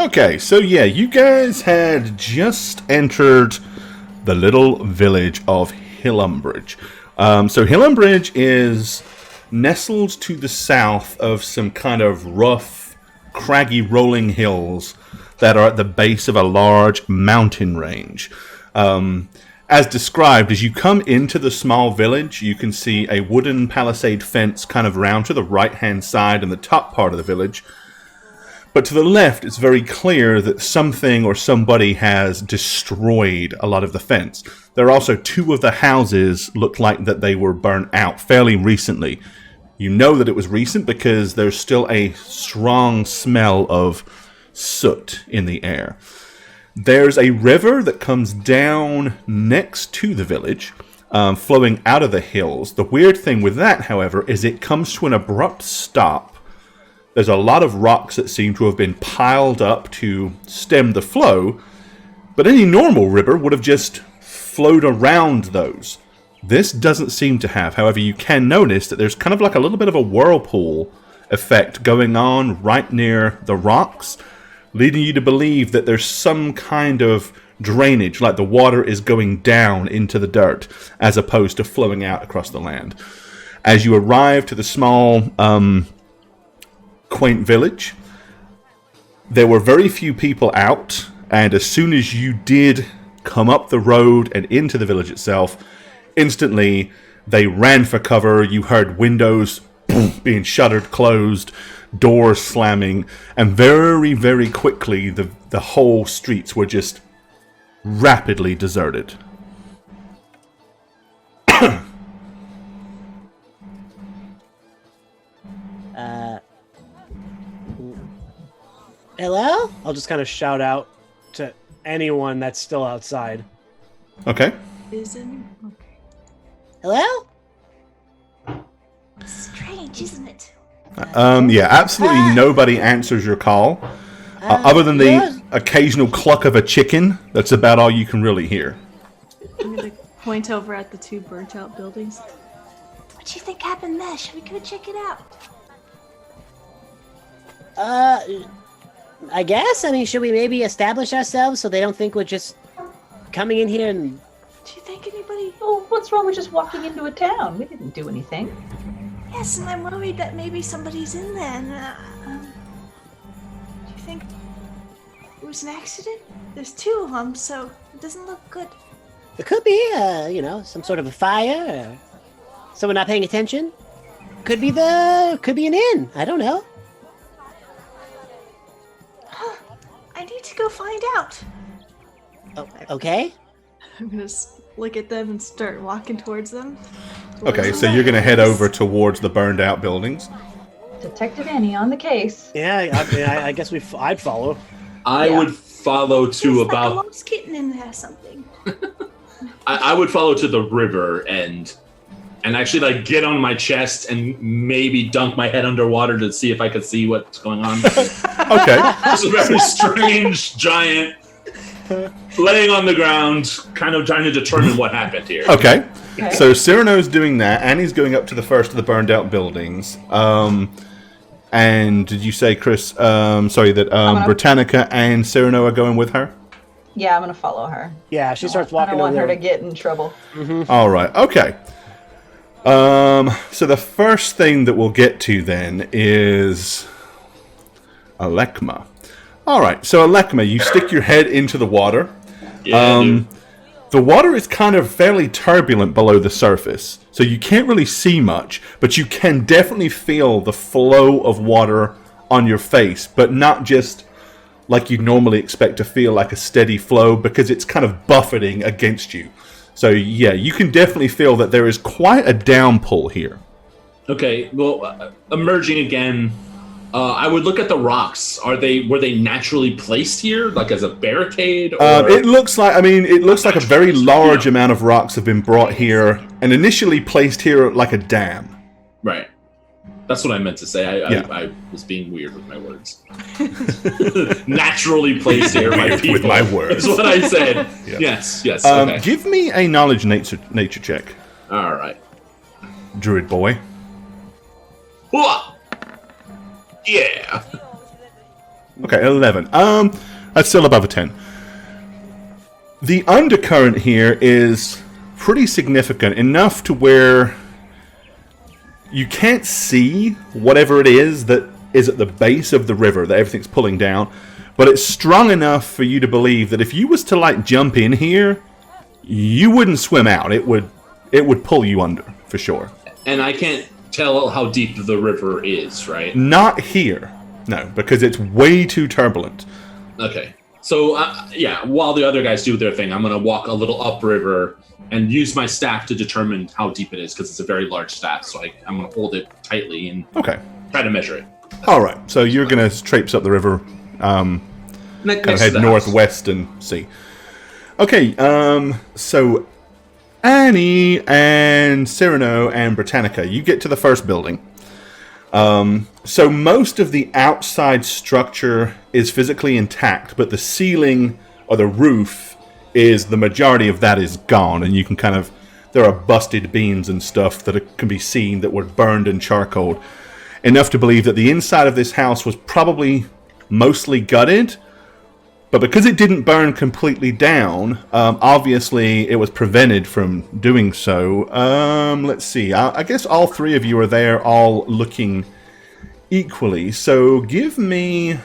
Okay, so yeah, you guys had just entered the little village of Hillumbridge. So Hillumbridge is nestled to the south of some kind of rough, craggy rolling hills that are at the base of a large mountain range. As described, as you come into the small village, you can see a wooden palisade fence kind of round to the right-hand side in the top part of the village. But to the left, it's very clear that something or somebody has destroyed a lot of the fence. There are also two of the houses look like that they were burnt out fairly recently. You know that it was recent because there's still a strong smell of soot in the air. There's a river that comes down next to the village, flowing out of the hills. The weird thing with that, however, is it comes to an abrupt stop. There's a lot of rocks that seem to have been piled up to stem the flow, but any normal river would have just flowed around those. This doesn't seem to have. However, you can notice that there's kind of like a little bit of a whirlpool effect going on right near the rocks, leading you to believe that there's some kind of drainage, like the water is going down into the dirt, as opposed to flowing out across the land. As you arrive to the small, quaint village, there were very few people out, and as soon as you did come up the road and into the village itself, instantly they ran for cover. You heard windows being shuttered, closed, doors slamming, and very, very quickly the whole streets were just rapidly deserted. Hello? I'll just kind of shout out to anyone that's still outside. Okay. Okay. Hello? Strange, isn't it? Yeah, absolutely nobody answers your call. Other than the occasional cluck of a chicken, that's about all you can really hear. I'm gonna point over at the two burnt out buildings. What do you think happened there? Should we go check it out? I guess. I mean, should we maybe establish ourselves so they don't think we're just coming in here and... Do you think anybody... Oh, what's wrong with just walking into a town? We didn't do anything. Yes, and I'm worried that maybe somebody's in there and, do you think it was an accident? There's two of them, so it doesn't look good. It could be, some sort of a fire, or someone not paying attention. Could be an inn. I don't know. I need to go find out. Oh, okay. I'm gonna look at them and start walking towards them. Okay, so you're going to head over towards the burned out buildings. Detective Annie on the case. Yeah, I guess I'd follow. I would follow to There's about... like a lost kitten in there or something. I would follow to the river and actually like get on my chest and maybe dunk my head underwater to see if I could see what's going on. Okay. It's a very strange giant laying on the ground, kind of trying to determine what happened here. Okay. So Cyrano's doing that. Annie's going up to the first of the burned out buildings. And did you say, Chris, that Britannica and Cyrano are going with her? Yeah, I'm gonna follow her. Yeah, she starts walking. I don't want her to get in trouble. Mm-hmm. All right. Okay. So the first thing that we'll get to then is Alekma. All right. So Alekma, you stick your head into the water. Yeah, the water is kind of fairly turbulent below the surface, so you can't really see much, but you can definitely feel the flow of water on your face, but not just like you'd normally expect to feel, like a steady flow, because it's kind of buffeting against you. So yeah, you can definitely feel that there is quite a downpull here. Okay, well, emerging again, I would look at the rocks. Were they naturally placed here, like as a barricade? Or... It looks like a very large amount of rocks have been brought here and initially placed here like a dam. Right. That's what I meant to say. I was being weird with my words. Naturally placed here by people. With my words. That's what I said. Yeah. Yes. Okay. Give me a knowledge nature check. All right. Druid boy. Hooah! Yeah. Okay, 11. That's still above a 10. The undercurrent here is pretty significant, enough to where you can't see whatever it is that is at the base of the river that everything's pulling down, but it's strong enough for you to believe that if you was to like jump in here, you wouldn't swim out. It would pull you under for sure. And I can't tell how deep the river is, right? Not here, no, because it's way too turbulent. Okay. So, yeah, while the other guys do their thing, I'm going to walk a little upriver and use my staff to determine how deep it is, because it's a very large staff, so I'm going to hold it tightly and try to measure it. All right, so you're going to traipse up the river, kind of head northwest and see. Okay, so Annie and Cyrano and Britannica, you get to the first building. So most of the outside structure is physically intact, but the ceiling or the roof is, the majority of that is gone, and you can kind of, there are busted beams and stuff that can be seen that were burned and charcoaled. Enough to believe that the inside of this house was probably mostly gutted, but because it didn't burn completely down, obviously it was prevented from doing so. Let's see, I guess all three of you are there, all looking equally. So give me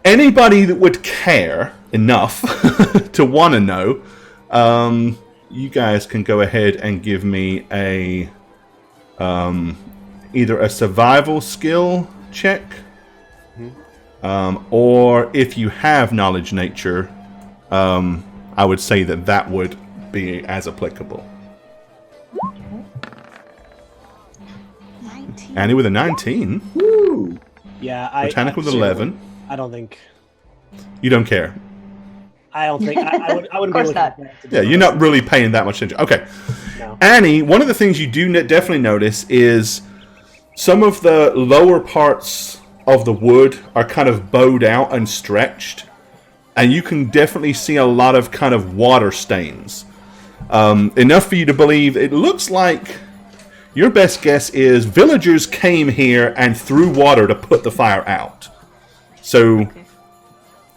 anybody that would care enough to want to know. You guys can go ahead and give me a either a survival skill check, or if you have knowledge nature, I would say that would be as applicable. 19. Annie with a 19. Woo! Yeah, Botanic with 11. I don't think. You don't care. I don't think I wouldn't Of course be not. looking at that, to be Yeah, you're honest. not really paying that much attention. Okay. No. Annie, one of the things you do definitely notice is some of the lower parts of the wood are kind of bowed out and stretched, and you can definitely see a lot of kind of water stains. Enough for you to believe it looks like, your best guess is villagers came here and threw water to put the fire out. So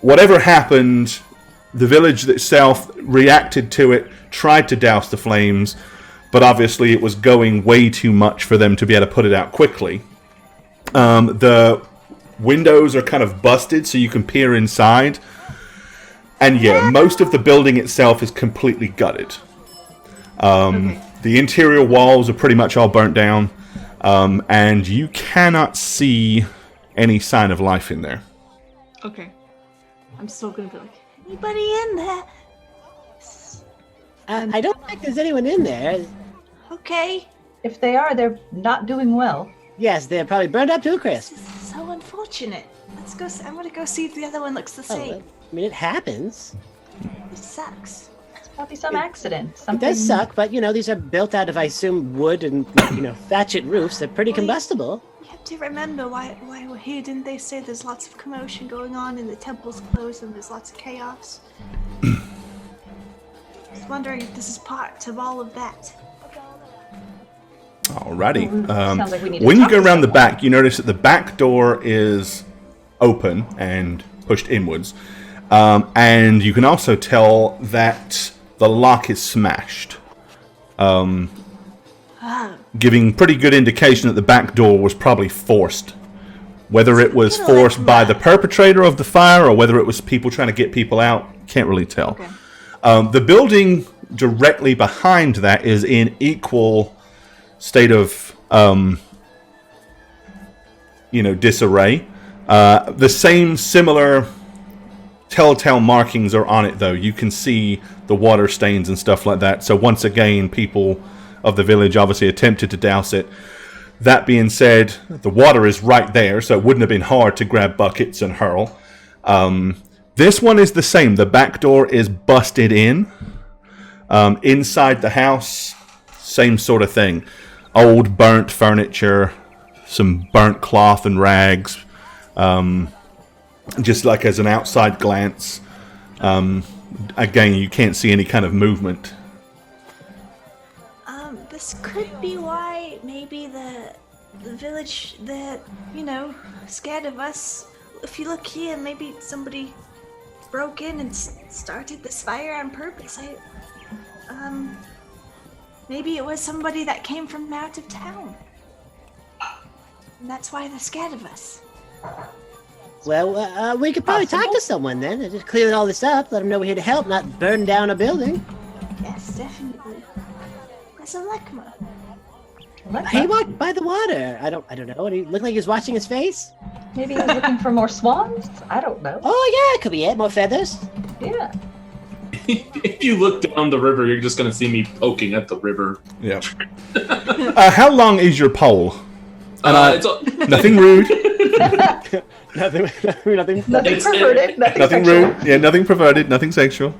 whatever happened, the village itself reacted to it, tried to douse the flames, but obviously it was going way too much for them to be able to put it out quickly. The windows are kind of busted so you can peer inside. And yeah, most of the building itself is completely gutted. The interior walls are pretty much all burnt down. And you cannot see any sign of life in there. Okay. I'm still gonna be like, anybody in there? I don't think there's anyone in there. Okay. If they are, they're not doing well. Yes, they're probably burned up to a crisp. This is so unfortunate. Let's go. I'm gonna go see if the other one looks the same. I mean, it happens. It sucks. Probably some accident. It Something. does suck, but these are built out of, I assume, wood and thatchet roofs. They're pretty combustible. You have to remember why we're here. Didn't they say there's lots of commotion going on and the temple's closed and there's lots of chaos? I was wondering if this is part of all of that. Alrighty. Sounds like we need to When you talk go to around the someone. back, you notice that the back door is open and pushed inwards. And you can also tell that the lock is smashed. Giving pretty good indication that the back door was probably forced. Whether it was Kinda forced like by the perpetrator of the fire or whether it was people trying to get people out, can't really tell. Okay. The building directly behind that is in equal state of, disarray. The same similar telltale markings are on it, though. You can see the water stains and stuff like that. So once again, people of the village obviously attempted to douse it. That being said, the water is right there, so it wouldn't have been hard to grab buckets and hurl. This one is the same. The back door is busted in. Inside the house, same sort of thing. Old burnt furniture, some burnt cloth and rags. Just like as an outside glance. Again, you can't see any kind of movement. This could be why maybe the village that, scared of us. If you look here, maybe somebody broke in and started this fire on purpose. Maybe it was somebody that came from out of town. And that's why they're scared of us. Well, we could probably talk to someone then and just clear all this up. Let them know we're here to help, not burn down a building. Yes, definitely. There's a Lekma. He walked by the water. I don't know. Did he look like he was washing his face? Maybe he was looking for more swans? I don't know. Oh, yeah, could be it. More feathers. Yeah. If you look down the river, you're just going to see me poking at the river. Yeah. How long is your pole? Nothing rude. Nothing perverted. Nothing rude. Yeah, nothing perverted. Nothing sexual.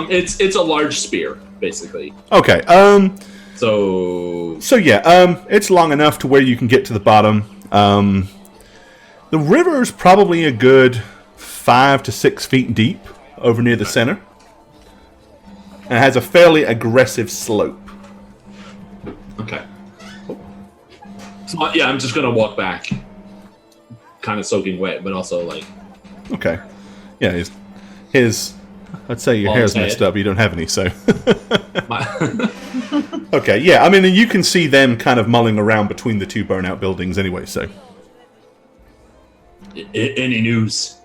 It's a large spear, basically. Okay. So yeah. It's long enough to where you can get to the bottom. The river is probably a good 5 to 6 feet deep over near the center, and it has a fairly aggressive slope. Okay. So yeah, I'm just gonna walk back, kind of soaking wet, but also like. Okay. Yeah, his I'd say your hair's messed up. You don't have any, so. Okay, yeah. I mean, you can see them kind of mulling around between the two burnout buildings anyway, so. Any news?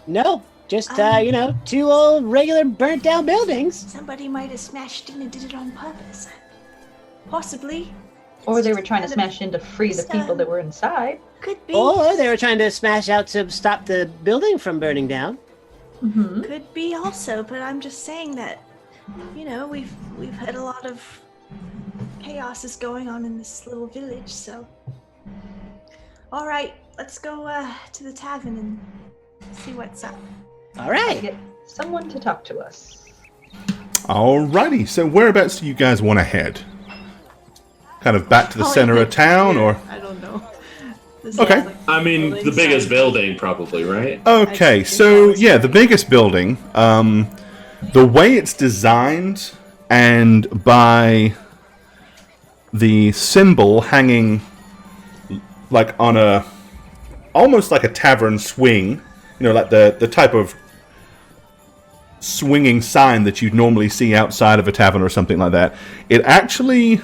No, just, two old regular burnt down buildings. Somebody might have smashed in and did it on purpose. Possibly. Or they were trying to smash in to free the people that were inside. Could be. Or they were trying to smash out to stop the building from burning down. Mm-hmm. Could be also, but I'm just saying that, we've had a lot of chaos is going on in this little village, so. All right, let's go to the tavern and see what's up. All right. Get someone to talk to us. Alrighty, so whereabouts do you guys want to head? Kind of back to the center of town, or? I don't know. Okay. I mean, the biggest building, probably, right? Okay, so yeah, the biggest building. The way it's designed, and by the symbol hanging like on almost like a tavern swing, like the type of swinging sign that you'd normally see outside of a tavern or something like that. It actually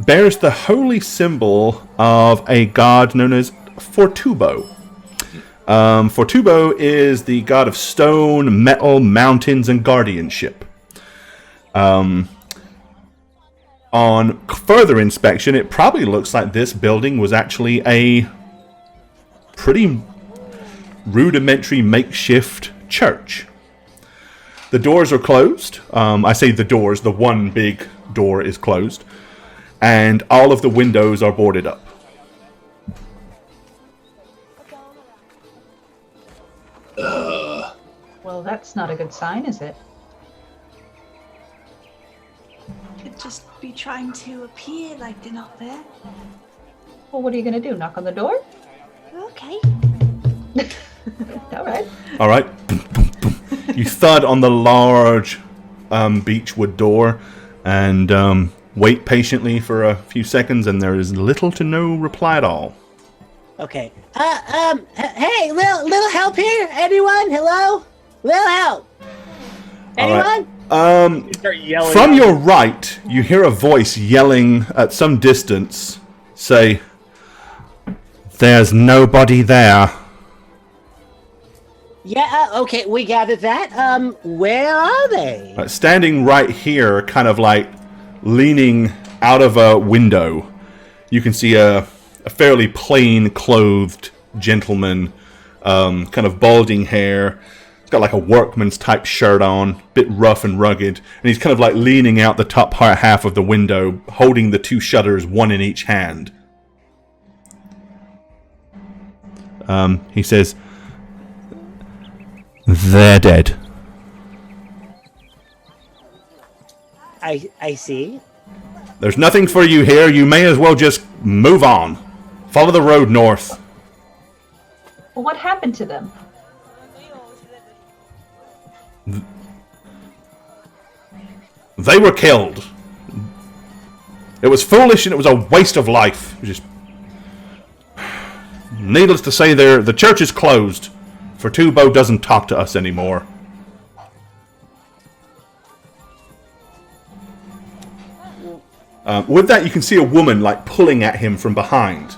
bears the holy symbol of a god known as Fortubo. Fortubo is the god of stone, metal, mountains, and guardianship. On further inspection, it probably looks like this building was actually a pretty rudimentary makeshift church. The doors are closed. I say the doors, the one big door is closed. And all of the windows are boarded up. Well, that's not a good sign, is it? Could just be trying to appear like they're not there. Well, what are you going to do? Knock on the door? Okay. All right. You thud on the large beechwood door and wait patiently for a few seconds, and there is little to no reply at all. Okay. Hey, little help here? Anyone? Hello? Little help. Anyone? From your right, you hear a voice yelling at some distance, say, "There's nobody there." Yeah, okay, we gathered that. Where are they? Standing right here, kind of like leaning out of a window, you can see a fairly plain-clothed gentleman, kind of balding hair. He's got like a workman's type shirt on, a bit rough and rugged, and he's kind of like leaning out the top half of the window, holding the two shutters, one in each hand. He says, "They're dead." I see. There's nothing for you here. You may as well just move on. Follow the road north. Well, what happened to them? They were killed. It was foolish and it was a waste of life. Just needless to say, the church is closed. Fortubo doesn't talk to us anymore. With that, you can see a woman like pulling at him from behind,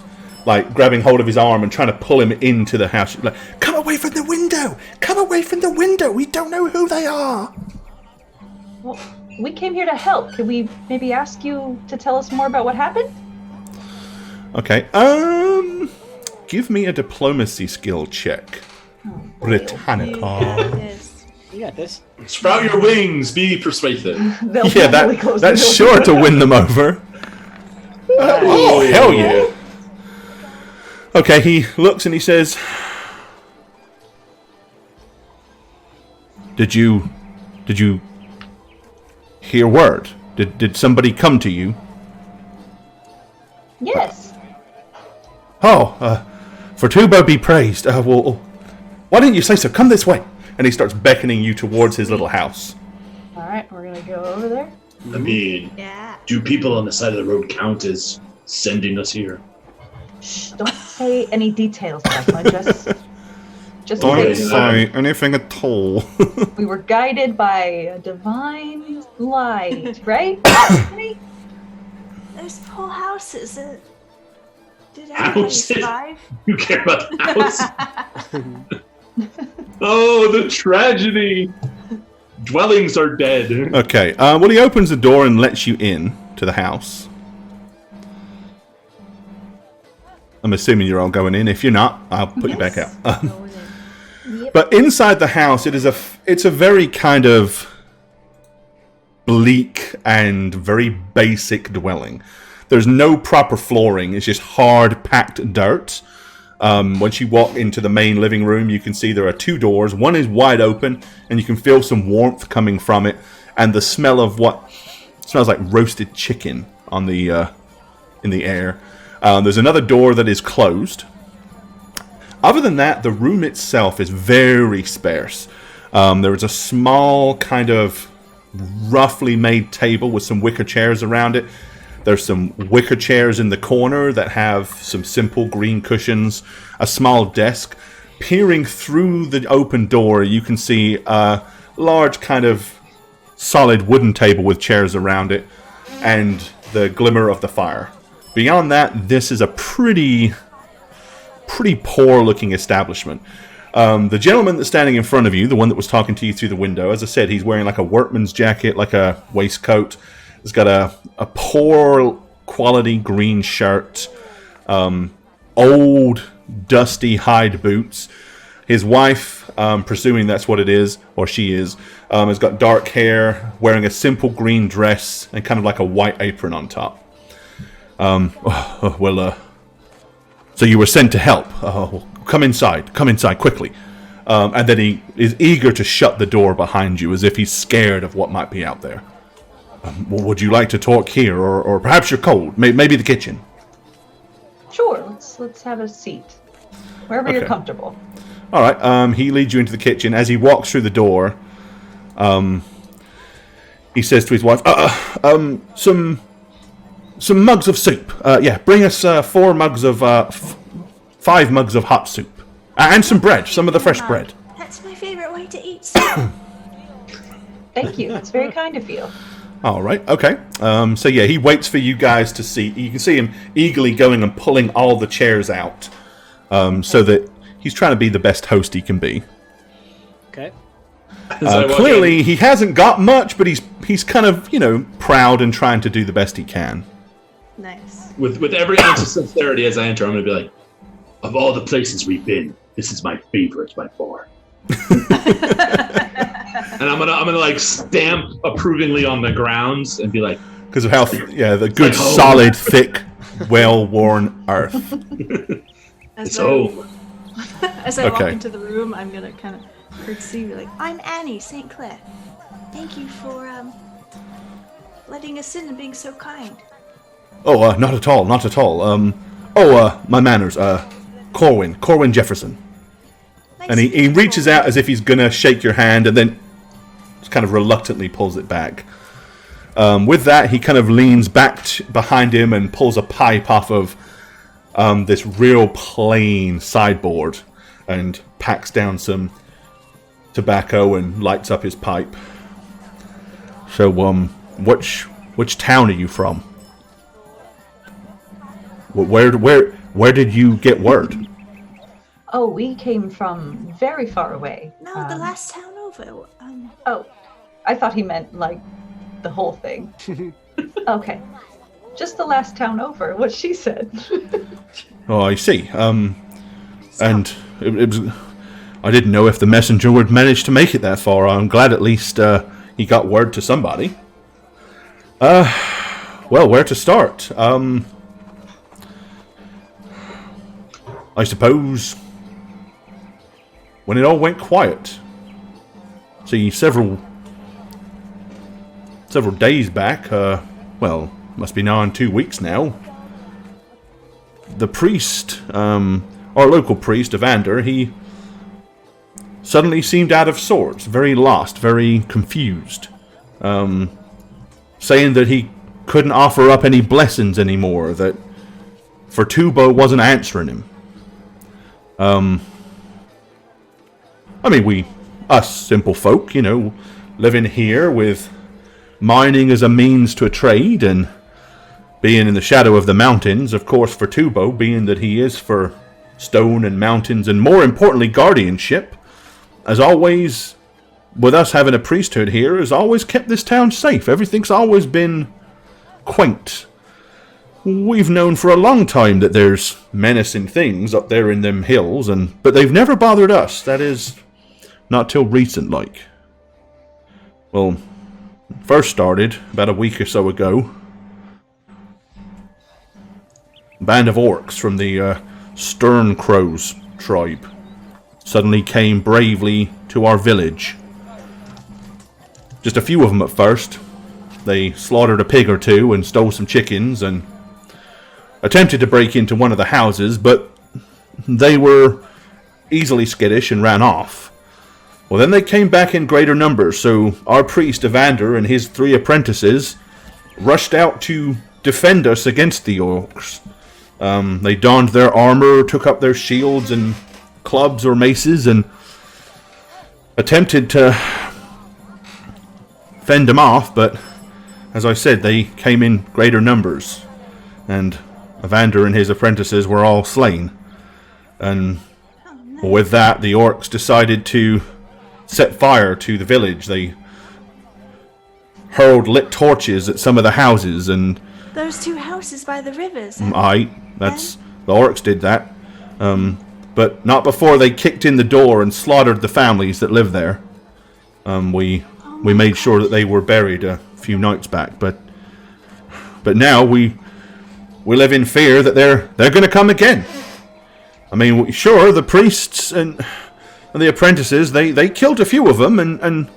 like grabbing hold of his arm and trying to pull him into the house. She's like, "Come away from the window! Come away from the window! We don't know who they are." Well, we came here to help. Could we maybe ask you to tell us more about what happened? Okay. Give me a diplomacy skill check. Britannica. Yes. You got this. Sprout your wings. Be persuasive. They'll Yeah, definitely close the that's door. sure to win them over. Oh, hell yeah. Okay, he looks and he says, Did you hear word? Did somebody come to you? Yes. Oh, Fortubo be praised. Well, why didn't you say so? Come this way. And he starts beckoning you towards his little house. All right, we're gonna go over there. I mean, Yeah. do people on the side of the road count as sending us here? Shh, don't say any details, Plasma. Just Don't Okay. say anything at all. we were guided by a divine light, right? Honey? Those poor houses. Did everybody Houses? survive? You care about the house? Oh, the tragedy! Dwellings are dead. Okay, well, he opens the door and lets you in to the house. I'm assuming you're all going in. If you're not, I'll put you back out. Going in. But inside the house, it's a very kind of bleak and very basic dwelling. There's no proper flooring. It's just hard, packed dirt. Once you walk into the main living room, you can see there are two doors. One is wide open, and you can feel some warmth coming from it, and the smell of what smells like roasted chicken on the in the air. There's another door that is closed. Other than that, the room itself is very sparse. There is a small, kind of roughly made table with some wicker chairs around it. There's some wicker chairs in the corner that have some simple green cushions, a small desk. Peering through the open door, you can see a large kind of solid wooden table with chairs around it and the glimmer of the fire. Beyond that, this is a pretty poor looking establishment. The gentleman that's standing in front of you, the one that was talking to you through the window, as I said, he's wearing like a workman's jacket, like a waistcoat. He's got a poor quality green shirt, old dusty hide boots. His wife, presuming that's what it is, or she is, has got dark hair, wearing a simple green dress and kind of like a white apron on top. So you were sent to help. Come inside quickly. And then he is eager to shut the door behind you as if he's scared of what might be out there. Would you like to talk here, or perhaps you're cold? Maybe the kitchen. Sure, let's have a seat. Wherever you're Okay. comfortable. All right. He leads you into the kitchen. As he walks through the door, he says to his wife, some mugs of soup. Yeah, bring us 5 mugs of hot soup. And some bread, some of the fresh bread. That's my favorite way to eat soup. Thank you. That's very kind of you. All right, okay. So yeah, he waits for you guys to see. You can see him eagerly going and pulling all the chairs out, so that he's trying to be the best host he can be. Okay. As I walk Clearly, he hasn't got much, but he's kind of, proud and trying to do the best he can. Nice. with every ounce of sincerity as I enter, I'm going to be like, of all the places we've been, this is my favorite by far. And I'm gonna like stamp approvingly on the grounds and be like, Because of how, the good, like home. solid, thick, well-worn earth. As It's home. As I walk Okay. into the room, I'm gonna kind of curtsy, be like, "I'm Annie St. Clair. Thank you for letting us in and being so kind." Oh, not at all, not at all. My manners. Corwin Jefferson. Nice And to he meet reaches you. out as if he's going to shake your hand and then just kind of reluctantly pulls it back. With that, he kind of leans back behind him and pulls a pipe off of this real plain sideboard and packs down some tobacco and lights up his pipe. So, which town are you from? Where did you get word? Oh, we came from very far away. No, the last town over. Oh, I thought he meant like the whole thing. Okay, just the last town over. What she said. Oh, I see. And it was. I didn't know if the messenger would manage to make it that far. I'm glad at least he got word to somebody. Well, where to start? I suppose when it all went quiet. See, several days back, well, must be now in 2 weeks now, the priest, our local priest, Evander, he suddenly seemed out of sorts, very lost, very confused, saying that he couldn't offer up any blessings anymore, that Fortubo wasn't answering him. I mean, us simple folk, living here with mining as a means to a trade and being in the shadow of the mountains, of course, Fortubo, being that he is for stone and mountains and more importantly, guardianship, as always, with us having a priesthood here, has always kept this town safe. Everything's always been quaint. We've known for a long time that there's menacing things up there in them hills, but they've never bothered us. That is, not till recent, like. Well, first started about a week or so ago. A band of orcs from the Stern Crows tribe suddenly came bravely to our village. Just a few of them at first. They slaughtered a pig or two and stole some chickens and attempted to break into one of the houses, but they were easily skittish and ran off. Well, then they came back in greater numbers, so our priest Evander and his 3 apprentices rushed out to defend us against the orcs. They donned their armor, took up their shields and clubs or maces, and attempted to fend them off, but as I said, they came in greater numbers, and Evander and his apprentices were all slain. And with that, the orcs decided to set fire to the village. They hurled lit torches at some of the houses, and Those 2 houses by the rivers. the orcs did that. But not before they kicked in the door and slaughtered the families that lived there. We made sure that they were buried a few nights back, but now we live in fear that they're going to come again. I mean, sure, the priests and the apprentices, they killed a few of them and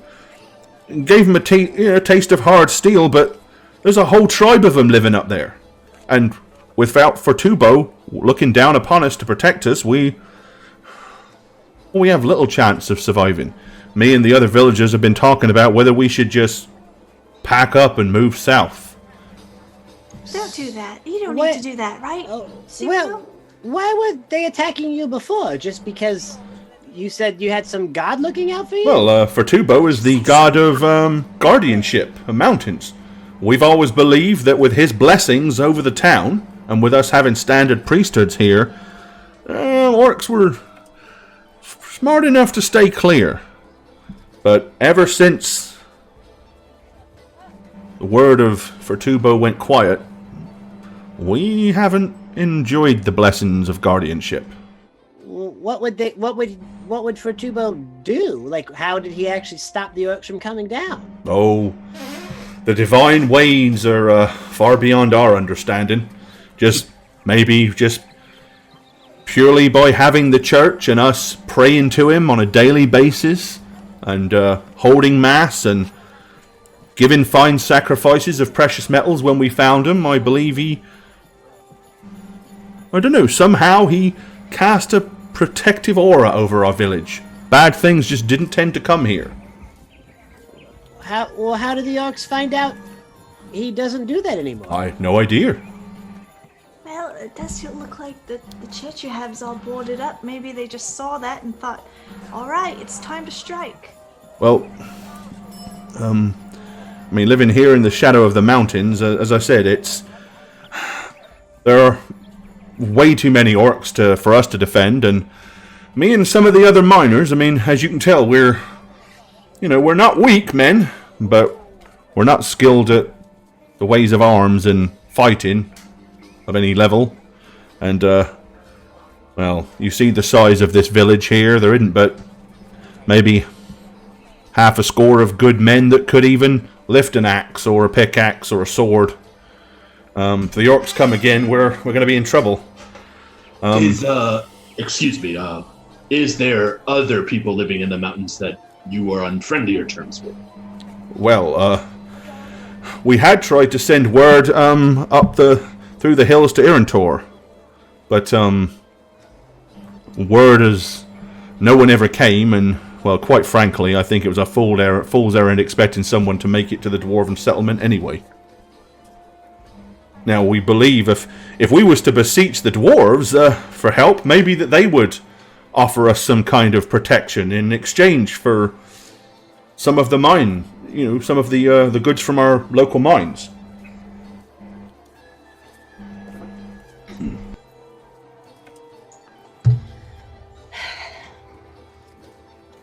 gave them a taste of hard steel, but there's a whole tribe of them living up there. And without Fortubo looking down upon us to protect us, we have little chance of surviving. Me and the other villagers have been talking about whether we should just pack up and move south. Don't do that. You don't need to do that, right? Well, why were they attacking you before? Just because you said you had some god looking out for you? Well, Fortubo is the god of guardianship of mountains. We've always believed that with his blessings over the town, and with us having standard priesthoods here, orcs were smart enough to stay clear. But ever since the word of Fortubo went quiet, we haven't enjoyed the blessings of guardianship. What would Fortubo do? Like, how did he actually stop the orcs from coming down? Oh, the divine ways are far beyond our understanding. Maybe purely by having the church and us praying to him on a daily basis and holding mass and giving fine sacrifices of precious metals when we found him, I believe somehow he cast a protective aura over our village. Bad things just didn't tend to come here. How did the orcs find out he doesn't do that anymore. I had no idea. Well, it does look like the church you have is all boarded up. Maybe they just saw that and thought, all right, it's time to strike. Well, I mean, living here in the shadow of the mountains, as I said, there are way too many orcs for us to defend, and me and some of the other miners, I mean, as you can tell, we're not weak men, but we're not skilled at the ways of arms and fighting of any level. And, well, you see the size of this village here. There isn't but maybe half a score of good men that could even lift an axe or a pickaxe or a sword. If the orcs come again, we're going to be in trouble. Excuse me, is there other people living in the mountains that you are on friendlier terms with? Well, we had tried to send word through the hills to Irantor, but word is no one ever came, and well, quite frankly, I think it was a fool's errand expecting someone to make it to the dwarven settlement anyway. Now, we believe if we was to beseech the dwarves for help, maybe that they would offer us some kind of protection in exchange for some of the some of the goods from our local mines.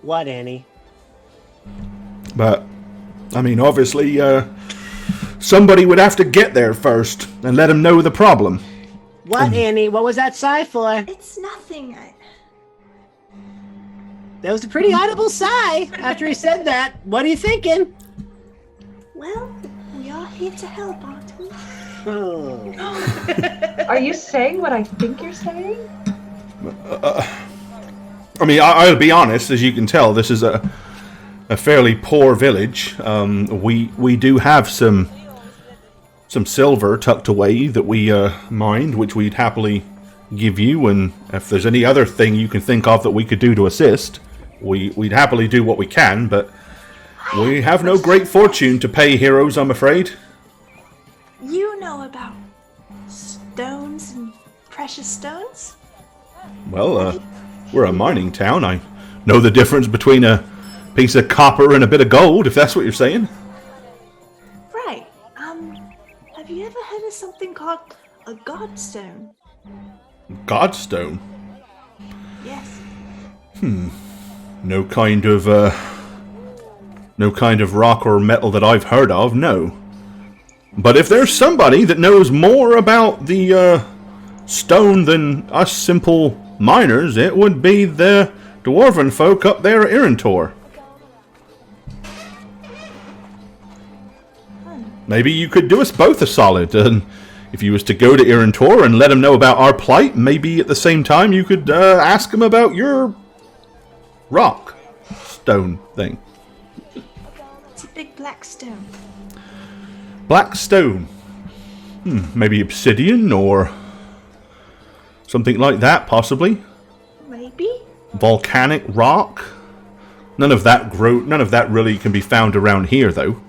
What, Annie? But, I mean, obviously, somebody would have to get there first and let them know the problem. What, Annie? What was that sigh for? It's nothing. That was a pretty audible sigh after he said that. What are you thinking? Well, we are here to help, aren't we? Oh. Are you saying what I think you're saying? I mean, I'll be honest, as you can tell, this is a fairly poor village. We do have some silver tucked away that we mined, which we'd happily give you, and if there's any other thing you can think of that we could do to assist, we'd happily do what we can, but we have no great fortune to pay heroes, I'm afraid. You know about stones and precious stones? Well, we're a mining town. I know the difference between a piece of copper and a bit of gold, if that's what you're saying. Right. Have you ever heard of something called a godstone? Godstone? Yes. No kind of rock or metal that I've heard of, no. But if there's somebody that knows more about the stone than us simple miners, it would be the dwarven folk up there at Irantor. Maybe you could do us both a solid, and if you was to go to Irantor and let them know about our plight, maybe at the same time you could ask them about your rock stone thing. It's a big black stone. Black stone. Maybe obsidian or something like that, possibly. Maybe? Volcanic rock. None of that really can be found around here, though.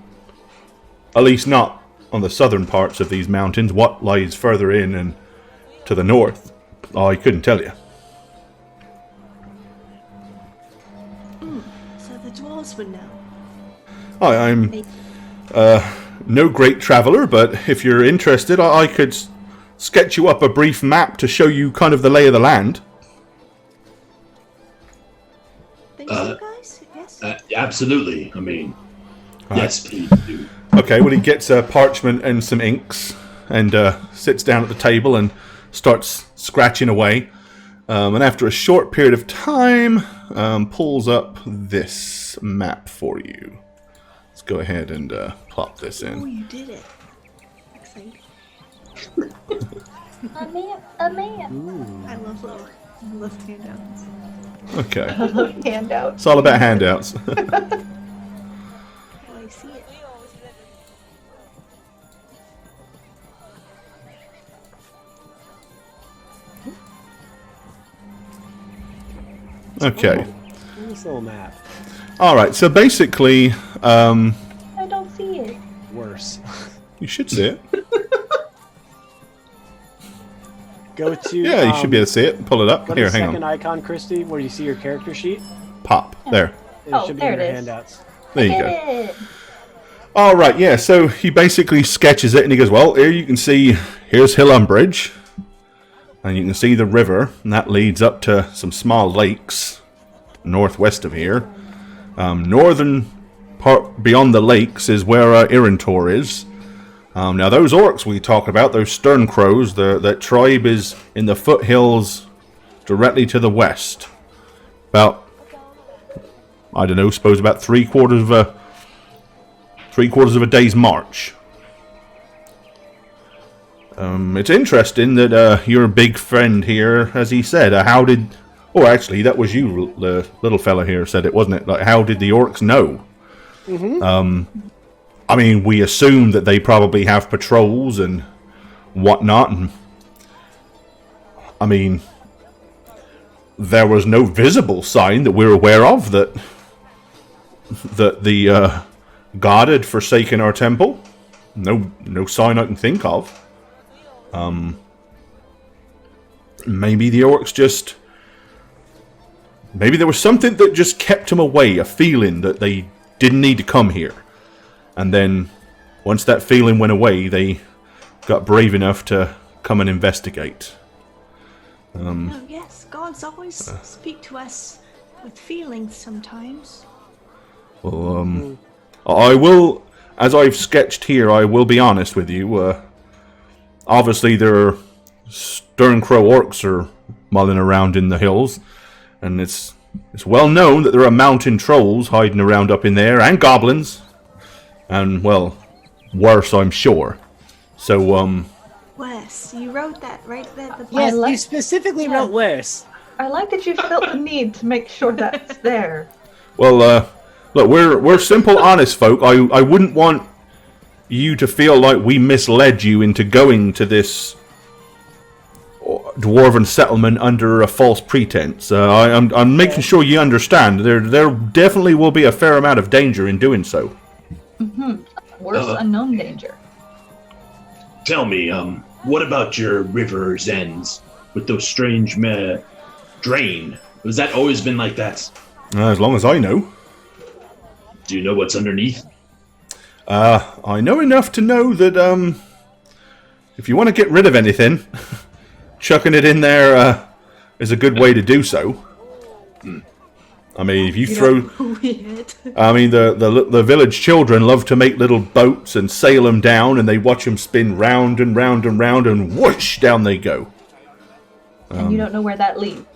At least not on the southern parts of these mountains. What lies further in and to the north, I couldn't tell you. So the dwarves would know. I'm no great traveler, but if you're interested, I could sketch you up a brief map to show you kind of the lay of the land. Think so, guys? Yes? Absolutely. I mean, yes, please do. Okay, well, he gets a parchment and some inks and sits down at the table and starts scratching away. And after a short period of time, pulls up this map for you. Let's go ahead and plop this Oh, in. you did it. Exciting. A map. I love handouts. Okay. I love handouts. It's all about handouts. Oh, I see it. Okay. Nice little map. Alright, so basically, I don't see it. Worse. You should see it. Go to Yeah, you should be able to see it. Pull it up. Go to Here, the hang second on. icon, Christy, where you see your character sheet. Pop. There. And Oh, it should be there in it your is. handouts. There you Get go. it. All right, yeah. So he basically sketches it, and he goes, "Well, here you can see. Here's Hillumbridge, and you can see the river, and that leads up to some small lakes northwest of here. Northern part beyond the lakes is where Irantor is. Now, those orcs we talked about, those stern crows, that tribe is in the foothills directly to the west. About, I don't know, suppose about three quarters of a day's march. It's interesting that your big friend here, as he said, how did... Oh, actually, that was you, the little fella here, said it, wasn't it? Like, how did the orcs know? I mean, we assume that they probably have patrols and whatnot, and... I mean... There was no visible sign that we're aware of that the god had forsaken our temple. No sign I can think of. Maybe the orcs just... Maybe there was something that just kept them away, a feeling that they didn't need to come here. And then, once that feeling went away, they got brave enough to come and investigate. Oh, yes, gods always speak to us with feelings sometimes. Well, I will, as I've sketched here, I will be honest with you. Obviously, there are stern crow orcs are mulling around in the hills, and it's well known that there are mountain trolls hiding around up in there, and goblins, and, well, worse, I'm sure. So, Wes, you wrote that right there at the Yes, bottom. you specifically wrote worse. I like that you felt the need to make sure that's there. well, look, we're simple, honest folk. I wouldn't want you to feel like we misled you into going to this dwarven settlement under a false pretense. I'm making sure you understand. There definitely will be a fair amount of danger in doing so. Worse unknown danger. Tell me, what about your river's ends with those strange drain? Has that always been like that? As long as I know. Do you know what's underneath? I know enough to know that if you want to get rid of anything, chucking it in there is a good way to do so. I mean, if you throw... Weird. I mean, the village children love to make little boats and sail them down, and they watch them spin round and round and round, and whoosh, down they go. And you don't know where that leads.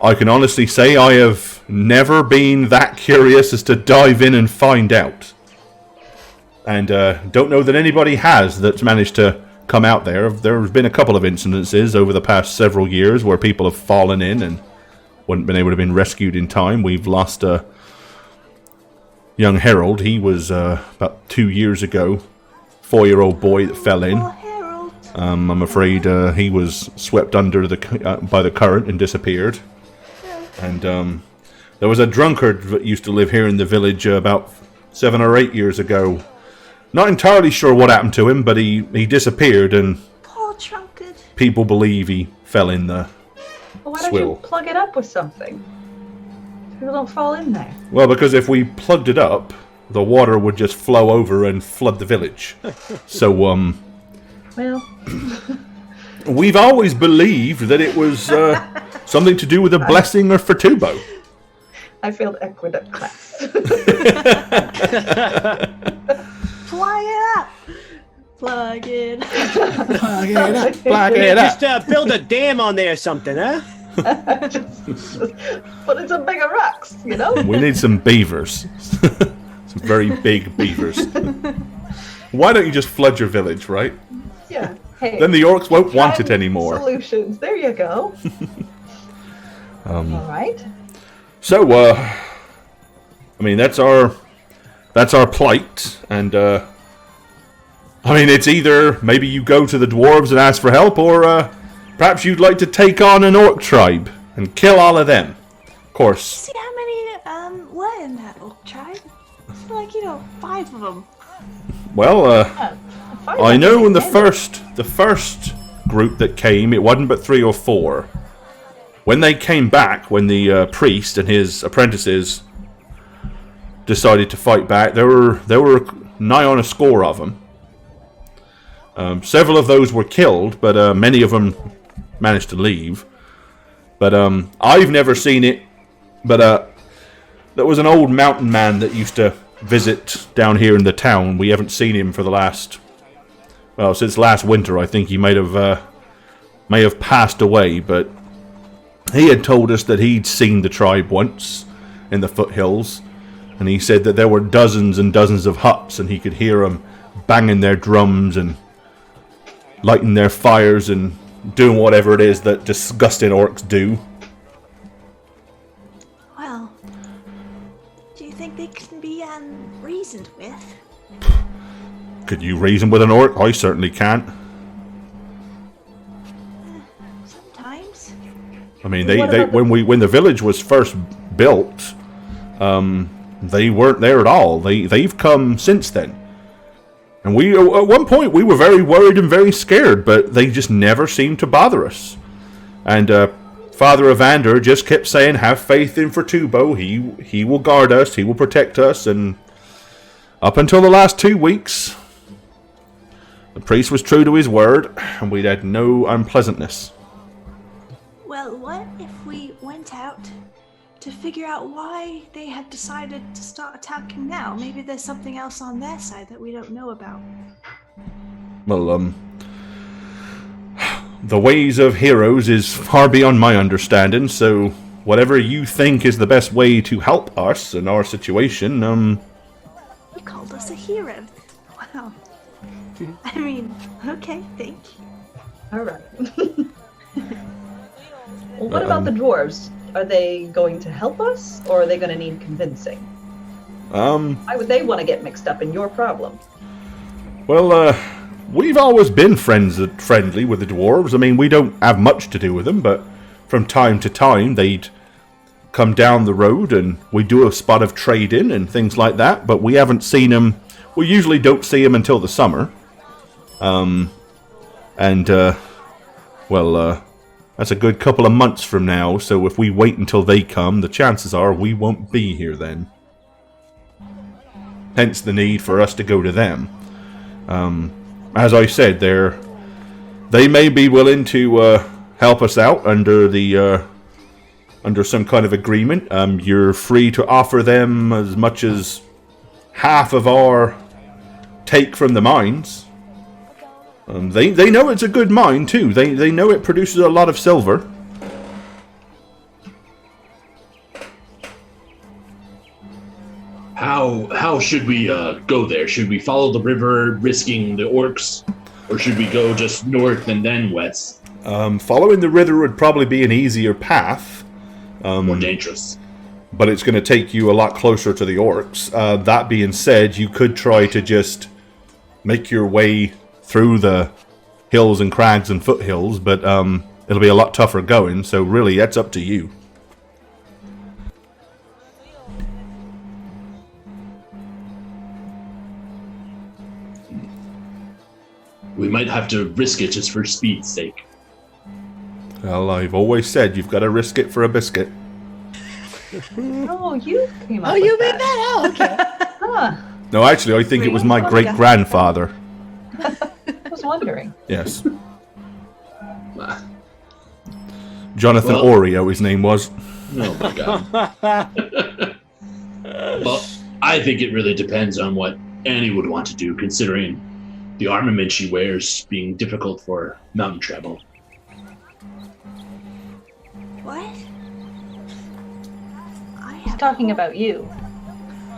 I can honestly say I have never been that curious as to dive in and find out. And don't know that anybody has that's managed to come out there. There have been a couple of incidences over the past several years where people have fallen in and wouldn't been able to be rescued in time. We've lost a young Harold. He was about 2 years ago, 4-year-old boy that fell in. Oh, Harold. I'm afraid he was swept under by the current and disappeared. And there was a drunkard that used to live here in the village about 7 or 8 years ago. Not entirely sure what happened to him, but he disappeared, and Poor drunkard. people believe he fell in the Well, why don't swill. you plug it up with something? People don't fall in there. Well, because if we plugged it up, the water would just flow over and flood the village. So, Well, we've always believed that it was something to do with a blessing or Fortubo. I failed aqueduct class. Fly it up. Plug it. Plug it up. Plug it up. Just build a dam on there or something, huh? But it's a bigger rocks, you know? We need some beavers. Some very big beavers. Why don't you just flood your village, right? Yeah. Hey, Then the orcs won't want it try anymore. Solutions. There you go. All right. So, I mean, that's our plight, and I mean, it's either maybe you go to the dwarves and ask for help, or perhaps you'd like to take on an orc tribe and kill all of them. Of course. See how many were in that orc tribe? It's like, 5 of them. Well, Fire I know in the damage. first group that came, it wasn't but 3 or 4. When they came back, when the priest and his apprentices decided to fight back, there were nigh on a score of them. Several of those were killed, but many of them managed to leave. But I've never seen it. But there was an old mountain man that used to visit down here in the town. We haven't seen him for since last winter. I think he may have passed away, but he had told us that he'd seen the tribe once in the foothills, and he said that there were dozens and dozens of huts, and he could hear them banging their drums and lighting their fires and doing whatever it is that disgusting orcs do. Well, do you think they can be reasoned with? Could you reason with an orc? I certainly can't. Sometimes. I mean, when the village was first built, they weren't there at all. They've come since then, and we at one point we were very worried and very scared, but they just never seemed to bother us. And Father Evander just kept saying, "Have faith in Fortubo. He will guard us. He will protect us." And up until the last 2 weeks, the priest was true to his word, and we'd had no unpleasantness. Well, what if we went out to figure out why they have decided to start attacking now? Maybe there's something else on their side that we don't know about. Well, the ways of heroes is far beyond my understanding, so whatever you think is the best way to help us in our situation, You called us a hero. Wow. I mean, okay, thank you. All right. Well, what about the dwarves? Are they going to help us, or are they going to need convincing? Why would they want to get mixed up in your problem? Well, we've always been friendly with the dwarves. I mean, we don't have much to do with them, but from time to time they'd come down the road and we do a spot of trade-in and things like that, but we haven't seen them. We usually don't see them until the summer. That's a good couple of months from now, so if we wait until they come, the chances are we won't be here then. Hence the need for us to go to them. As I said, they may be willing to help us out under some kind of agreement. You're free to offer them as much as half of our take from the mines. They know it's a good mine too. They know it produces a lot of silver. How should we go there? Should we follow the river, risking the orcs, or should we go just north and then west? Following the river would probably be an easier path. More dangerous. But it's going to take you a lot closer to the orcs. That being said, you could try to just make your way through the hills and crags and foothills, but it'll be a lot tougher going, so really that's up to you. We might have to risk it just for speed's sake. Well, I've always said you've got to risk it for a biscuit. Oh, you came up Oh, with you made that. that? Oh, okay. Huh. No, actually, I think it was my great-grandfather. I was wondering. Yes. Jonathan Oreo, his name was. Oh my god. Well, I think it really depends on what Annie would want to do, considering the armament she wears being difficult for mountain travel. What? He's talking about you.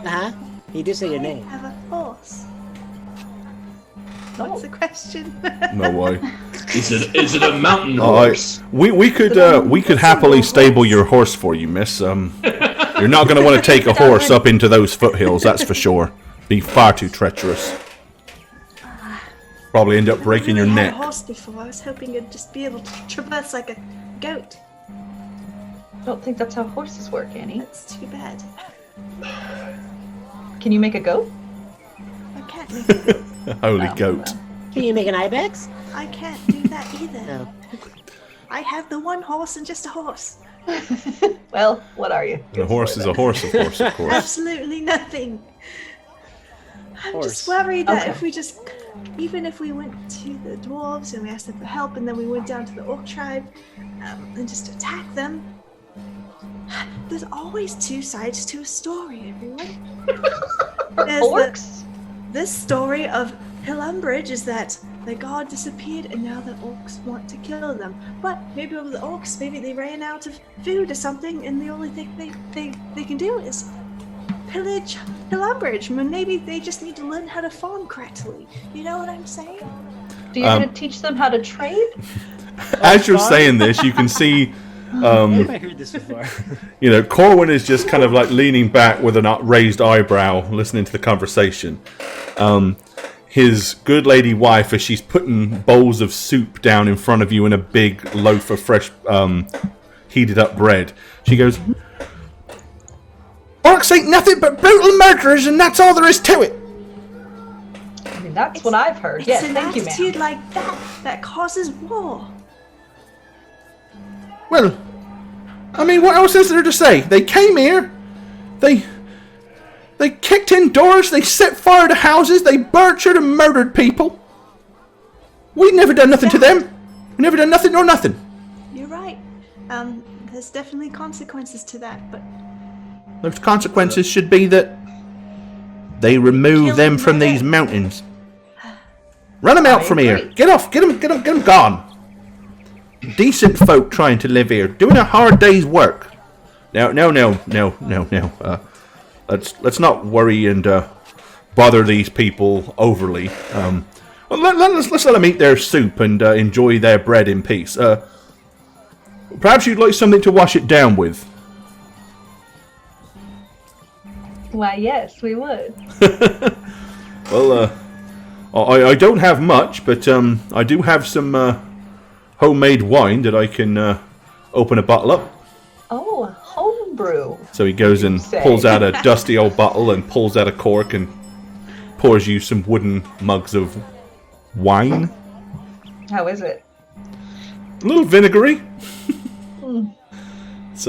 Uh-huh. You do say your name. I have a horse. Oh. What's the question? No way. Is it a mountain horse? We could happily stable your horse for you, miss. You're not going to want to take a horse up into those foothills, that's for sure. Be far too treacherous. Probably end up breaking your I neck. had a horse before. I was hoping you'd just be able to traverse like a goat. I don't think that's how horses work, Annie. That's too bad. Can you make a goat? I can't make a goat. A holy goat. Can you make an ibex? I can't do that either. No. I have the one horse and just a horse. Well, what are you? A horse is a horse, of course, of course. Absolutely nothing. I'm Horse. just worried that Okay. if we just, even if we went to the dwarves and we asked them for help, and then we went down to the orc tribe and just attacked them, there's always two sides to a story, everyone. There's Orcs? this story of Hillumbridge is that the god disappeared and now the orcs want to kill them. But maybe over the orcs, maybe they ran out of food or something, and the only thing they can do is pillage Hillumbridge. Maybe they just need to learn how to farm correctly. You know what I'm saying? Do you going to teach them how to trade? As you're saying this, you can see, Where have I heard this before? Corwin is just kind of like leaning back with a raised eyebrow, listening to the conversation. His good lady wife, as she's putting bowls of soup down in front of you in a big loaf of fresh, heated up bread, she goes, "Orcs ain't nothing but brutal murderers, and that's all there is to it." I mean, that's what I've heard. It's Yes, an thank you, attitude ma'am. like that causes war. Well, I mean, what else is there to say? They came here, they kicked in doors, they set fire to houses, they butchered and murdered people. We never done nothing to them. We never done nothing nor nothing. You're right. There's definitely consequences to that, but Those consequences should be that they remove them from these mountains. Run them out from here. agree. Get off. Get them gone. Decent folk trying to live here, doing a hard day's work. No. Let's not worry and bother these people overly. Let's let them eat their soup and enjoy their bread in peace. Perhaps you'd like something to wash it down with. Why, yes, we would. Well, I don't have much, but I do have some homemade wine that I can open a bottle up. Oh, homebrew. So he goes and Say. pulls out a dusty old bottle and pulls out a cork and pours you some wooden mugs of wine. How is it? A little vinegary. It's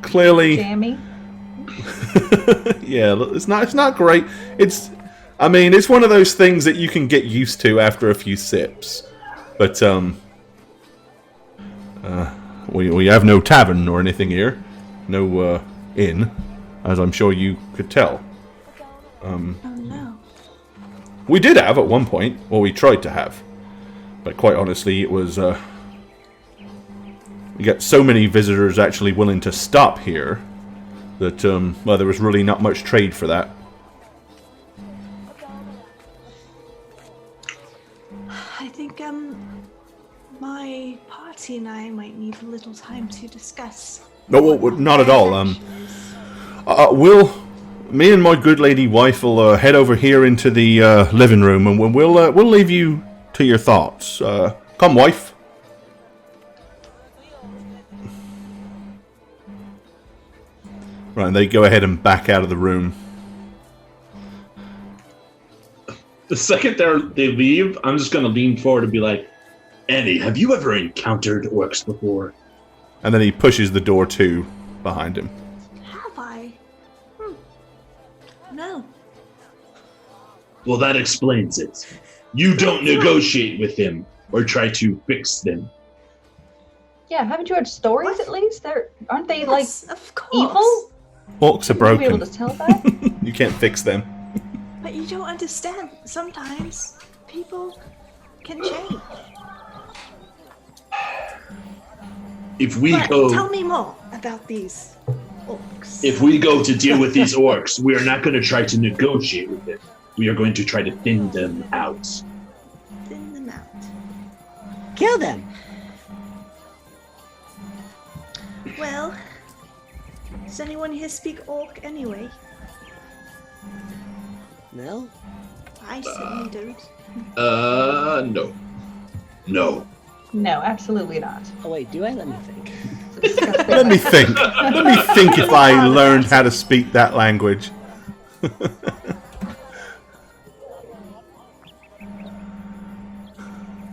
clearly, Jammy? yeah. It's not great. It's one of those things that you can get used to after a few sips. But we have no tavern or anything here, no inn, as I'm sure you could tell. oh no. We did have at one point, or we tried to have, but quite honestly, it was we got so many visitors actually willing to stop here that there was really not much trade for that. I think my party and I might need a little time to discuss. No, well, not at all. Me and my good lady wife will head over here into the living room, and we'll leave you to your thoughts. Come, wife. Right, and they go ahead and back out of the room. The second they leave, I'm just going to lean forward and be like, Annie, have you ever encountered orcs before? And then he pushes the door to behind him. Have I? No. Well, that explains it. You don't negotiate with them or try to fix them. Yeah, haven't you heard stories at least? Aren't they Yes, of course. evil? Orcs are Would you be able broken. to tell that? You can't fix them. But you don't understand. Sometimes people can change. If we But go, tell me more about these orcs. if we go to deal with these orcs, we are not going to try to negotiate with them. We are going to try to thin them out. Thin them out. Kill them. Well, does anyone here speak orc anyway? No. I certainly don't. No. No. No, absolutely not. Oh wait, do I? Let me think. It's a disgusting Let me think. Let me think if I learned how to speak that language.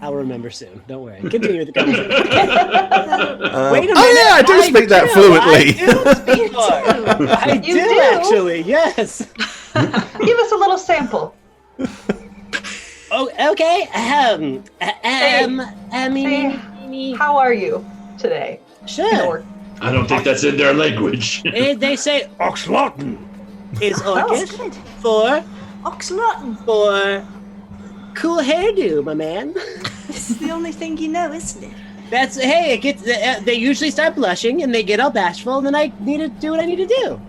I'll remember soon. Don't worry. Continue with the conversation. Wait a minute. Oh yeah, I do speak that fluently. I do actually. Yes. Give us a little sample. Oh, okay. How are you today? Sure. I don't think that's in their language. They say Oxlotten is Orcish for Oxlotten. for cool hairdo, my man. This is the only thing you know, isn't it? That's hey. It gets. They usually start blushing and they get all bashful, and then I need to do what I need to do.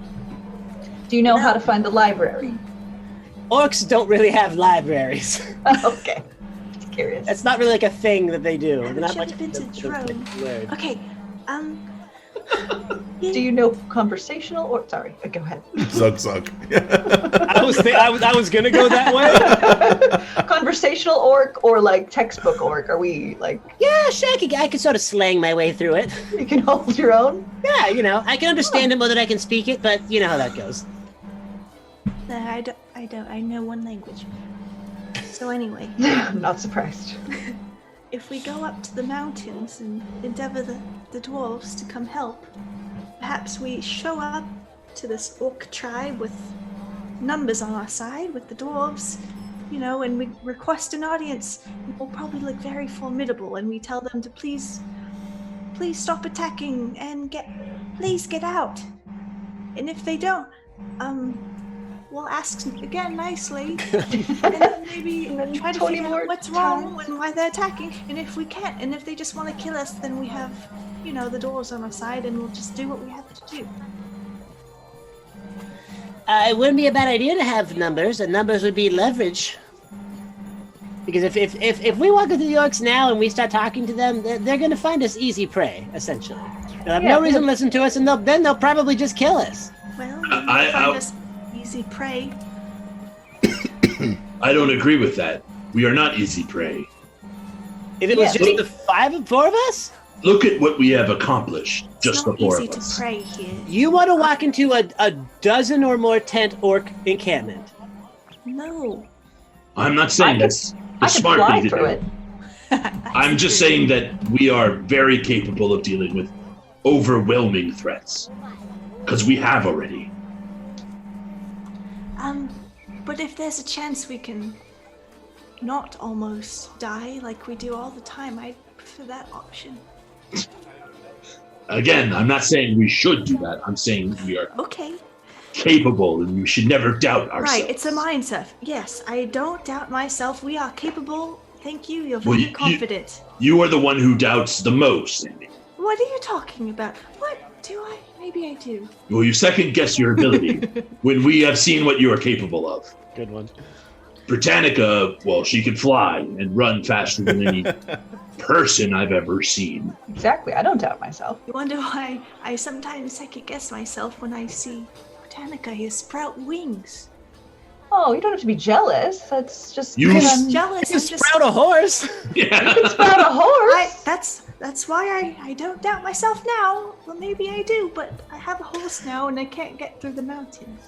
Do you know how to find the library? Orcs don't really have libraries. Okay. Just curious. That's not really like a thing that they do. Haven't you ever been to Drone? Okay. Do you know conversational or sorry? Go ahead. Zug. I was gonna go that way. Conversational orc or like textbook orc? Are we like? Yeah, sure. I can sort of slang my way through it. You can hold your own. Yeah, I can understand it more than I can speak it, but you know how that goes. No, I don't. I know one language. So anyway. I'm not surprised. If we go up to the mountains and endeavor the dwarves to come help, perhaps we show up to this orc tribe with numbers on our side, with the dwarves, and we request an audience. It will probably look very formidable, and we tell them to please stop attacking and please get out. And if they don't, we'll ask again nicely, and then maybe try to figure out what's wrong and why they're attacking. And if we can't, and if they just want to kill us, then we have, the doors on our side, and we'll just do what we have to do. It wouldn't be a bad idea to have numbers, and numbers would be leverage. Because if we walk into the Orcs now and we start talking to them, they're going to find us easy prey, essentially. They'll have no reason to listen to us, and then they'll probably just kill us. Well, find us easy prey. I don't agree with that. We are not easy prey. If it was just the four of us? Look at what we have accomplished, just the four of us. It's not easy to pray here. You want to walk into a dozen or more tent orc encampment? No. I'm not saying that's the smart thing to do. I'm just saying that we are very capable of dealing with overwhelming threats. Because we have already. But if there's a chance we can not almost die like we do all the time, I'd prefer that option. Again, I'm not saying we should do that. I'm saying we are capable, and we should never doubt ourselves. Right, it's a mindset. Yes, I don't doubt myself. We are capable. Thank you. You're very confident. You are the one who doubts the most, Sandy. What are you talking about? What do I? Maybe I do. Well, you second guess your ability when we have seen what you are capable of. Good one. Britannica, well, she can fly and run faster than any person I've ever seen. Exactly. I don't doubt myself. You wonder why I sometimes second guess myself when I see Britannica sprout wings. Oh, you don't have to be jealous. That's just jealous. You sprout a horse. Yeah. You can sprout a horse. That's why I don't doubt myself now. Well, maybe I do, but I have a horse now and I can't get through the mountains.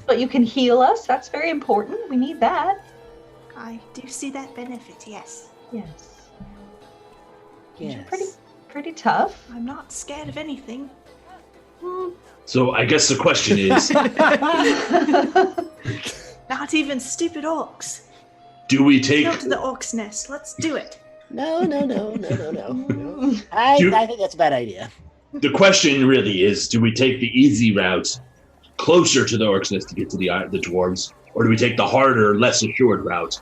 But you can heal us. That's very important. We need that. I do see that benefit, yes. Yes. Yes. You're pretty tough. I'm not scared of anything. So I guess the question is... Not even stupid orcs. Do we take... Go to the orcs' nest. Let's do it. No. I think that's a bad idea. The question really is, do we take the easy route closer to the Orcs' nest to get to the dwarves, or do we take the harder, less assured route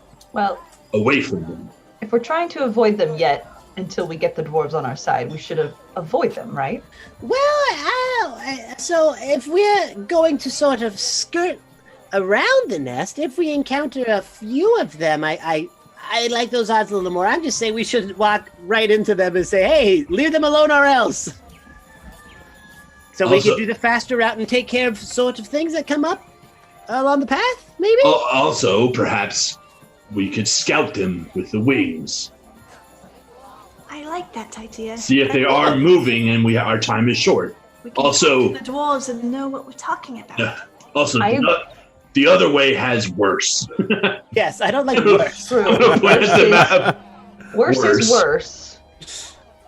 away from them? If we're trying to avoid them yet until we get the dwarves on our side, we should avoid them, right? Well, so if we're going to sort of skirt around the nest, if we encounter a few of them, I like those odds a little more. I'm just saying we should walk right into them and say, hey, leave them alone or else. So we can do the faster route and take care of sort of things that come up along the path, maybe? Also, perhaps we could scout them with the wings. I like that idea. See if they are moving and our time is short. We can also, talk to the dwarves and know what we're talking about. The other way has worse. Yes, I don't like worse. I'm gonna put the map. Worse is worse.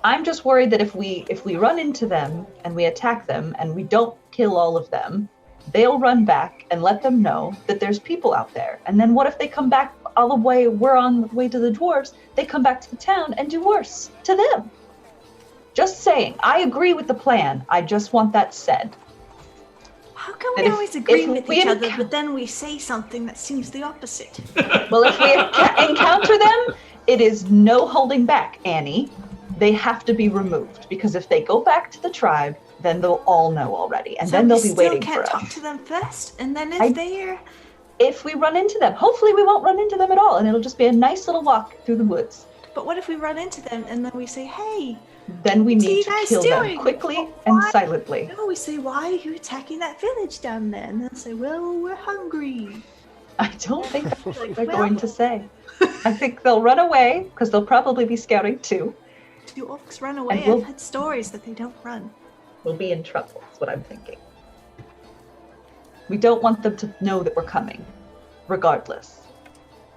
I'm just worried that if we run into them and we attack them and we don't kill all of them, they'll run back and let them know that there's people out there. And then what if they come back all the way, we're on the way to the dwarves, they come back to the town and do worse to them. Just saying, I agree with the plan. I just want that said. How come we always agree with each other, but then we say something that seems the opposite? Well, if we encounter them, it is no holding back, Annie. They have to be removed, because if they go back to the tribe, then they'll all know already, and then they'll be waiting for us. We still can't talk to them first, and then if we run into them, hopefully we won't run into them at all, and it'll just be a nice little walk through the woods. But what if we run into them and then we say, hey, then we need to kill them quickly and silently. No, we say, why are you attacking that village down there? And they'll say, well, we're hungry. I don't think that's what they're going to say. I think they'll run away, because they'll probably be scouting too. Do orcs run away? I've had stories that they don't run. We'll be in trouble, is what I'm thinking. We don't want them to know that we're coming, regardless.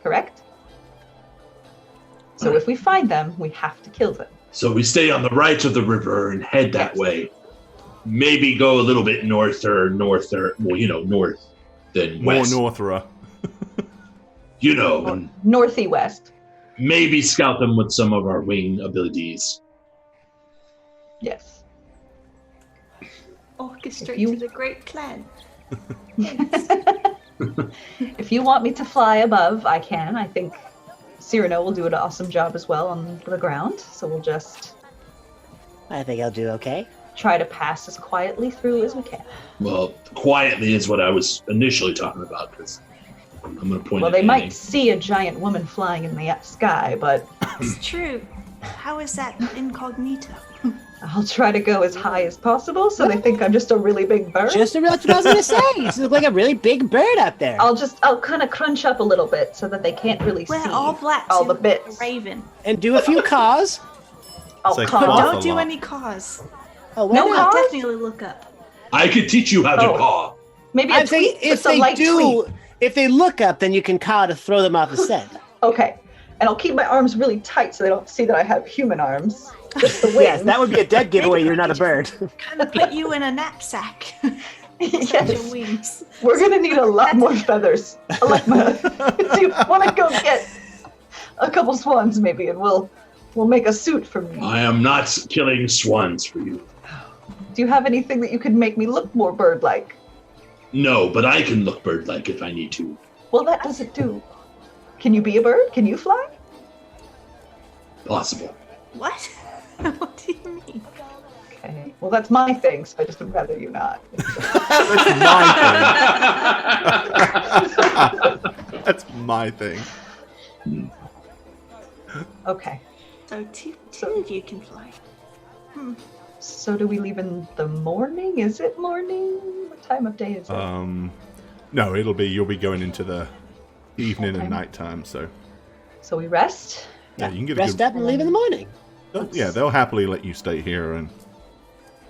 Correct? So if we find them, we have to kill them. So we stay on the right of the river and head that way. Maybe go a little bit north than west. More northera. Northy west. Maybe scout them with some of our wing abilities. Yes. Orchestrated a great plan. If you want me to fly above, I can. I think Cyrano will do an awesome job as well on the ground, so we'll just... I think I'll do okay. Try to pass as quietly through as we can. Well, quietly is what I was initially talking about, because I'm going to point Well, they might see a giant woman flying in the sky, but... It's true. How is that incognito? I'll try to go as high as possible, so they think I'm just a really big bird. That's what I was going to say. You look like a really big bird out there. I'll kind of crunch up a little bit so that they can't really see all black all the bits. A raven. And do a few caws. Don't do any caws. Oh, no I'll caws? definitely look up. I could teach you how to caw. Maybe I'm saying if they look up, then you can caw to throw them off the scent. Okay. And I'll keep my arms really tight so they don't see that I have human arms. Just the wings. Yes, that would be a dead giveaway. You're not a bird. Kind of put you in a knapsack. Yes. Your wings. We're going to need a lot more feathers. Do you want to go get a couple swans maybe, and we'll make a suit for me? I am not killing swans for you. Do you have anything that you could make me look more bird-like? No, but I can look bird-like if I need to. Well, that doesn't do. Can you be a bird? Can you fly? Possible. What? What do you mean? Okay. Well, that's my thing, so I just would rather you not. That's my thing. That's my thing. Okay. So two of you can fly. So do we leave in the morning? Is it morning? What time of day is it? No, you'll be going into the evening and nighttime, so. So we rest? Yeah, you can get rest up and leave in the morning. Yeah, they'll happily let you stay here and.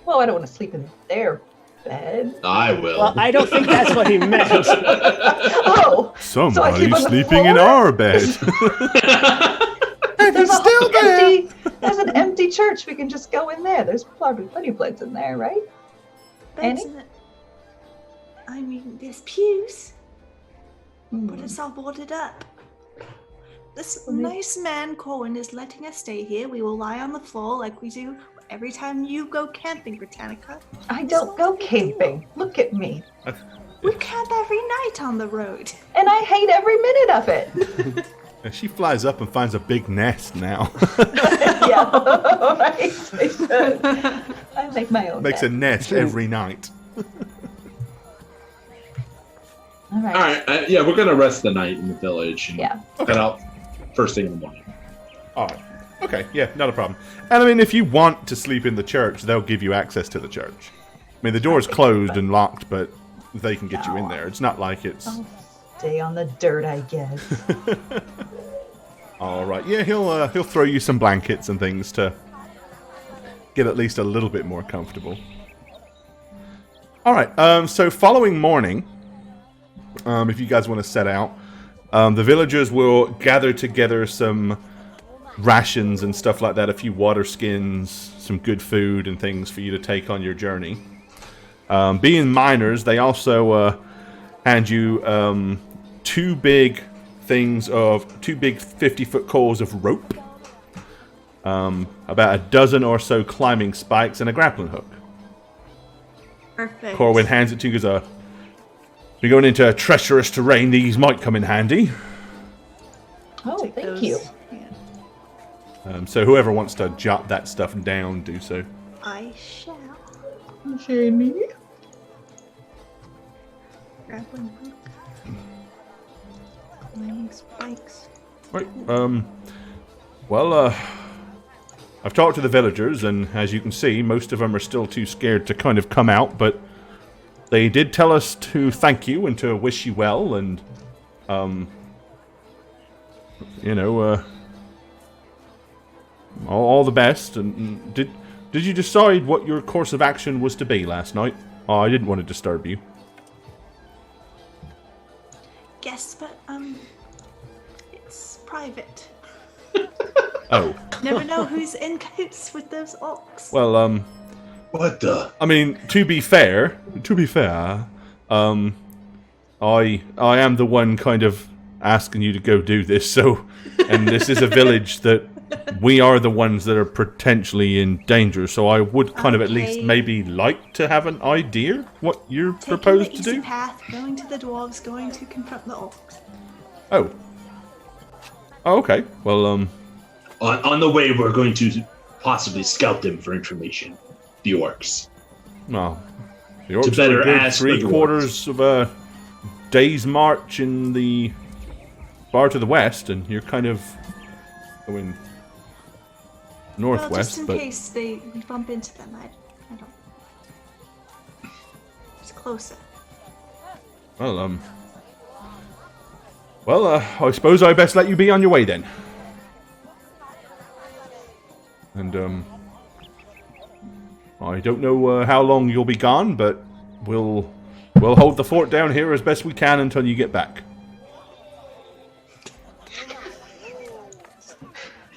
Well, I don't want to sleep in their bed. I will. Well, I don't think that's what he meant. Oh! Somebody's sleeping in our bed. There's still there. There's an empty church. We can just go in there. There's probably plenty of beds in there, right? Annie? I mean, there's pews. But it's all boarded up. This nice man, Cohen, is letting us stay here. We will lie on the floor like we do every time you go camping, Britannica. I don't go camping. Look at me. We camp every night on the road. And I hate every minute of it. She flies up and finds a big nest now. Yeah, right. I make my own Makes a nest every night. All right. Yeah, we're going to rest the night in the village and Okay. head out first thing in the morning. All right. Okay, yeah, not a problem. And I mean, if you want to sleep in the church, they'll give you access to the church. I mean, the door's closed and locked, but they can get you in there. It's not like it's... I'll stay on the dirt, I guess. All right. Yeah, he'll throw you some blankets and things to get at least a little bit more comfortable. All right. So following morning, if you guys want to set out, the villagers will gather together some rations and stuff like that, a few water skins, some good food and things for you to take on your journey. Being miners, they also hand you two big 50-foot coils of rope, about a dozen or so climbing spikes, and a grappling hook. Perfect. Corwin hands it to you and goes, you're going into treacherous terrain, these might come in handy. Oh, Take thank those. you. Yeah. So whoever wants to jot that stuff down, do so. I shall. Jamie. Grappling hook. Climbing spikes. Right. Well, I've talked to the villagers, and as you can see, most of them are still too scared to kind of come out, but they did tell us to thank you and to wish you well, and, all the best. And did you decide what your course of action was to be last night? Oh, I didn't want to disturb you. Yes, but it's private. Oh. Never know who's in cahoots with those orcs. Well, What the? I mean, to be fair, I am the one kind of asking you to go do this, so, and this is a village that we are the ones that are potentially in danger, so I would kind of at least Okay. maybe like to have an idea what you're Taking proposed the to easy do. path, going to the dwarves, going to confront the orcs. Oh, okay. Well, On the way, we're going to possibly scout them for information. The orcs. well, the orcs better are a good ask the dwarves. 3/4 of a day's march in the far to the west, and you're kind of going Well, just northwest, in but case we bump into them, I don't. It's closer. well, I suppose I best let you be on your way then. And I don't know how long you'll be gone, but we'll hold the fort down here as best we can until you get back.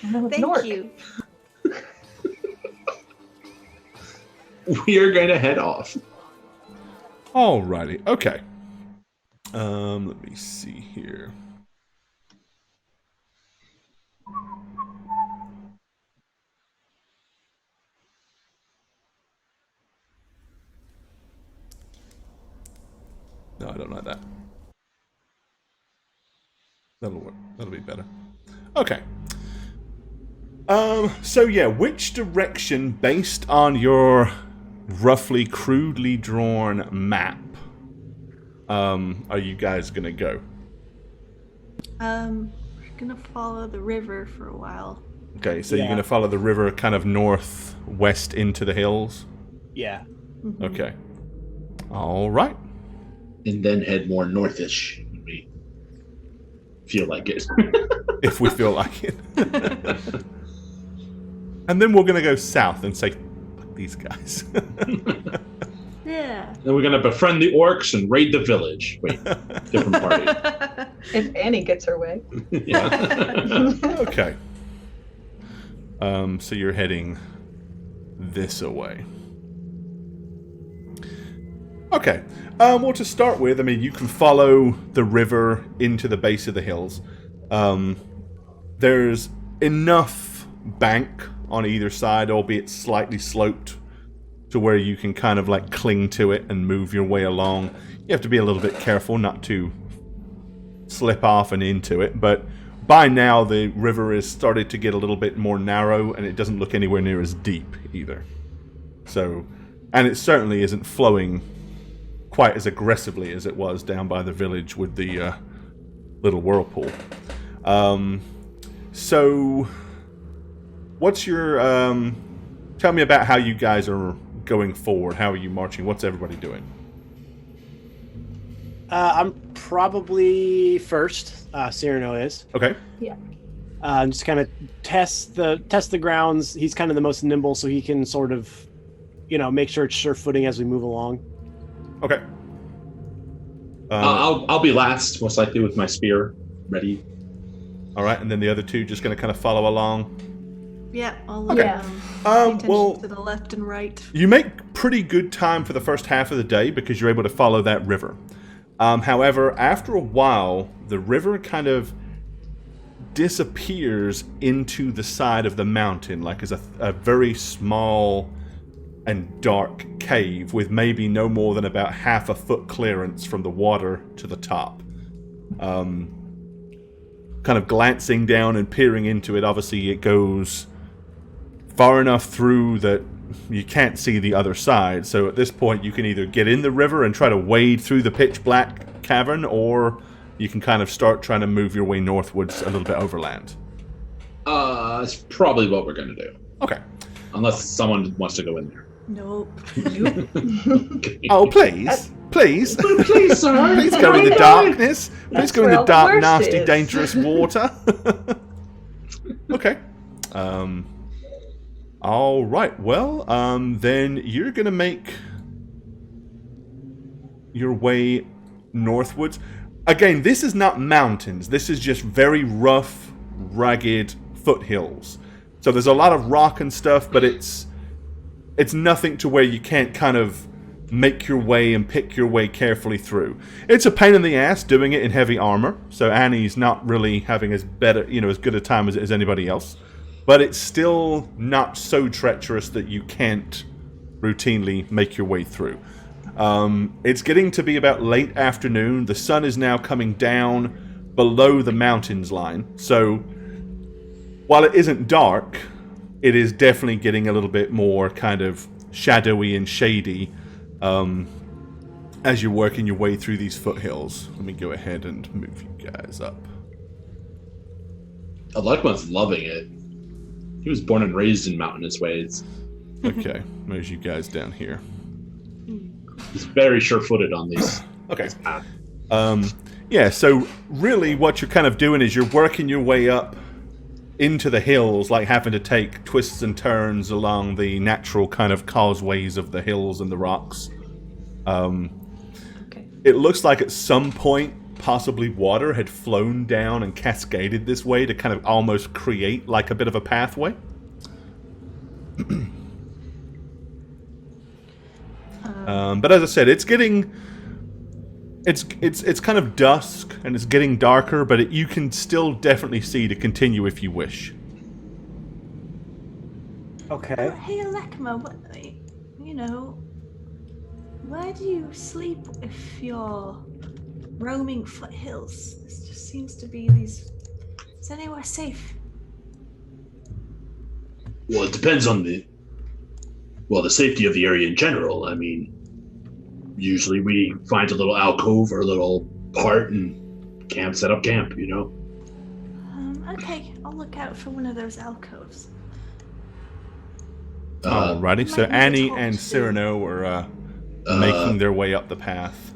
Thank you. We are going to head off. Alrighty, okay. Let me see here. No, I don't like that. That'll work. That'll be better. Okay. So yeah, which direction, based on your roughly crudely drawn map, are you guys gonna go? We're gonna follow the river for a while. Okay, so you're Yeah. gonna follow the river kind of northwest into the hills? Yeah. Okay. Alright. And then head more northish when we feel like it. If we feel like it. And then we're gonna go south and say, fuck these guys. Yeah. Then we're going to befriend the orcs and raid the village. Wait, different party. If Annie gets her way. Yeah. Okay. So you're heading this away. Okay. Well, to start with, I mean, you can follow the river into the base of the hills. There's enough bank on either side, albeit slightly sloped, to where you can kind of like cling to it and move your way along. You have to be a little bit careful not to slip off and into it, but by now the river is started to get a little bit more narrow, and it doesn't look anywhere near as deep either. So, and it certainly isn't flowing quite as aggressively as it was down by the village with the little whirlpool. So, what's your... tell me about how you guys are going forward. How are you marching? What's everybody doing? I'm probably first. Cyrano is. Okay. Just kind of test the grounds. He's kind of the most nimble, so he can sort of, make sure it's sure footing as we move along. Okay. I'll be last, most likely, with my spear ready. All right, and then the other two just going to kind of follow along. Yeah, I'll Okay. pay attention well, to the left and right. You make pretty good time for the first half of the day because you're able to follow that river. However, after a while, the river kind of disappears into the side of the mountain, like as a very small and dark cave with maybe no more than about half a foot clearance from the water to the top. Kind of glancing down and peering into it, obviously it goes far enough through that you can't see the other side. So at this point, you can either get in the river and try to wade through the pitch black cavern, or you can kind of start trying to move your way northwards a little bit overland. It's probably what we're going to do. Okay. Unless someone wants to go in there. Nope. Okay. Oh, please. Please. Please, sir. Please go in the darkness. Please That's go in where the all the dark, worst nasty, is. dangerous water. Okay. All right. Well, then you're going to make your way northwards. Again, this is not mountains. This is just very rough, ragged foothills. So there's a lot of rock and stuff, but it's nothing to where you can't kind of make your way and pick your way carefully through. It's a pain in the ass doing it in heavy armor, so Annie's not really having as good a time as anybody else. But it's still not so treacherous that you can't routinely make your way through. It's getting to be about late afternoon. The sun is now coming down below the mountains line. So while it isn't dark, it is definitely getting a little bit more kind of shadowy and shady as you're working your way through these foothills. Let me go ahead and move you guys up. Alekma's loving it. He was born and raised in mountainous ways. Okay, move you guys down here. He's very sure-footed on these. Okay. this path. Yeah, so really what you're kind of doing is you're working your way up into the hills, like having to take twists and turns along the natural kind of causeways of the hills and the rocks. Okay. It looks like at some point, possibly water had flown down and cascaded this way to kind of almost create like a bit of a pathway. But as I said, it's getting... It's kind of dusk and it's getting darker, but you can still definitely see to continue if you wish. Okay. Oh, hey, Alekma, where do you sleep if you're roaming foothills? This just seems to be these... Is anywhere safe? Well, it depends on the safety of the area in general. I mean, usually we find a little alcove or a little part and set up camp, you know? Okay, I'll look out for one of those alcoves. Alrighty, so might need to Annie talk and to- Cyrano are making their way up the path.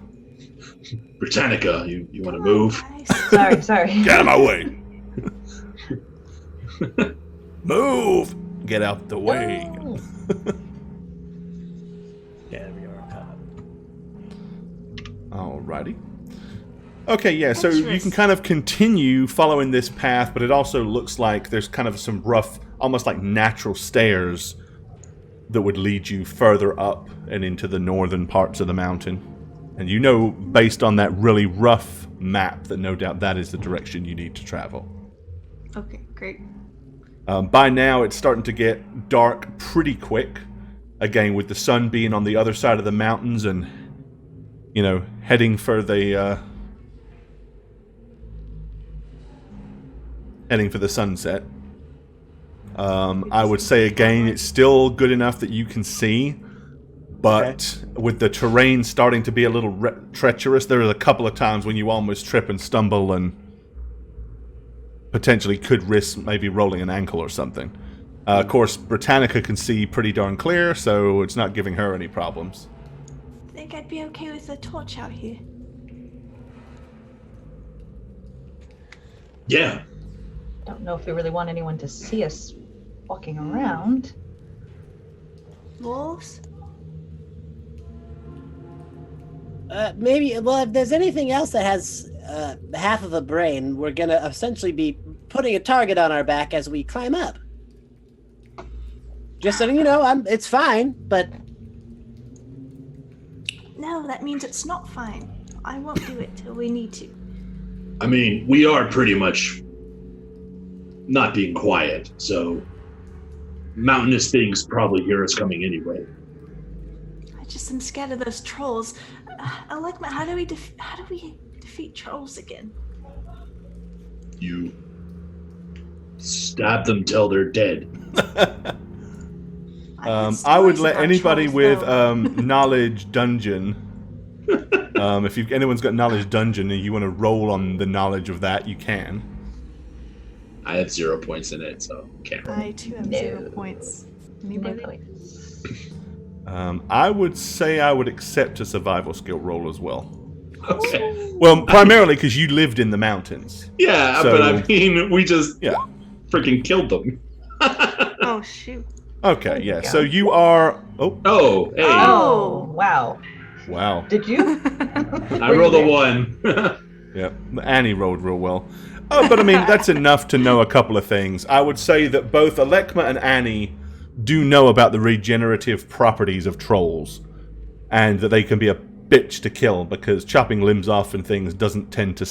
Britannica, you want to Come on, move? guys. Sorry. Get out of my way! Move! Get out the way! No. Yeah, we are. Alrighty. Okay, yeah, so you Treacherous. can kind of continue following this path, but it also looks like there's kind of some rough, almost like natural stairs that would lead you further up and into the northern parts of the mountain. And you know, based on that really rough map, that no doubt that is the direction you need to travel. Okay, great. By now, it's starting to get dark pretty quick. Again, with the sun being on the other side of the mountains and, heading for the sunset. I would say, again, it's still good enough that you can see. But with the terrain starting to be a little treacherous, there are a couple of times when you almost trip and stumble and potentially could risk maybe rolling an ankle or something. Of course, Britannica can see pretty darn clear, so it's not giving her any problems. Think I'd be okay with a torch out here? Yeah. Don't know if we really want anyone to see us walking around. Wolves? Maybe, well, if there's anything else that has half of a brain, we're gonna essentially be putting a target on our back as we climb up. Just so you know, it's fine, but... No, that means it's not fine. I won't do it till we need to. I mean, we are pretty much not being quiet, so mountainous things probably hear us coming anyway. I just am scared of those trolls. Alekma, how do we defeat trolls again? You stab them till they're dead. I would let about anybody trolls, with though. knowledge dungeon. If anyone's got knowledge dungeon and you want to roll on the knowledge of that, you can. I have 0 points in it, so can't roll. I too have 0 points. Anybody? I would say I would accept a survival skill roll as well. Okay. Well, primarily because you lived in the mountains. Yeah, So- but I mean, we just Yeah. freaking killed them. Oh shoot. Okay, yeah. So you are. Oh, Oh, hey. Oh, wow. wow. Did you? I rolled a 1. Yeah, Annie rolled real well. Oh, but I mean, that's enough to know a couple of things. I would say that both Alekma and Annie do know about the regenerative properties of trolls, and that they can be a bitch to kill because chopping limbs off and things doesn't tend to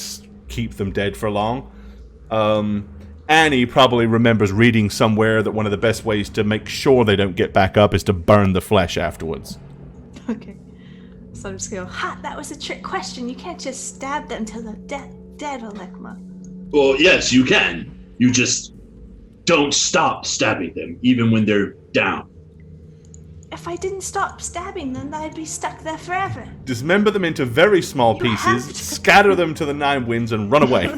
keep them dead for long. Annie probably remembers reading somewhere that one of the best ways to make sure they don't get back up is to burn the flesh afterwards. Okay. So I'm just gonna go, Ha! That was a trick question. You can't just stab them till they're dead, Alekma. Well, yes, you can. You just don't stop stabbing them, even when they're down. If I didn't stop stabbing them, I'd be stuck there forever. Dismember them into very small You have pieces, to- scatter them to the 9 winds, and run away.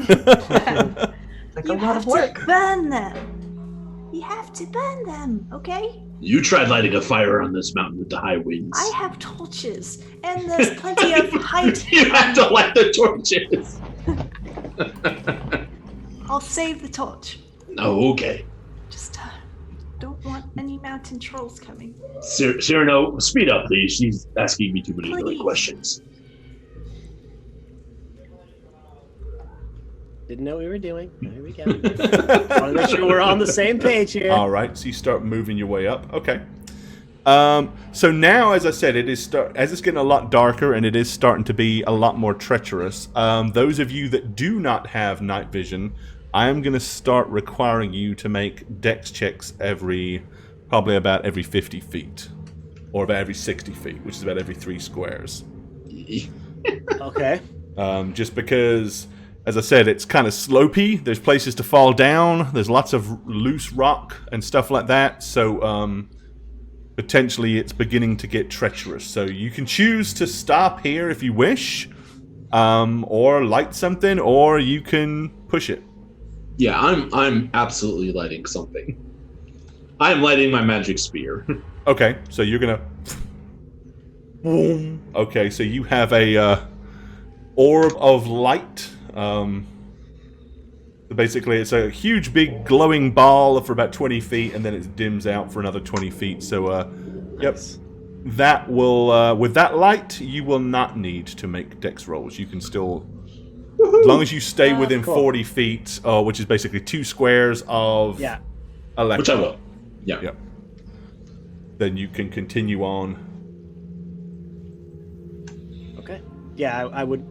Like a You lot have of to work. burn them. You have to burn them, okay? You tried lighting a fire on this mountain with the high winds. I have torches, and there's plenty of height. You have to light the torches. I'll save the torch. Oh, okay. Just don't want any mountain trolls coming. Cyrano, speed up, please. She's asking me too many annoying Please. questions. Didn't know what we were doing. Here we go. Want to make sure we're on the same page here. All right, so you start moving your way up. Okay. So now, as I said, as it's getting a lot darker and it is starting to be a lot more treacherous. Those of you that do not have night vision, I am going to start requiring you to make dex checks probably about every 50 feet, or about every 60 feet, which is about every 3 squares. Okay. Just because, as I said, it's kind of slopey. There's places to fall down. There's lots of loose rock and stuff like that. So potentially it's beginning to get treacherous. So you can choose to stop here if you wish, or light something, or you can push it. Yeah, I'm absolutely lighting something. I'm lighting my magic spear. Okay, so you're gonna. Boom. Okay, so you have a orb of light. Basically, it's a huge, big, glowing ball for about 20 feet, and then it dims out for another 20 feet. So, yep, that will. With that light, you will not need to make dex rolls. You can still, as long as you stay within cool. 40 feet, which is basically 2 squares of electron. Which I will. Yeah. Yep. Then you can continue on. Okay. Yeah, I would.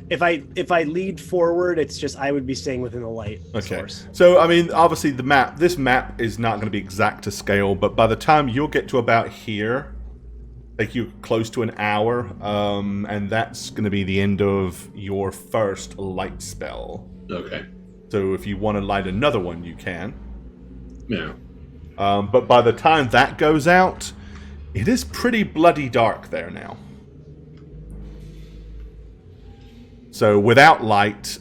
If I lead forward, it's just I would be staying within the light source. So I mean, obviously this map is not going to be exact to scale, but by the time you'll get to about here, like you're close to an hour, and that's going to be the end of your first light spell. Okay. So if you want to light another one, you can. Yeah. But by the time that goes out, it is pretty bloody dark there now. So without light,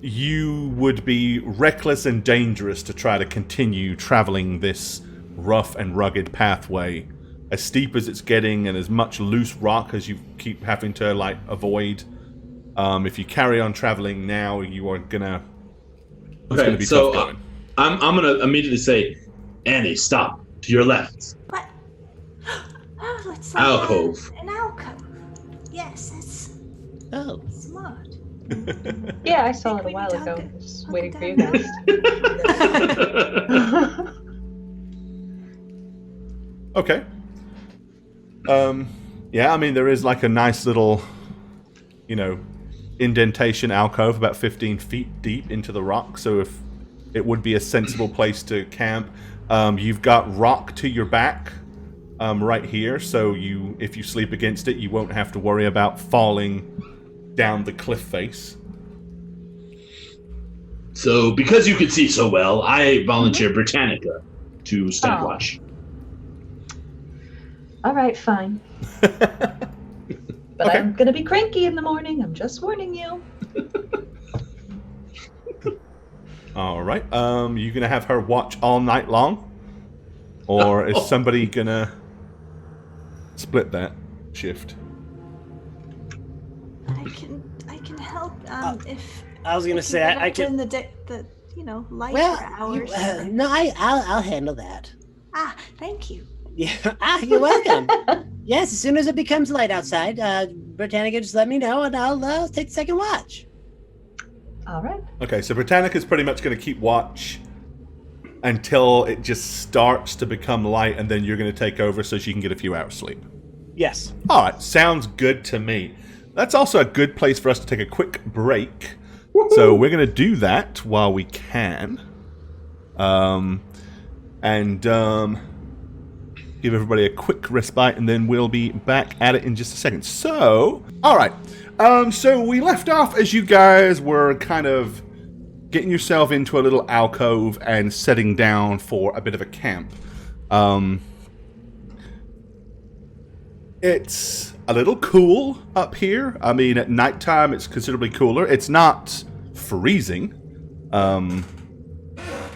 you would be reckless and dangerous to try to continue traveling this rough and rugged pathway, as steep as it's getting and as much loose rock as you keep having to avoid. If you carry on traveling now, you are gonna. It's gonna be tough going. I'm gonna immediately say, Annie, stop to your left. What? Oh, it's Alcove. an alcove. Yes, that's Oh. smart. Yeah, I saw it a Think we while need to ago. hunt it. Just Hunt waiting it for you down guys. Okay. Yeah, I mean, there is like a nice little, indentation alcove about 15 feet deep into the rock, so if it would be a sensible place to camp. You've got rock to your back right here, so if you sleep against it, you won't have to worry about falling down the cliff face. So, because you can see so well, I volunteer Britannica to stand Oh. watch. All right, fine. But Okay. I'm gonna be cranky in the morning. I'm just warning you. All right. You gonna have her watch all night long, or is somebody gonna split that shift? I can help. If I was gonna say get I up can. in the light Well, hours. no, I'll handle that. Thank you. Yeah, you're welcome. Yes, as soon as it becomes light outside, Britannica, just let me know, and I'll take the second watch. All right. Okay, so Britannica's pretty much gonna keep watch until it just starts to become light, and then you're gonna take over so she can get a few hours sleep. Yes. All right, sounds good to me. That's also a good place for us to take a quick break. So we're going to do that while we can. And give everybody a quick respite, and then we'll be back at it in just a second. So, all right. So we left off as you guys were kind of getting yourself into a little alcove and setting down for a bit of a camp. It's a little cool up here. I mean, at nighttime, it's considerably cooler. It's not freezing.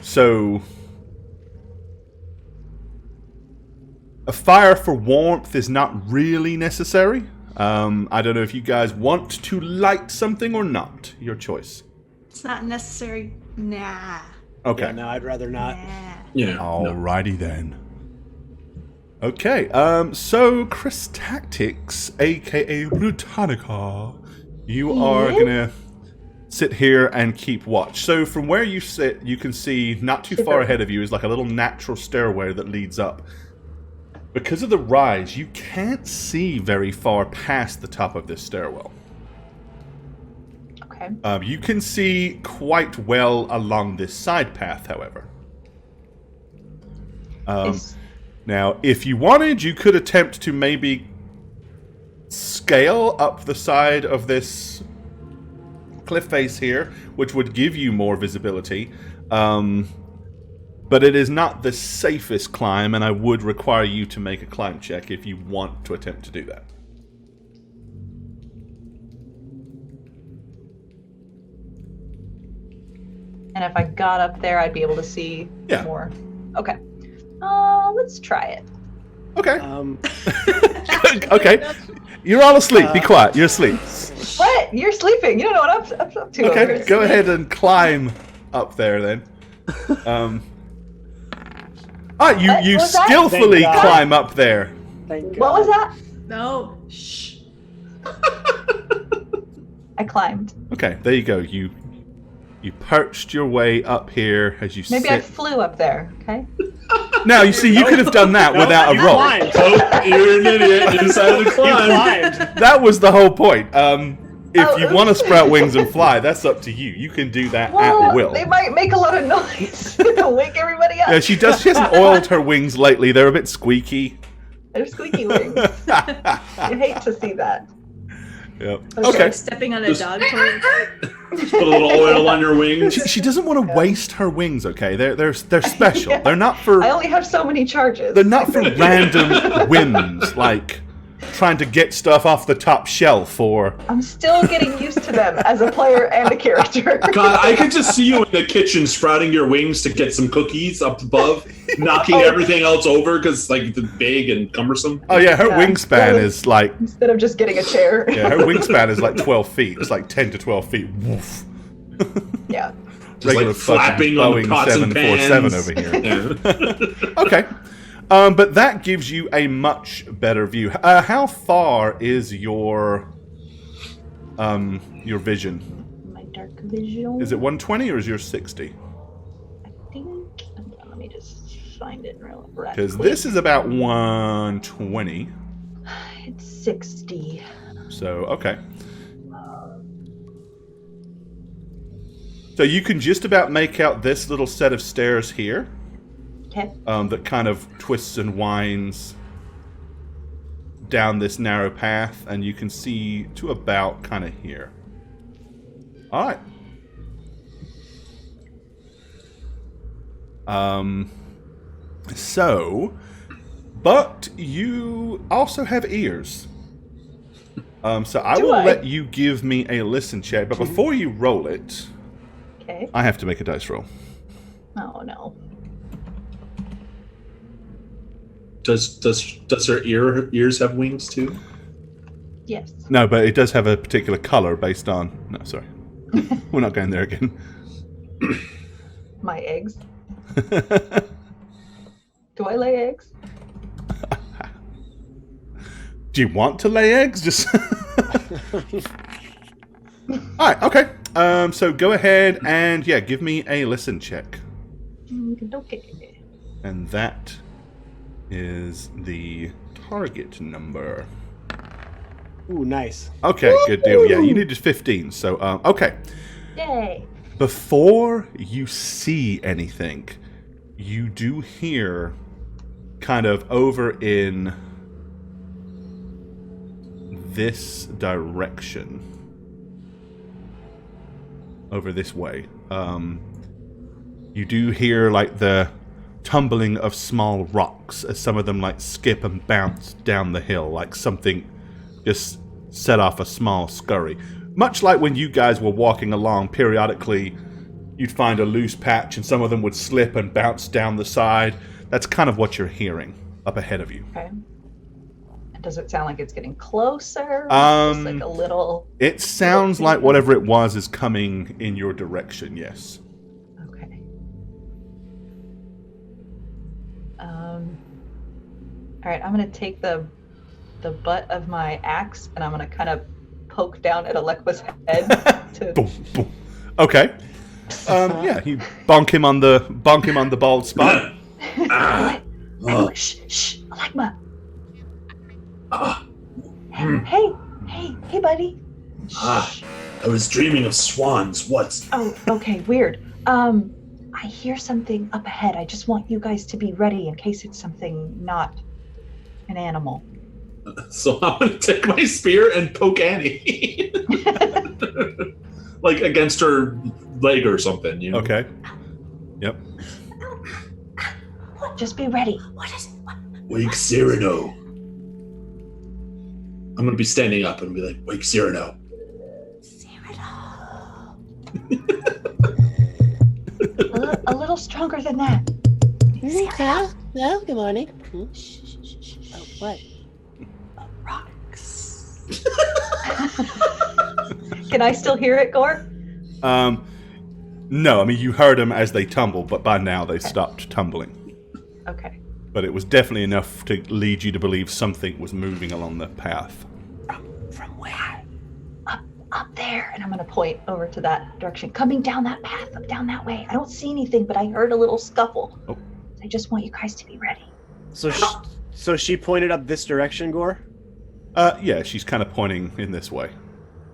So a fire for warmth is not really necessary. I don't know if you guys want to light something or not. Your choice. It's not necessary. Nah. Okay. Yeah, no, I'd rather not. Nah. Yeah. Alrighty then. Okay, so Chris Tactics, aka Britannica, you are gonna sit here and keep watch. So from where you sit, you can see not too far ahead of you is like a little natural stairway that leads up. Because of the rise, you can't see very far past the top of this stairwell. Okay. You can see quite well along this side path, however. Now, if you wanted, you could attempt to maybe scale up the side of this cliff face here, which would give you more visibility. But it is not the safest climb, and I would require you to make a climb check if you want to attempt to do that. And if I got up there, I'd be able to see Yeah. more. Okay. Let's try it. Okay. Okay. You're all asleep. Be quiet. You're asleep. What? You're sleeping. You don't know what I'm up to. over Okay, here. go ahead and climb up there then. You What was that? skillfully Thank God. climb up there. Thank God. What was that? No. Shh. I climbed. Okay, there you go. You perched your way up here as you Maybe I sit. flew up there. Okay. Now you see, you could have done that without a You roll. climbed. Oh, you're an idiot. You decided to You climb. climbed. That was the whole point. If you Oh, want to oops. sprout wings and fly, that's up to you. You can do that Well, at will. they might make a lot of noise to wake everybody up. Yeah, she does. She hasn't oiled her wings lately. They're a bit squeaky. They're squeaky wings. You hate to see that. Yep. I was Okay. like stepping on a dog toilet. Just put a little oil on your wings. She doesn't want to waste her wings. Okay, they're special. Yeah. They're not for. I only have so many charges. They're not for random whims, like trying to get stuff off the top shelf or... I'm still getting used to them as a player and a character. God, I could just see you in the kitchen sprouting your wings to get some cookies up above, knocking everything else over because like it's big and cumbersome. Oh yeah, her Yeah. wingspan is like... Instead of just getting a chair. Yeah, her wingspan is like 12 feet. It's like 10 to 12 feet. Woof. Yeah. Just like flapping on the pots and pans. 747 over here. Okay. But that gives you a much better view. How far is your vision? vision. Is it 120 or is yours 60? I think. Let me just find it real quick. Because this is about 120. It's 60. So, okay. So you can just about make out this little set of stairs here. Okay. That kind of twists and winds down this narrow path, and you can see to about kind of here. All right. But you also have ears. So I will let you give me a listen check, but before you roll it, okay, I have to make a dice roll. Oh no. Does her ears have wings too? Yes. No, but it does have a particular color based on... No, sorry. We're not going there again. My eggs. Do I lay eggs? Do you want to lay eggs? Just... Alright, okay. So go ahead and, yeah, give me a listen check. Okay. And that is the target number. Ooh, nice. Okay, good deal. Yeah, you needed 15, so, okay. Yay. Before you see anything, you do hear kind of over in this direction. Over this way. You do hear like the tumbling of small rocks as some of them like skip and bounce down the hill, like something just set off a small scurry. Much like when you guys were walking along, periodically you'd find a loose patch and some of them would slip and bounce down the side. That's kind of what you're hearing up ahead of you. Okay. Does it sound like it's getting closer? Just like a little... It sounds like whatever it was is coming in your direction, yes. Okay. Alright, I'm going to take the butt of my axe and I'm going to kind of poke down at Alekma's head. Boom, boom. Okay. Yeah, you bonk him on the bald spot. Shh, Alekma. Hey, buddy. I was dreaming of swans. What? Oh, okay, weird. I hear something up ahead. I just want you guys to be ready in case it's something not an animal. So I'm gonna take my spear and poke Annie, like against her leg or something. You know? Okay. Yep. Just be ready. What is it? Wake Cyrano. I'm gonna be standing up and be like, "Wake Cyrano." A little stronger than that. Hello? Hello? Good morning. Oh, what? Rocks. Can I still hear it, Gore? No, I mean, you heard them as they tumbled, but by now they stopped tumbling. Okay. But it was definitely enough to lead you to believe something was moving along the path. From where? Up there. And I'm going to point over to that direction. Coming down that path, up down that way. I don't see anything, but I heard a little scuffle. Oh. I just want you guys to be ready. So she pointed up this direction, Gore? Yeah, she's kind of pointing in this way.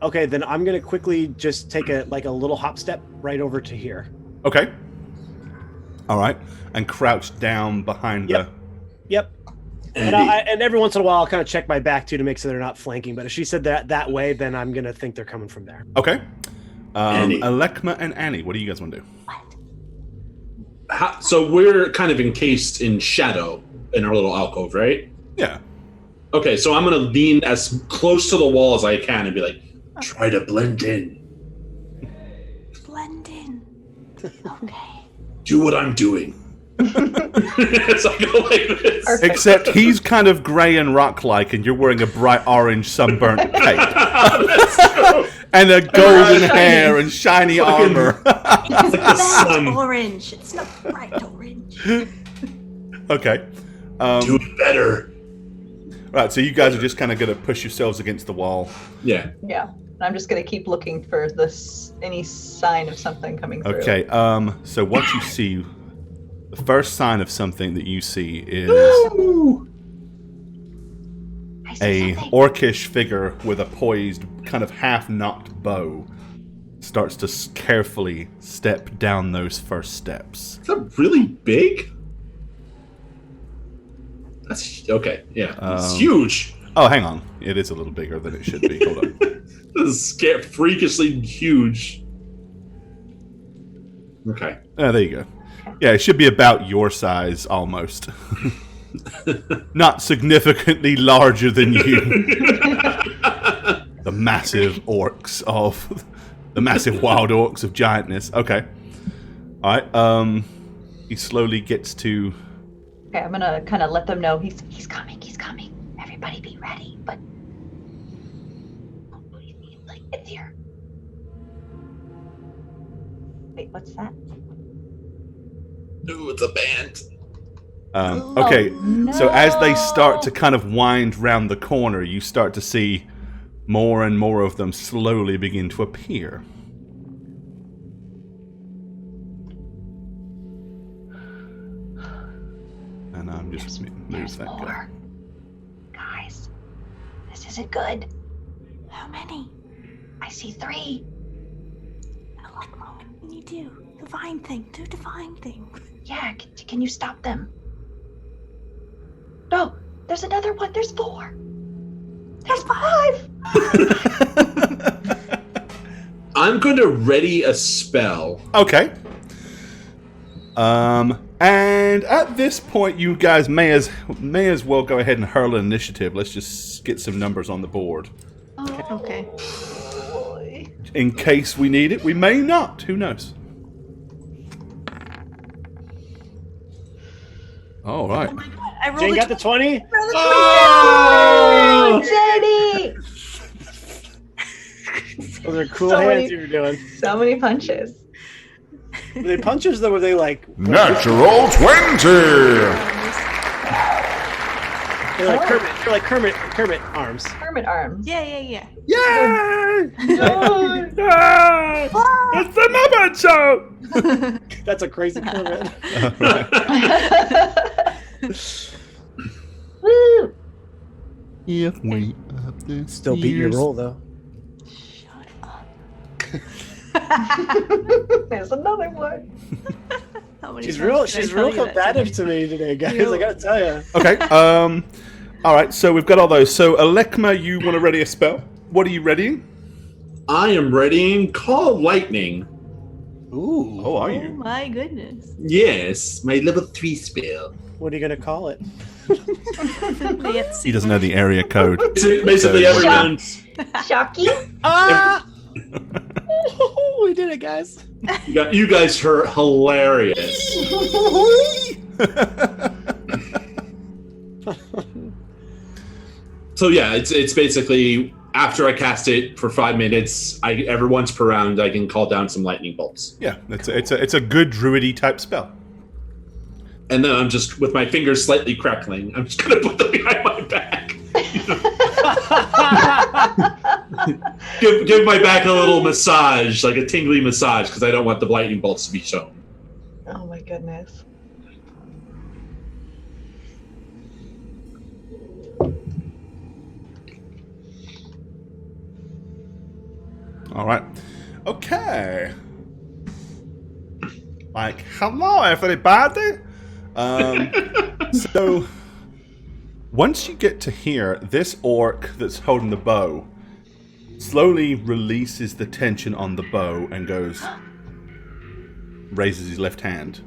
Okay, then I'm gonna quickly just take a little hop step right over to here. Okay. All right, and crouch down behind the... Yep. And every once in a while, I'll kind of check my back too to make sure they're not flanking. But if she said that way, then I'm gonna think they're coming from there. Okay. Annie. Alekma and Annie, what do you guys want to do? So we're kind of encased in shadow in our little alcove, right? Yeah. Okay, so I'm gonna lean as close to the wall as I can and be like, Try to blend in. Blend in. Okay. Do what I'm doing. so I go like this. Perfect. Except he's kind of grey and rock-like, and you're wearing a bright orange sunburnt cape. And a golden hair and shiny armor. It's the sun. not orange. It's not bright orange. Okay. Do it better. Right, so you guys are just kind of going to push yourselves against the wall. Yeah. Yeah. I'm just gonna keep looking for any sign of something coming through. Okay. So what you see, the first sign of something that you see is a orcish figure with a poised, kind of half-knocked bow. Starts to carefully step down those first steps. Is that really big? That's okay. Yeah, it's huge. Oh, hang on. It is a little bigger than it should be. Hold on. This is freakishly huge. Okay. There you go. Yeah, it should be about your size, almost. Not significantly larger than you. The massive orcs of... The massive wild orcs of giantness. Okay. Alright, he slowly gets to... Okay, I'm gonna kind of let them know he's coming, Everybody be ready, but... Like, it's here. Wait, what's that? Ooh, it's a band. Okay, no. So as they start to kind of wind round the corner, you start to see more and more of them slowly begin to appear. And I'm just move that guy. Guys, this isn't good. How many? I see 3. What can you do? Divine thing. Do divine thing. Yeah, can you stop them? No, there's another one. There's 4. There's 5. I'm going to ready a spell. Okay. And at this point, you guys may as well go ahead and hurl an initiative. Let's just get some numbers on the board. Okay. In case we need it, we may not. Who knows? All right. I rolled Jane got the 20? Oh, Jenny! Those are cool So hands many- you were doing. So many punches. Were they punches though? Were they like... Natural 20! They're like Kermit arms. Hermit arms. Yeah. Yay! It's the Muppet Show! That's a crazy Kermit. Woo! If we up the Still beat your roll though. There's another one. She's real combative to me today, guys. I gotta tell you. Okay. All right. So we've got all those. So Alekma, you want to ready a spell? What are you readying? I am readying Call of Lightning. Ooh. Oh, are Oh you? my goodness. Yes, my level 3 spell. What are you gonna call it? He doesn't know the area code. Basically, So- everyone. Shocky? Ah! We did it, guys. You guys are hilarious. So yeah, it's basically after I cast it for 5 minutes, every once per round I can call down some lightning bolts, Yeah, it's a good druidy type spell. and then I'm just with my fingers slightly crackling. I'm just gonna put them behind my back. give my back a little massage, like a tingly massage, because I don't want the lightning bolts to be shown. Oh my goodness. All right. Okay. Like, hello, everybody. So, once you get to here, this orc that's holding the bow slowly releases the tension on the bow and raises his left hand.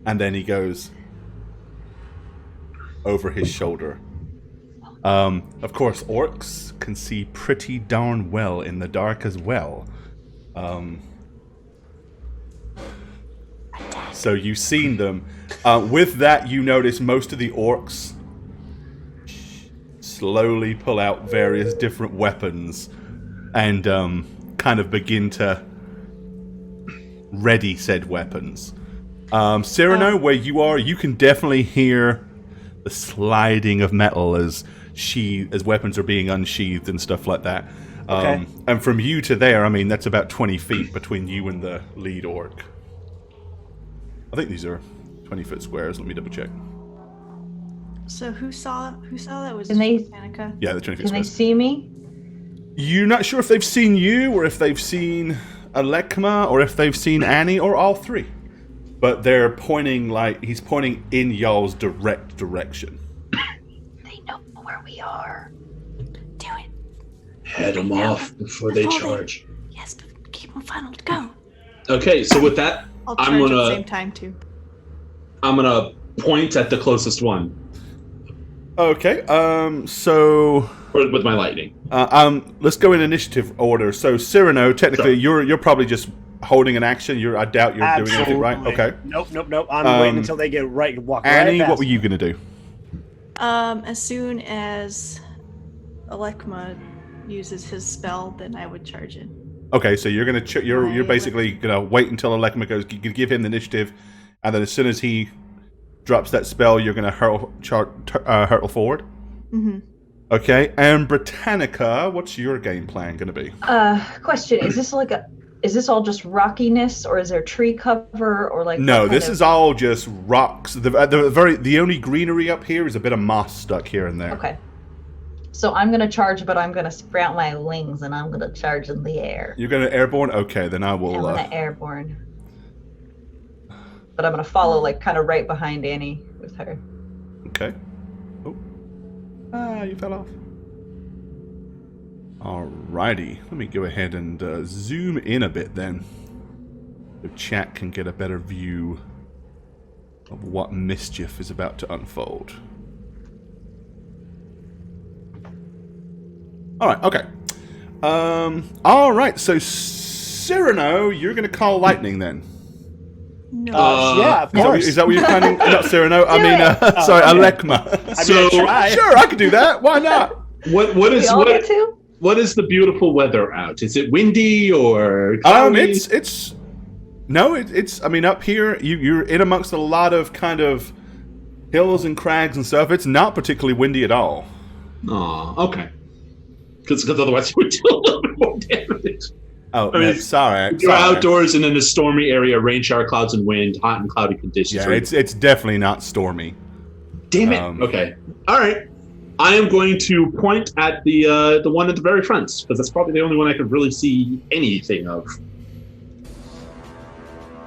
And then he goes over his shoulder. Of course, orcs can see pretty darn well in the dark as well. So you've seen them. With that, you notice most of the orcs slowly pull out various different weapons and kind of begin to ready said weapons. Cyrano, where you are, you can definitely hear the sliding of metal as as weapons are being unsheathed and stuff like that. Okay. And from you to there, I mean, that's about 20 feet between you and the lead orc. I think these are 20-foot squares. Let me double check. So who saw that? Was Can they- Danica? Yeah, the 20-foot Can they squares. see me? You're not sure if they've seen you, or if they've seen Alekma, or if they've seen Annie, or all three. But they're pointing, he's pointing in y'all's direct direction. They know where we are. Do it. Head them off before they charge. Yes, but keep them funneled. Go. Okay, so with that, I'll I'm charge at the gonna- same time too. I'm gonna point at the closest one Okay, so with my lightning. let's go in initiative order. So Cyrano, technically, Sure. you're probably just holding an action. I doubt you're doing anything, right? Okay. Nope. I'm waiting until they get right. Walk Annie, right past what were you gonna do? As soon as Alekma uses his spell, then I would charge it. Okay, so you're gonna you're basically gonna wait until Alekma goes. You can give him the initiative, and then as soon as he drops that spell, you're gonna hurtle forward. Mm-hmm. Okay, and Britannica, what's your game plan gonna be? Question: Is this all just rockiness, or is there tree cover, or like? No, this is all just rocks. The only greenery up here is a bit of moss stuck here and there. Okay. So I'm gonna charge, but I'm gonna sprout my wings and I'm gonna charge in the air. You're gonna airborne? Okay, then I will. I'm gonna airborne. But I'm gonna follow kind of right behind Annie with her. Okay. Oh. You fell off. Alrighty. Let me go ahead and zoom in a bit then. So chat can get a better view of what mischief is about to unfold. Alright, okay. Alright, so Cyrano, you're gonna call lightning then. No. Yeah, of course. Is that what you're planning? Not Cyrano, I mean, sorry, Alekma. Sure, I could do that. Why not? What We all get to? What is the beautiful weather out? Is it windy or cloudy? It's I mean, up here you're in amongst a lot of kind of hills and crags and stuff. It's not particularly windy at all. Oh, okay. Because otherwise you would do a little bit more damage. Oh, I mean, sorry. You're outdoors and in a stormy area, rain, shower, clouds, and wind, hot and cloudy conditions. Yeah, right? it's definitely not stormy. Damn it. Okay. All right. I am going to point at the one at the very front because that's probably the only one I can really see anything of.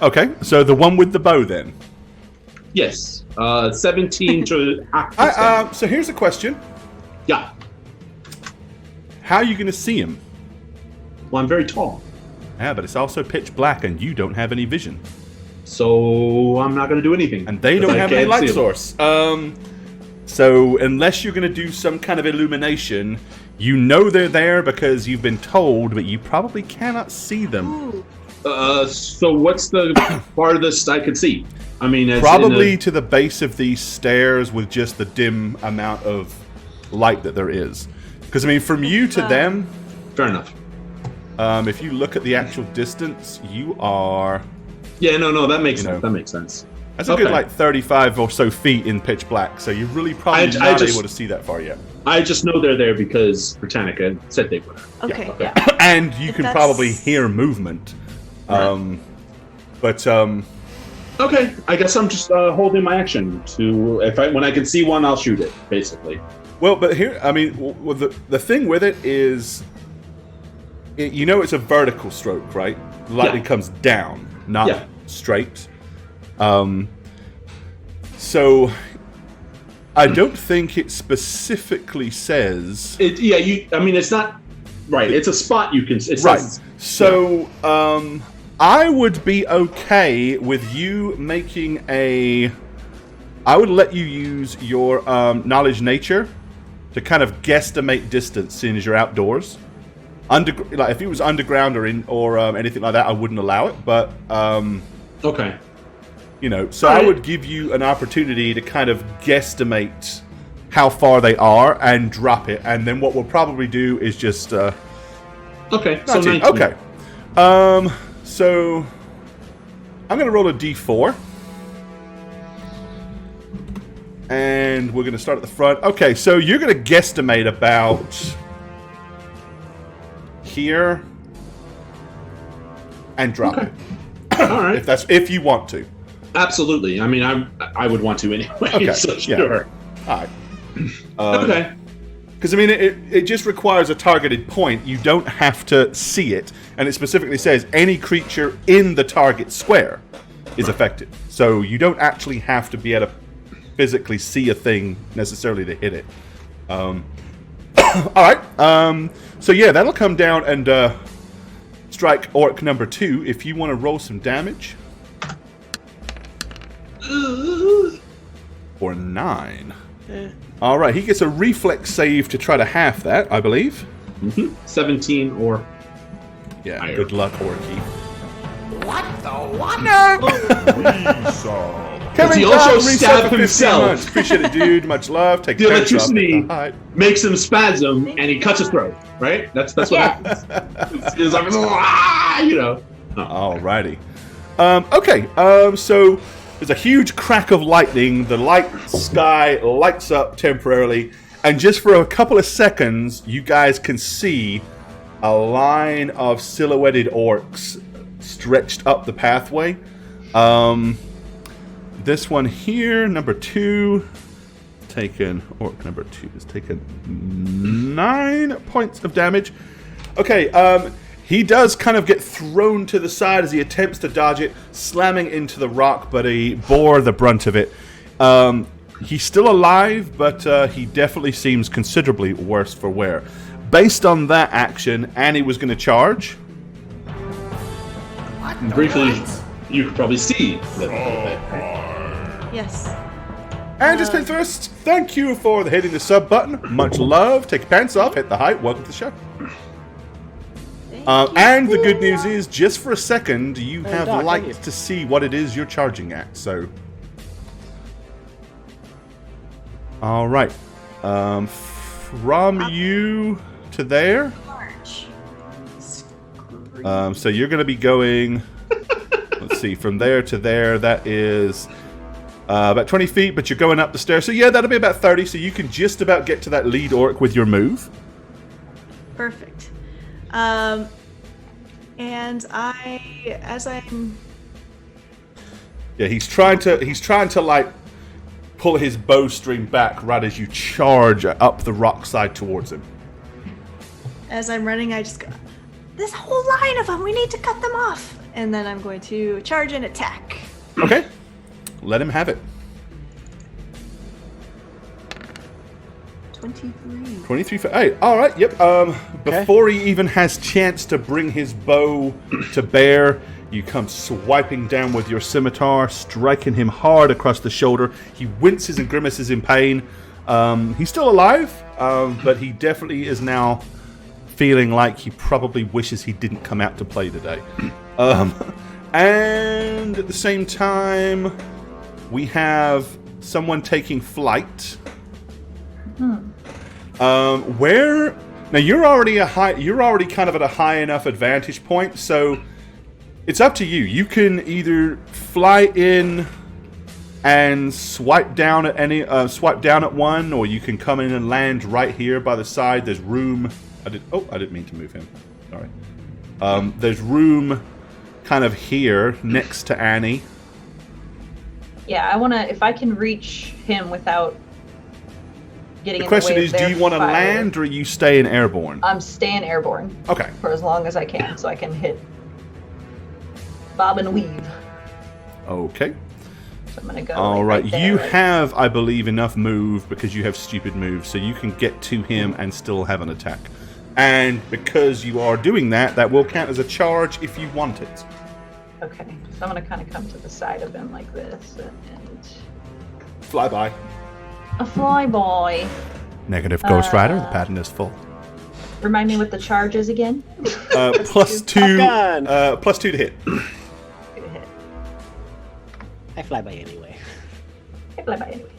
Okay, so the one with the bow then. Yes. 17 to half. So here's a question. Yeah. How are you going to see him? Well, I'm very tall. Yeah, but it's also pitch black and you don't have any vision. So I'm not going to do anything. And they don't have any light source. So unless you're going to do some kind of illumination, you know they're there because you've been told, but you probably cannot see them. So what's the farthest I could see? I mean, probably to the base of these stairs with just the dim amount of light that there is. Because I mean, from you to them, fair enough. If you look at the actual distance, you are. Yeah, no, that makes sense. That makes sense. That's a good 35 or so feet in pitch black, so you're really probably not able to see that far yet. I just know they're there because Britannica said they were. Okay. Yeah. And you can probably hear movement. Right. Okay, I guess I'm just holding my action to when I can see one, I'll shoot it. Basically. Well, but here, I mean, well, the thing with it is, it's a vertical stroke, right? Lightning comes down, not straight. So I don't think it specifically says. I mean, it's not right. It's a spot you can. So I would be okay with you making I would let you use your knowledge nature to kind of guesstimate distance, seeing as you're outdoors. If it was underground or anything like that, I wouldn't allow it. But okay. So I would give you an opportunity to kind of guesstimate how far they are and drop it, and then what we'll probably do is just okay. So 19. Okay. So I'm gonna roll a d4. And we're going to start at the front. Okay, so you're going to guesstimate about here and drop it. All right. If you want to. Absolutely. I mean, I would want to anyway. Okay. So sure. All right. Okay. Because I mean, it just requires a targeted point. You don't have to see it, and it specifically says any creature in the target square is affected. So you don't actually have to be able to physically see a thing necessarily to hit it. All right. So yeah, that'll come down and strike orc number 2. If you want to roll some damage. For 9. All right, he gets a reflex save to try to half that, I believe. 17 or higher. Good luck, Orky. What the what? No! Does he also stab himself? Months. Appreciate it, dude. Much love. Take The electricity off. makes him spasm, and he cuts his throat. Right? That's what happens. It's like, you know. Alrighty. Okay. So there's a huge crack of lightning. The light sky lights up temporarily, and just for a couple of seconds, you guys can see a line of silhouetted orcs stretched up the pathway. This one here, number 2, orc number 2 has taken 9 points of damage. Okay, he does kind of get thrown to the side as he attempts to dodge it, slamming into the rock, but he bore the brunt of it. He's still alive, but he definitely seems considerably worse for wear. Based on that action, Annie was going to charge. Briefly, you could probably see that. Yes. And just been first, thank you for hitting the sub button. Much love. Take your pants off, hit the height. Welcome to the show. And the good news is, just for a second, you have light to see what it is you're charging at. So, all right, from you to there. So you're going to be going. Let's see, from there to there. That is about 20 feet, but you're going up the stairs. So yeah, that'll be about 30. So you can just about get to that lead orc with your move. Perfect. And as I'm. Yeah, he's trying to like pull his bowstring back right as you charge up the rock side towards him. As I'm running, I just go, this whole line of them, we need to cut them off. And then I'm going to charge and attack. Okay. Let him have it. 23 for 8. All right, yep. Before he even has chance to bring his bow to bear, you come swiping down with your scimitar, striking him hard across the shoulder. He winces and grimaces in pain. He's still alive, but he definitely is now feeling like he probably wishes he didn't come out to play today. And at the same time, we have someone taking flight. Where now you're already kind of at a high enough advantage point, so it's up to you. You can either fly in and swipe down at one, or you can come in and land right here by the side. There's room. I didn't mean to move him. Sorry. There's room kind of here next to Annie. Yeah, I want to, if I can reach him without getting the in question the way is, of their do you want to fire. land or are you staying airborne? I'm staying airborne. Okay. For as long as I can, so I can hit bob and weave. Okay. So I'm going to go All right. there, You right? have, I believe, enough move because you have stupid moves, so you can get to him and still have an attack. And because you are doing that, that will count as a charge if you want it. Okay, so I'm going to kind of come to the side of him like this and Fly by. a flyboy. Negative Ghost Rider. The pattern is full. Remind me what the charge is again. +2 to hit. Good hit. I fly by anyway. I fly by anyway.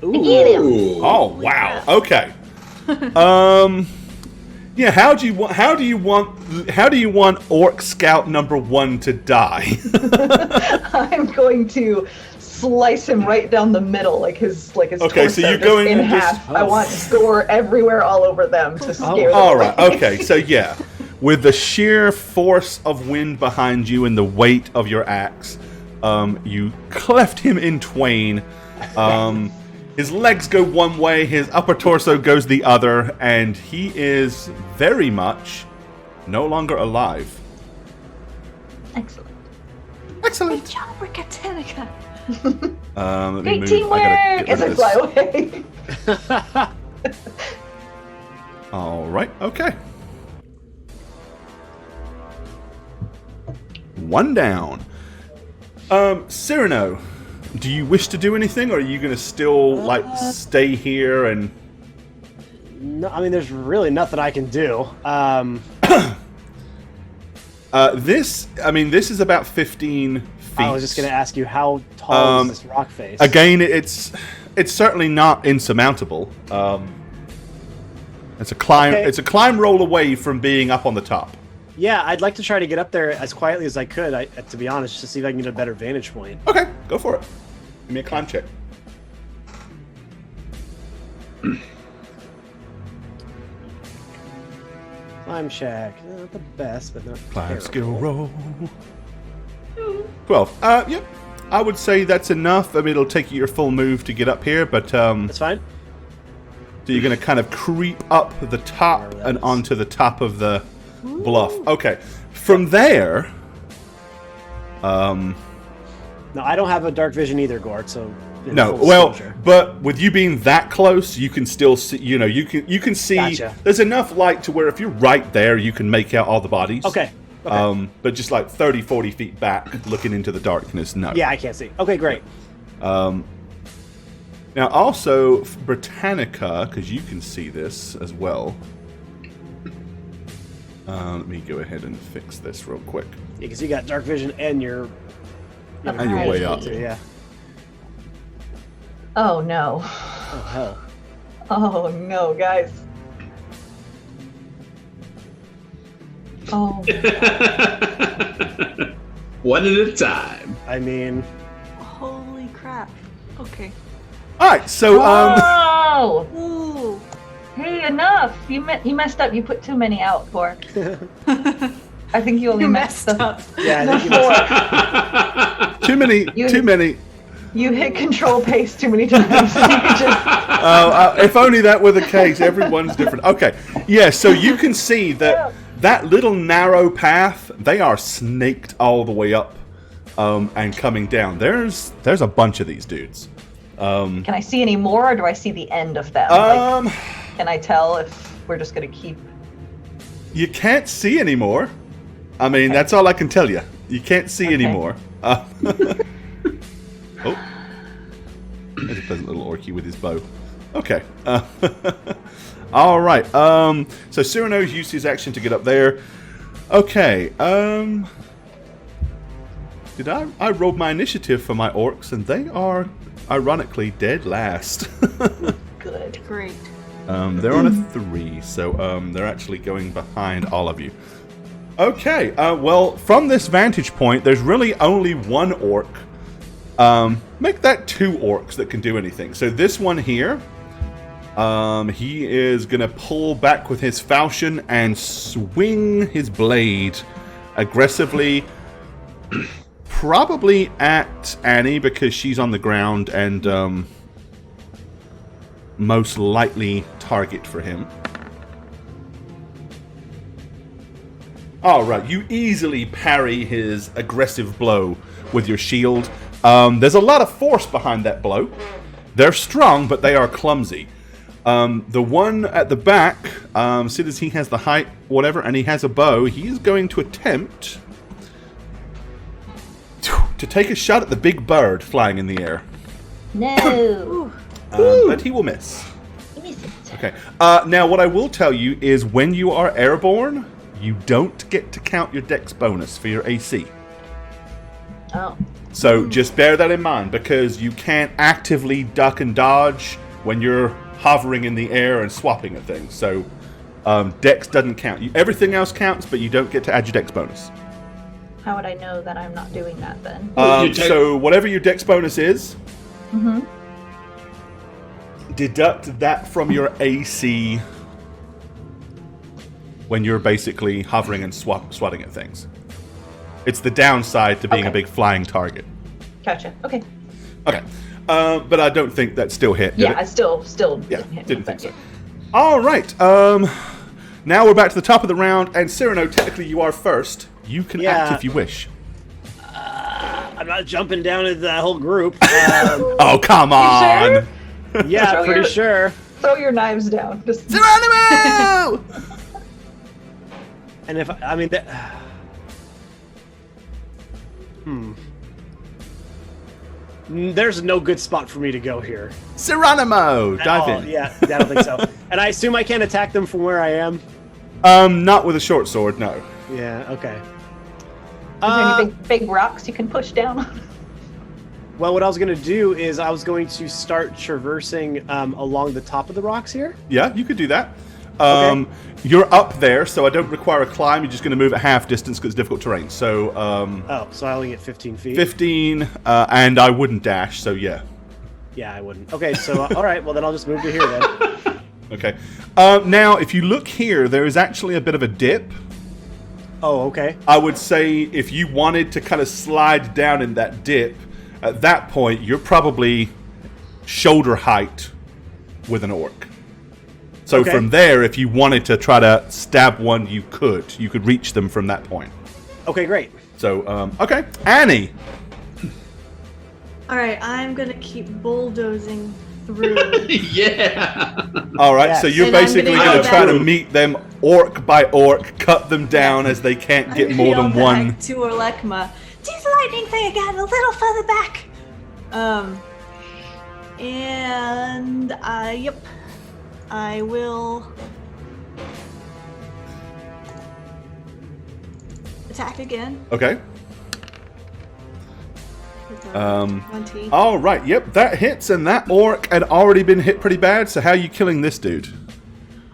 Ooh. Get him. Ooh. Oh wow. Okay. Yeah, how do you want Orc Scout number 1 to die? I'm going to slice him right down the middle, like his Okay, torso, so you're just going in to half. just- I want gore everywhere, all over them to scare them. All right. away. Okay. So yeah, with the sheer force of wind behind you and the weight of your axe, you cleft him in twain. His legs go one way, his upper torso goes the other, and he is very much no longer alive. Excellent. Excellent. Good job, Ricatanica. Let me Great move. teamwork! I gotta get As I rid of fly this. away. All right. Okay. One down. Cyrano, do you wish to do anything, or are you going to still stay here and? No, I mean, there's really nothing I can do. This is about 15 feet. I was just going to ask you, how tall is this rock face? Again, it's certainly not insurmountable. It's a climb. Okay. It's a climb roll away from being up on the top. Yeah, I'd like to try to get up there as quietly as I could, to be honest, to see if I can get a better vantage point. Okay, go for it. Give me a climb check. Climb check. Not the best, but not Climb terrible. skill roll. 12. Yep. I would say that's enough. I mean, it'll take you your full move to get up here, but That's fine. so you're going to kind of creep up the top Whatever that and is. onto the top of the bluff. Okay. From there, No, I don't have a dark vision either, Gort, so... in no, full well, disclosure. but with you being that close, you can still see. You can see. Gotcha. There's enough light to where if you're right there, you can make out all the bodies. Okay. But just like 30, 40 feet back, looking into the darkness, no. Yeah, I can't see. Okay, great. Now, also, Britannica, because you can see this as well. Let me go ahead and fix this real quick. Yeah, because you got dark vision and you're... And you're way up. Yeah. Oh no. Oh, hell. Oh no, guys. Oh. One at a time. I mean... Holy crap. Okay. All right, so Oh! Ooh. Hey, enough! You messed up. You put too many out, for. I think you only You messed messed up. up. Yeah, I think you messed too many. You hit control paste too many times. So you could just. If only that were the case. Everyone's different. Okay, yeah. So you can see that little narrow path. They are snaked all the way up, and coming down. There's a bunch of these dudes. Can I see any more, or do I see the end of them? Can I tell if we're just gonna keep? You can't see anymore. I mean, that's all I can tell you. You can't see anymore. Oh, there's a pleasant little orky with his bow. Okay. All right. So Cyrano's used his action to get up there. Okay. Did I rolled my initiative for my orcs, and they are ironically dead last. Good. Great. They're on a 3, so they're actually going behind all of you. Okay, well, from this vantage point, there's really only one orc. Make that 2 orcs that can do anything. So this one here, he is going to pull back with his falchion and swing his blade aggressively, probably at Annie because she's on the ground and most likely target for him. Alright, you easily parry his aggressive blow with your shield. There's a lot of force behind that blow. They're strong, but they are clumsy. The one at the back, seeing as he has the height, whatever, and he has a bow, he is going to attempt to take a shot at the big bird flying in the air. No. But he will miss. Okay. Now, what I will tell you is when you are airborne, you don't get to count your dex bonus for your AC. Oh. So just bear that in mind, because you can't actively duck and dodge when you're hovering in the air and swapping at things. So Dex doesn't count. Everything else counts, but you don't get to add your Dex bonus. How would I know that I'm not doing that then? So whatever your Dex bonus is, deduct that from your AC when you're basically hovering and swatting at things. It's the downside to being a big flying target. Gotcha. Okay. Okay. But I don't think that still hit. Yeah, I still didn't think so. All right. Now we're back to the top of the round, and Cyrano, technically you are first. You can act if you wish. I'm not jumping down into that whole group. Oh, come on! Sure? Yeah, pretty sure. Throw your knives down. Just... Geronimo! And if I mean that. There's no good spot for me to go here. Geronimo! Dive in. Yeah, I don't think so. And I assume I can't attack them from where I am? Not with a short sword, no. Yeah, okay. Is there any big rocks you can push down? Well, what I was going to do is I was going to start traversing along the top of the rocks here. Yeah, you could do that. Okay. You're up there, so I don't require a climb. You're just going to move at half distance because it's difficult terrain. So, so I only get 15 feet? 15, and I wouldn't dash, so yeah. Yeah, I wouldn't. Okay, so, all right, well, then I'll just move to here then. Okay. Now, if you look here, there is actually a bit of a dip. Oh, okay. I would say if you wanted to kind of slide down in that dip, at that point, you're probably shoulder height with an orc. So from there, if you wanted to try to stab one, you could. You could reach them from that point. Okay, great. So, okay. Annie. All right, I'm going to keep bulldozing through. Yeah. All right, so you're And I'm basically gonna going go to try back- to meet them orc by orc, cut them down as they can't get more than one. Back to Orlekma. Do the lightning thing again, a little further back. And I will attack again. Okay. With, 20. All right, yep, that hits, and that orc had already been hit pretty bad, so how are you killing this dude?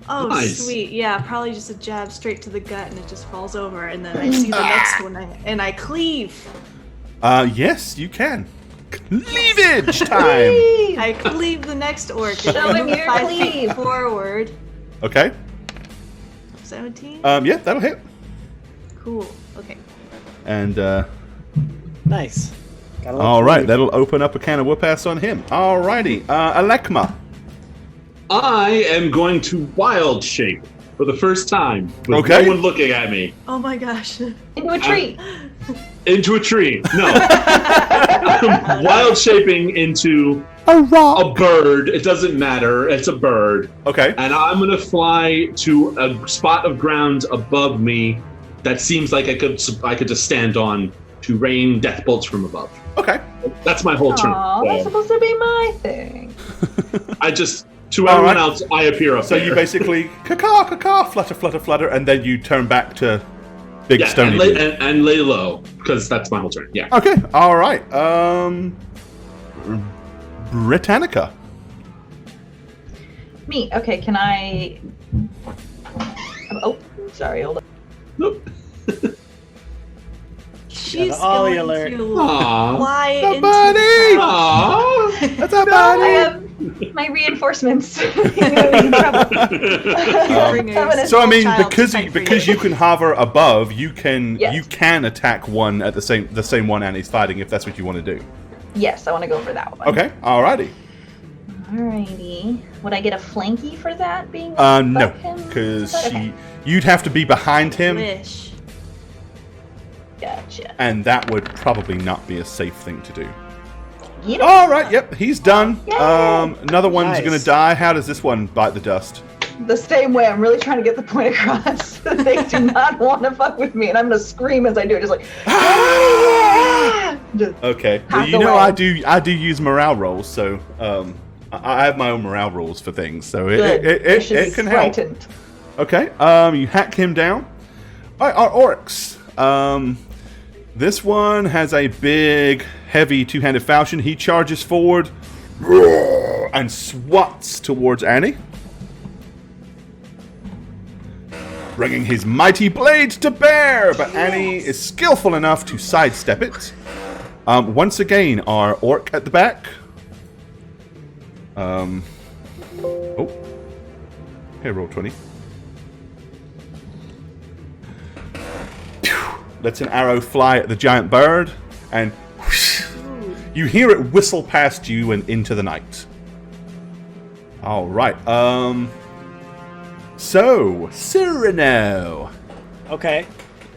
Oh, Nice. sweet. Yeah, probably just a jab straight to the gut and it just falls over. And then I see the next one and I cleave. Yes, you can. Cleavage time! I cleave the next orc and Show I him move your 5 cleave. feet forward. Okay. 17? Yeah, that'll hit. Cool. Okay. And, Nice. Gotta look all right, through. that'll open up a can of whoop-ass on him. All righty, Alekma. I am going to wild shape for the first time with Okay. no one looking at me Oh my gosh. Into a tree. into a tree. No. I'm wild shaping into A rock. a bird. It doesn't matter. It's a bird. Okay. And I'm going to fly to a spot of ground above me that seems like I could just stand on to rain death bolts from above. Okay. That's my whole turn. Aw, that's supposed to be my thing. I just, to All everyone right. else, I appear up So there. you basically caw, caw, flutter, flutter, flutter, and then you turn back to big yeah, stony and lay, dude. and lay low, because that's my whole turn. Yeah. Okay, all right. Britannica. Me. Okay, can I... Oh, sorry, hold on. Nope. She's the Ollie going alert. to Aw. fly The into buddy! the crowd. Aw. That's our I buddy. have my reinforcements. You're gonna be in trouble. Bring a Having a So I mean, child to because fight for because you can hover above, you can Yes. attack one at the same one Annie's fighting if that's what you want to do. Yes, I want to go for that one. Okay, alrighty. Alrighty. Would I get a flanky for that being No, above him? because Okay. you'd have to be behind him, Wish. Gotcha. and that would probably not be a safe thing to do. You know, All right, yep, he's done. Yay! Another one's Nice. gonna die. How does this one bite the dust? the same way. I'm really trying to get the point across. They do not want to fuck with me, and I'm gonna scream as I do it, just like. Just- Okay, well, Half you the know way. I do use morale rolls, so I have my own morale rules for things, so Good. it Fish is can help. frightened. Okay, you hack him down. All right, our orcs. This one has a big, heavy two-handed falchion. He charges forward and swats towards Annie. bringing his mighty blade to bear, but Annie is skillful enough to sidestep it. Once again, our orc at the back. Oh. Here, roll 20. Lets an arrow fly at the giant bird, and whoosh, you hear it whistle past you and into the night. All right. So, Cyrano. Okay.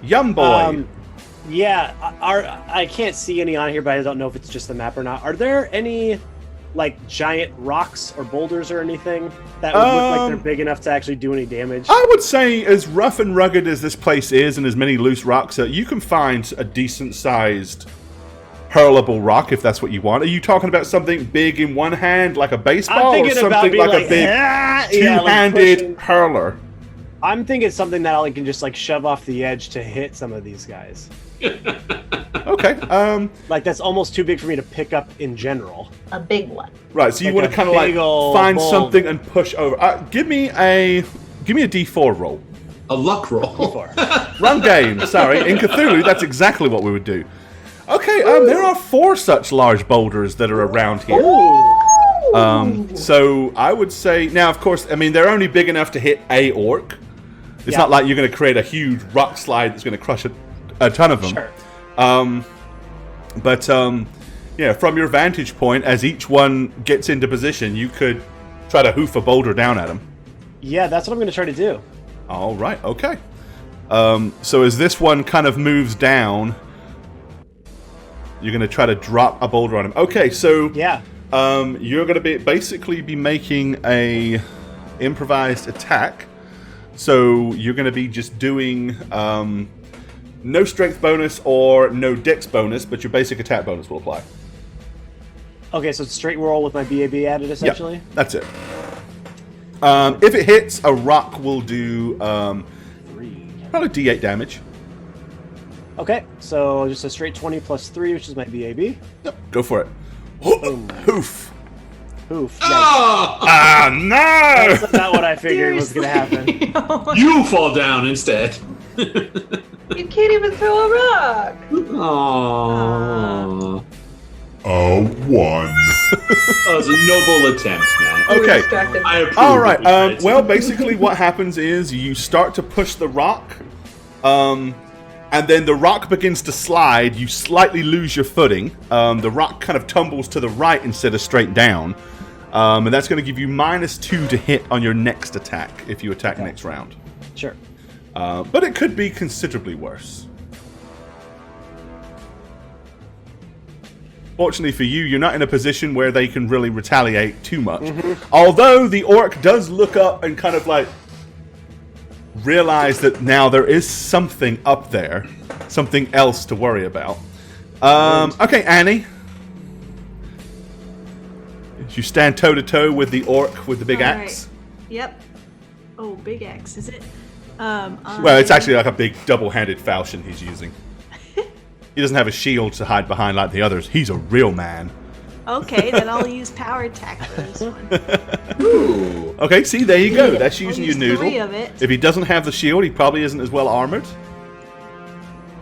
Young boy. Yeah, I can't see any on here, but I don't know if it's just the map or not. Are there any, like, giant rocks or boulders or anything that would look like they're big enough to actually do any damage? I would say, as rough and rugged as this place is and as many loose rocks, you can find a decent-sized hurlable rock if that's what you want. Are you talking about something big in one hand, like a baseball, or something like a big two-handed hurler? I'm thinking something that I can just, like, shove off the edge to hit some of these guys. Okay. Like, that's almost too big for me to pick up in general. A big one. Right, so you Like want a to kind of big like ol' find boulder. something and push over. Give me a D4 roll. A luck roll. Run game. Sorry, in Cthulhu, that's exactly what we would do. Okay, there are 4 such large boulders that are around here. So I would say now, of course, I mean they're only big enough to hit a orc. It's not like you're going to create a huge rock slide that's going to crush a ton of them. Sure. But from your vantage point, as each one gets into position, you could try to hoof a boulder down at them. Yeah, that's what I'm going to try to do. All right, okay. So as this one kind of moves down, you're going to try to drop a boulder on him. Okay, so you're going to basically be making a improvised attack. So you're going to be just doing no strength bonus or no dex bonus, but your basic attack bonus will apply. Okay, so it's straight roll with my BAB added, essentially? Yeah, that's it. If it hits, a rock will do probably D8 damage. Okay, so just a straight 20 plus 3, which is my BAB. Yep, go for it. Hoof. Hoof. No! That's not what I figured was going to happen. You fall down instead. You can't even throw a rock. Aww. A 1. That was a noble attempt, man. Okay. I approve. All right. Well, basically, what happens is you start to push the rock, and then the rock begins to slide. You slightly lose your footing. The rock kind of tumbles to the right instead of straight down, and that's going to give you -2 to hit on your next attack if you attack next round. Sure. But it could be considerably worse. Fortunately for you, you're not in a position where they can really retaliate too much. Although the orc does look up and kind of like realize that now there is something up there, something else to worry about. Okay, Annie. You stand toe to toe with the orc with the big axe. Yep. Oh, big axe, is it? Well, it's actually like a big double-handed falchion he's using. He doesn't have a shield to hide behind like the others. He's a real man. Okay, then I'll use power attack for this one. Ooh. Okay, see, there you go. That's I'll using use your noodle. 3 of it. If he doesn't have the shield, he probably isn't as well armored.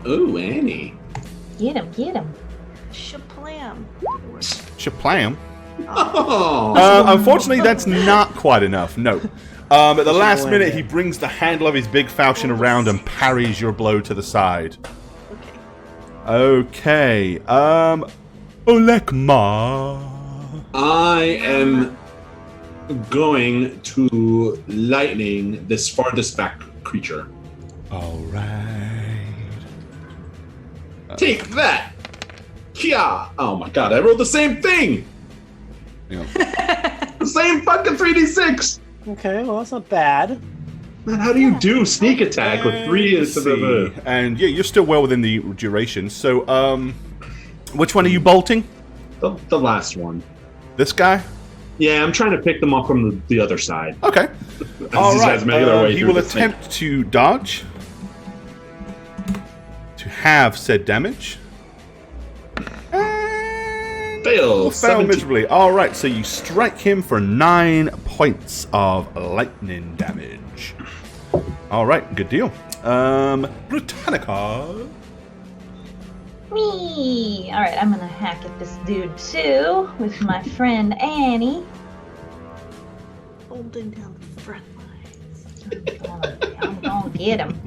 Ooh, Annie. Get him, get him. Shaplam. Shaplam. Oh. Unfortunately, that's not quite enough. No. At the last minute, he brings the handle of his big falchion around and parries your blow to the side. Okay. Olekma. I am going to lightning this farthest back creature. All right. Take that! Kia! Oh my god, I rolled the same thing! Yeah. The same fucking 3d6! Okay, well, that's not bad. Man, how do you do sneak attack with 3 instead of a... And yeah, you're still well within the duration. So, which one are you bolting? The last one. This guy? Yeah, I'm trying to pick them up from the other side. Okay. All These guys make their right. way He through will the snake. attempt to dodge to have said damage. And Fail. fail 17. miserably. All right, so you strike him for 9 points of lightning damage. All right, good deal. Britannica. Me. All right, I'm gonna hack at this dude too with my friend Annie. Holding down the front lines. I'm gonna get him.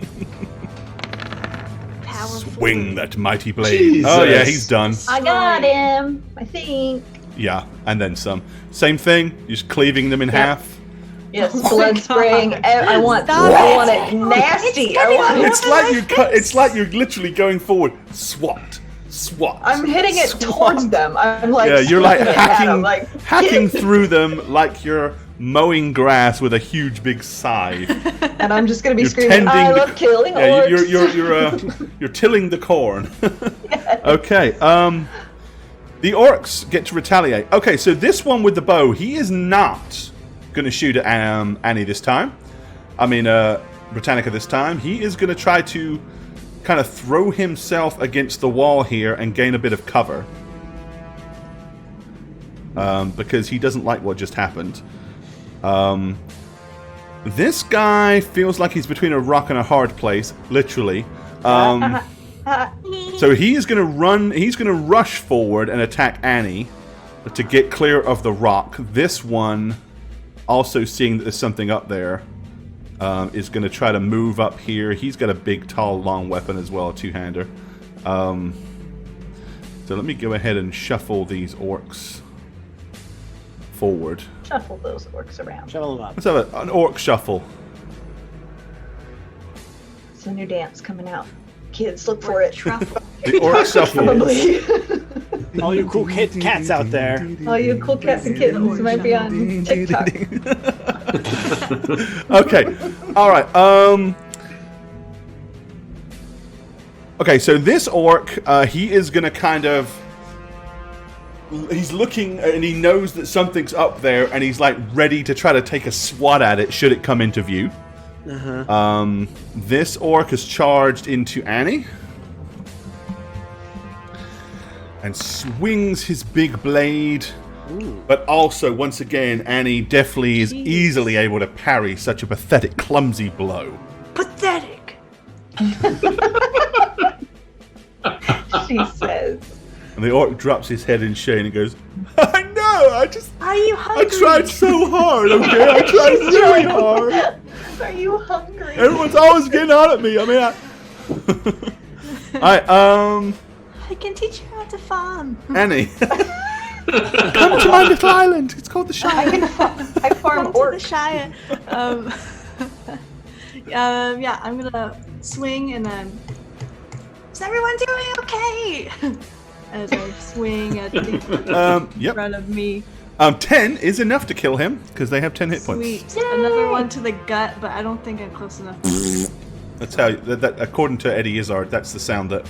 Powerful. Swing that mighty blade. Jesus. Oh yeah, he's done. I got him. I think. Yeah, and then some. Same thing. Just cleaving them in half. Yes, Oh my blood God. spraying. I want Stop it nasty. It's I want It's like you cut. It's like you're literally going forward. Swat. I'm hitting it swat. towards them. I'm like, Yeah, you're like swinging at 'em, hacking, like, hacking through them like you're mowing grass with a huge big scythe. and I'm just gonna be You're screaming, tending "I the- love killing Yeah, orcs." you're tilling the corn. Okay. The orcs get to retaliate. Okay, so this one with the bow, he is not going to shoot at Annie this time. I mean, Britannica this time. He is going to try to kind of throw himself against the wall here and gain a bit of cover. Because he doesn't like what just happened. This guy feels like he's between a rock and a hard place, literally. So he is going to run. He's going to rush forward and attack Annie to get clear of the rock. This one, also seeing that there's something up there, is going to try to move up here. He's got a big, tall, long weapon as well, a two-hander. So let me go ahead and shuffle these orcs forward. Shuffle those orcs around. Shovel them up. Let's have an orc shuffle. It's a new dance coming out. Kids, look for it. Truffle. The orc shuffle. Probably. All you cool cats out there. All you cool cats and kittens might be on TikTok. Okay. All right. Okay, so this orc, he is going to kind of... He's looking and he knows that something's up there and he's like ready to try to take a swat at it should it come into view. This orc is charged into Annie and swings his big blade. But also, once again, Annie definitely is easily able to parry such a pathetic, clumsy blow. Pathetic. She says. And the orc drops his head in shame and goes, I know, Are you I hungry? tried so hard, okay? I tried really hard. Are you hungry? Everyone's always getting on at me. I mean, Alright, I can teach you how to farm. Annie. Come to my little island. It's called the Shire. I farm Come to orcs. the Shire. Yeah, I'm gonna swing and then. Is everyone doing okay? As I swing at the Yep. front of me. 10 is enough to kill him, because they have 10 hit points. Sweet. Another one to the gut, but I don't think I'm close enough. That's how, that according to Eddie Izzard, that's the sound that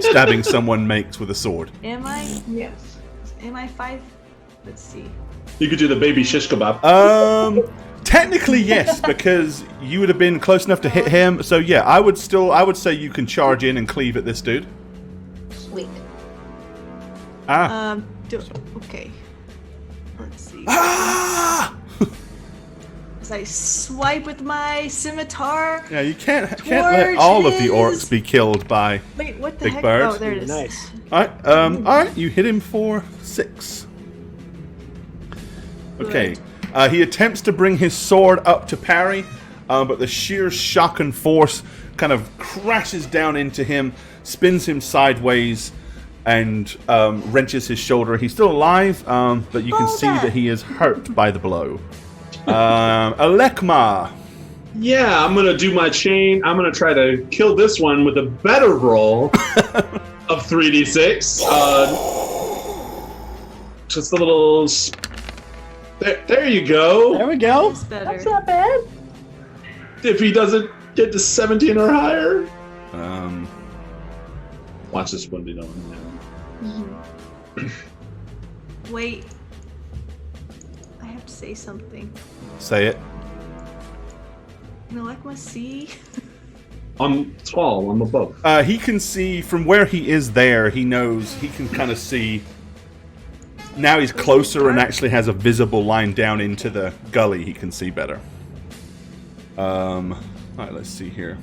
stabbing someone makes with a sword. Am I? Yes. Am I 5? Let's see. You could do the baby shish kebab. Technically, yes, because you would have been close enough to hit him. So yeah, I would say you can charge in and cleave at this dude. Sweet. Okay. Let's see. Ah! As I swipe with my scimitar. Yeah, you can't let all of the orcs be killed by. Wait, what the Big heck? bird. Oh, there it is. Nice. All right, you hit him for 6. Okay, he attempts to bring his sword up to parry, but the sheer shock and force kind of crashes down into him, spins him sideways, and wrenches his shoulder. He's still alive, but you can see that he is hurt by the blow. Alekma. Yeah, I'm gonna do my chain. I'm gonna try to kill this one with a better roll of 3d6. Just a little. There you go. There we go. That's better. That's not bad. If he doesn't get to 17 or higher. Watch this one be done. Wait. I have to say something. Say it. Malekma C. I'm tall. I'm above. He can see from where he is there. He knows. He can kind of see. Now he's closer and actually has a visible line down into the gully. He can see better. All right, let's see here.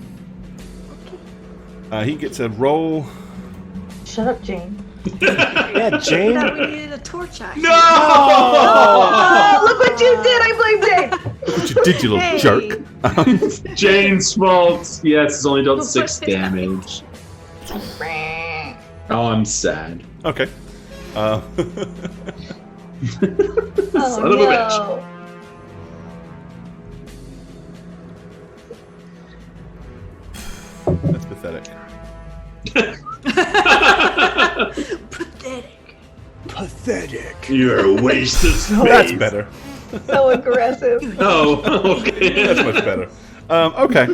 He gets a roll. Shut up, Jane. Yeah, Jane. That we needed a torch actually. No! Oh, look what you did! I blame Jane. Look what you did, you little Hey. jerk. Jane's fault. Yes, it's only dealt 6 damage. Oh, I'm sad. Okay. Oh, Son of a bitch. no. That's pathetic. Pathetic. Pathetic. You're a waste of space. That's better. So aggressive. Oh, okay. That's much better. Okay.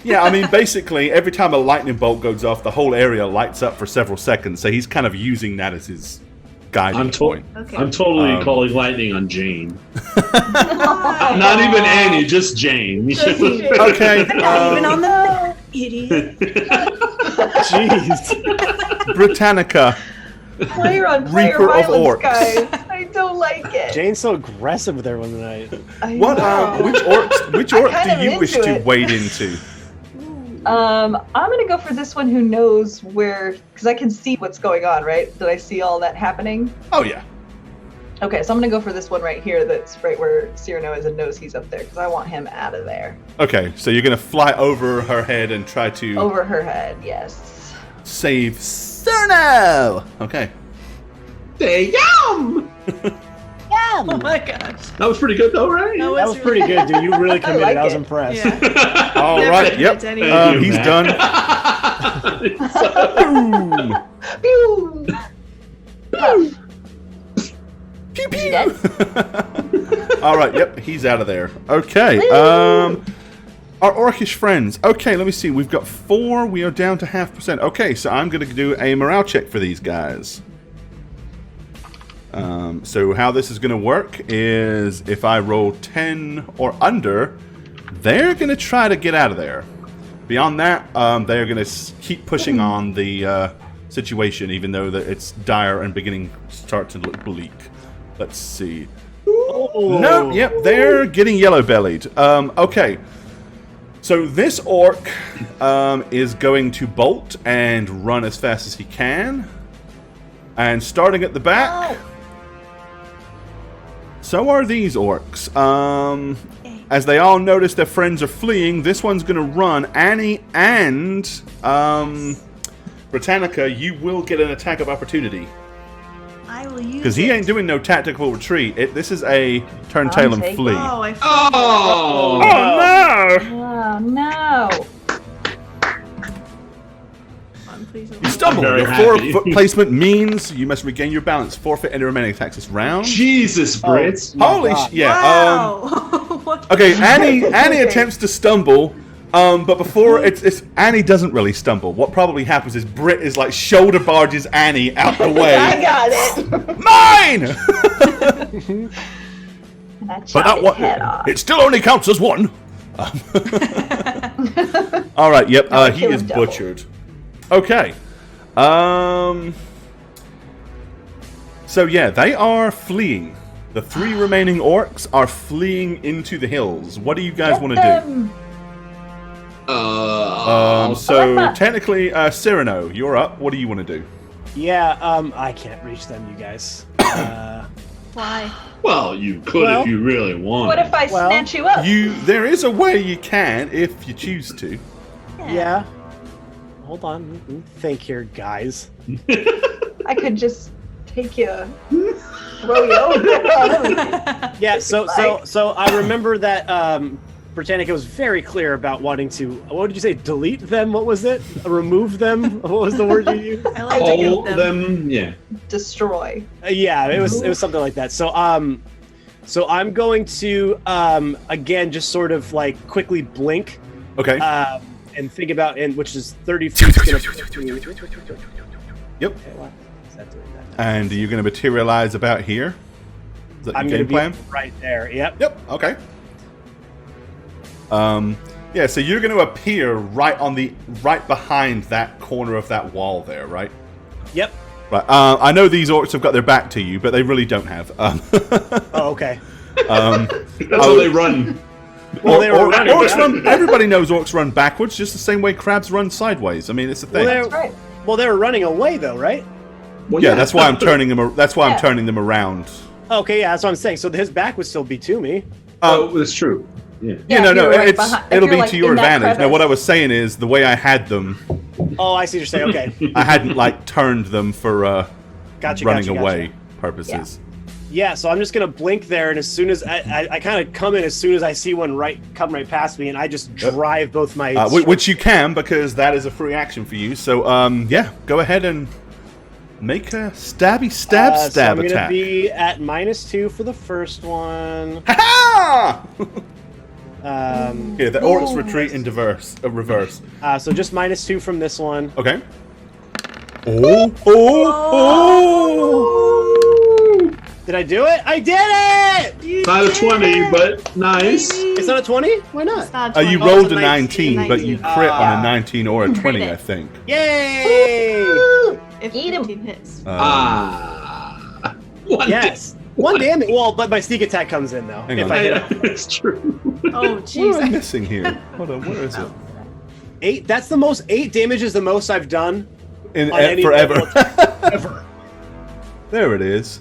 Yeah, I mean, basically, every time a lightning bolt goes off, the whole area lights up for several seconds. So he's kind of using that as his guiding point. Okay. I'm totally calling lightning on Jane. Not even Annie, just Jane. Okay. Not even on the idiot. Jeez. Britannica. Player on player Reaper of violence, orcs. guys. I don't like it. Jane's so aggressive with everyone tonight. I What? know. Which I'm orc kind do of you wish into to it. wade into? I'm gonna go for this one who knows where, because I can see what's going on, right? Did I see all that happening? Oh yeah. Okay, so I'm gonna go for this one right here that's right where Cyrano is and knows he's up there, because I want him out of there. Okay, so you're gonna fly over her head and try to Over her head, yes. save Cyrano. Okay. Yum! Oh my gosh. That was pretty good though, right? That That was pretty good, dude. You really committed. like I was it. impressed. Yeah. All Never right. did Yep. it anyway. He's Matt. done. Boom. Pew! Pew pew. Dead? All right. Yep. He's out of there. Okay. Our orcish friends. Okay. Let me see. We've got 4. We are down to 0.5%. Okay. So I'm going to do a morale check for these guys. So how this is going to work is if I roll 10 or under, they're going to try to get out of there. Beyond that, they're going to keep pushing on the situation, even though that it's dire and beginning to start to look bleak. Let's see. Oh. No, yep, they're getting yellow-bellied. Okay. So this orc is going to bolt and run as fast as he can. And starting at the back... So are these orcs. As they all notice their friends are fleeing, this one's going to run. Annie and Britannica, you will get an attack of opportunity. I will use Because he ain't doing no tactical retreat. This is a turn tail and take- flee. Oh, I Oh! no! Oh, no. Please You stumble. I'm very Your happy. 4-foot placement means you must regain your balance. Forfeit any remaining attacks this round. Jesus, Brits. Holy God. yeah. Wow. What? Okay, Annie attempts to stumble, but before it's Annie doesn't really stumble. What probably happens is Brit is like shoulder barges Annie out the way. I got it. Mine. And I But chopped that his one, head off. it still only counts as one. All right. Yep. Now I He kill is him double. butchered. Okay. So yeah, they are fleeing. The 3 remaining orcs are fleeing into the hills. What do you guys want to do? So technically, Cyrano, you're up. What do you want to do? Yeah, I can't reach them, you guys. Why? Well, you could if you really want. What if I Well, snatch you up? There is a way you can if you choose to. Yeah. Hold on. Let me think here, guys. I could just take you, throw you over. Yeah, so I remember that Britannica was very clear about wanting to, what did you say, delete them? What was it? Remove them? What was the word you used? I like to All get them, yeah. Destroy. Yeah, it was something like that. So I'm going to again just sort of like quickly blink Okay. and think about which is 30 feet. Yep. Okay, what is that doing that? And are you going to materialize about here? Is that I'm your going game to be plan? right there. Yep. Yep. Okay. Yeah. So you're going to appear right behind that corner of that wall there, right? Yep. Right. I know these orcs have got their back to you, but they really don't have. Oh, okay. That's how they run. Well, they were running. Orcs run. Everybody knows orcs run backwards, just the same way crabs run sideways. I mean, it's a thing. Well, they were running away though, right? Well, yeah, that's why I'm turning them. That's why I'm turning them around. Okay, yeah, that's what I'm saying. So his back would still be to me. That's true. Yeah. No. Right it'll be like to your in that advantage. Now, crevice. what I was saying is the way I had them. Oh, I see what you're saying. Okay. I hadn't like turned them for running away purposes. Yeah, so I'm just gonna blink there, and as soon as I kind of come in, as soon as I see one come right past me, and I just drive both my which you can because that is a free action for you. So yeah, go ahead and make a stab so I'm attack. gonna be at -2 for the first one. Ha! Yeah, the orcs retreat in reverse. So just -2 from this one. Okay. Did I do it? I did it! Not a 20, but nice. It's not a 20? Why not? It's not You 20. rolled It's a 19, but you crit on a 19 or a 20, it. I think. Yay! If Eat 'em. 15 hits. One Yes. One damage. Well, but my sneak attack comes in, though. Hang if on. I hit it. It's true. Oh, What am I jeez. missing here? Hold on, where is it? 8. That's the most. 8 damage is the most I've done In on any forever. level attack ever. There it is.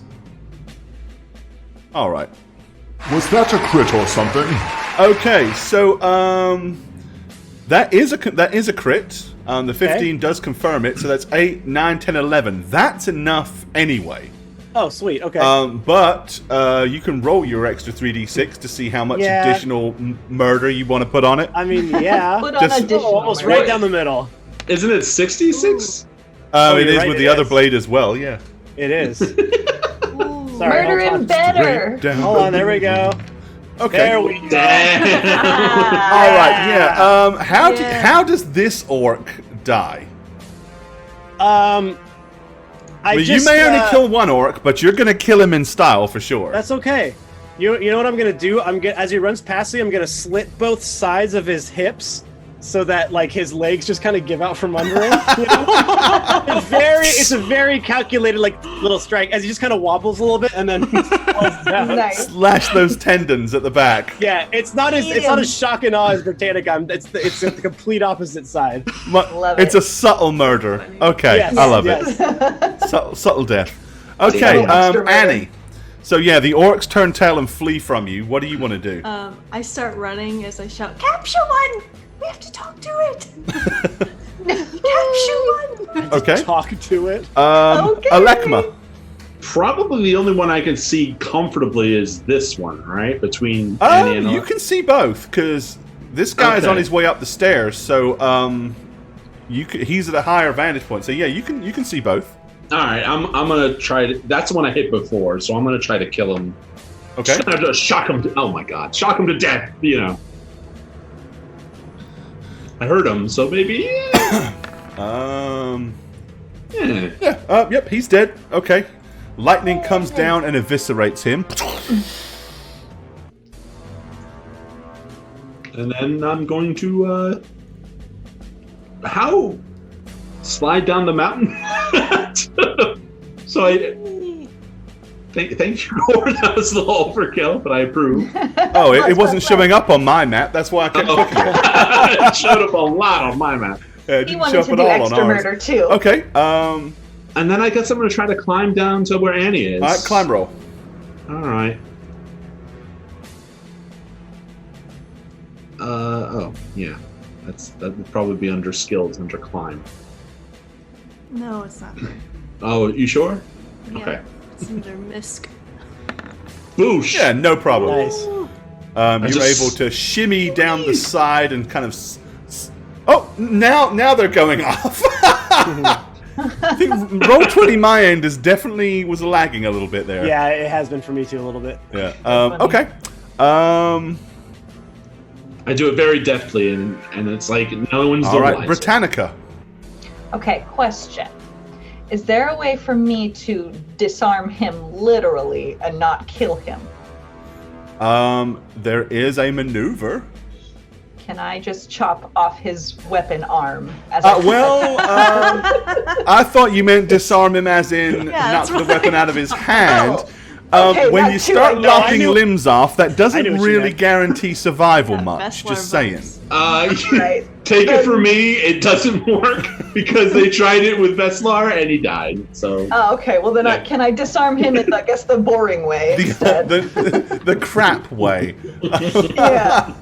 All right. Was that a crit or something? Okay, so that is a crit. The 15 does confirm it, so that's 8, 9, 10, 11. That's enough anyway. Oh, sweet. Okay. But you can roll your extra 3d6 to see how much additional murder you want to put on it. I mean, yeah. Put on additional. Almost right down the middle. Isn't it 66? It is right, with it the other is. blade as well, yeah. It is. Sorry, Murder hold him on. better. Down. Hold on, there we go. Okay. There we go. All right, yeah. How does this orc die? I Well, just, you may only kill one orc, but you're going to kill him in style for sure. That's okay. You know what I'm gonna do? As he runs past me, I'm gonna slit both sides of his hips so that like his legs just kind of give out from under him. You know? It's a very calculated like little strike as he just kind of wobbles a little bit and then falls down. Nice. Slash those tendons at the back. Yeah, it's not as shock and awe as Britannica. It's the complete opposite side. Love It's it. a subtle murder. Okay, Yes, I love yes. it. Subtle death. Okay, Extra murder. Annie. So yeah, the orcs turn tail and flee from you. What do you want to do? I start running as I shout, "Capture one! We have to talk to it! Capture one!" Okay. Talk to it. Okay. Alekma. Probably the only one I can see comfortably is this one, right? Between Annie and You can see both because this guy's Okay. on his way up the stairs. So he's at a higher vantage point. So yeah, you can see both. All right, I'm gonna try to. That's the one I hit before, so I'm gonna try to kill him. Okay. Just shock him. Oh my god, shock him to death. You know. I heard him, so maybe. Yeah. Yep. He's dead. Okay. Lightning comes down and eviscerates him. And then I'm going to slide down the mountain. So I thank you, Gordon. That was a little overkill, but I approve. Oh, it wasn't showing up on my map. That's why I kept clicking it. It showed up a lot on my map. Yeah, it He didn't wanted show up to at do all on extra ours. murder too. Okay. And then I guess I'm going to try to climb down to where Annie is. All right, climb roll. All right. Oh, yeah. That would probably be under skills, under climb. No, it's not. Oh, you sure? Yeah, Okay. it's under misc. Boosh! Yeah, no problem. Nice. You're just- able to shimmy down the side and kind of. Oh, now they're going off. I think Roll20 my end was lagging a little bit there. Yeah, it has been for me too a little bit. Yeah. Okay. I do it very deftly, and it's like no one's All the right, wiser. Britannica. Okay, question. Is there a way for me to disarm him literally and not kill him? There is a maneuver. Can I just chop off his weapon arm? As I thought you meant disarm him as in knock that's the weapon out of his hand. Okay, when that you too, start I know. lopping I knew- limbs off, that I doesn't knew what you really meant. guarantee survival much. Best Just Lord saying. vibes. Right. Take it from me, it doesn't work because they tried it with Veslar and he died. So Oh, okay. Well, then can I disarm him in, I guess, the boring way instead? The crap way. Yeah.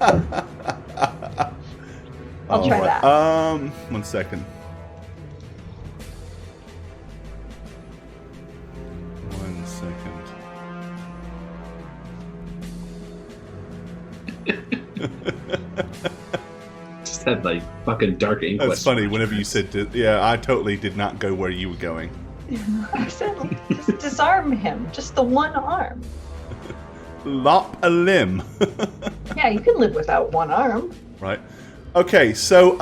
I'll try that. 1 second. 1 second. just had like fucking dark ink. That's funny. Whenever you said, I totally did not go where you were going. I said, just disarm him. Just the one arm. Lop a limb. Yeah, you can live without one arm. Right. Okay, so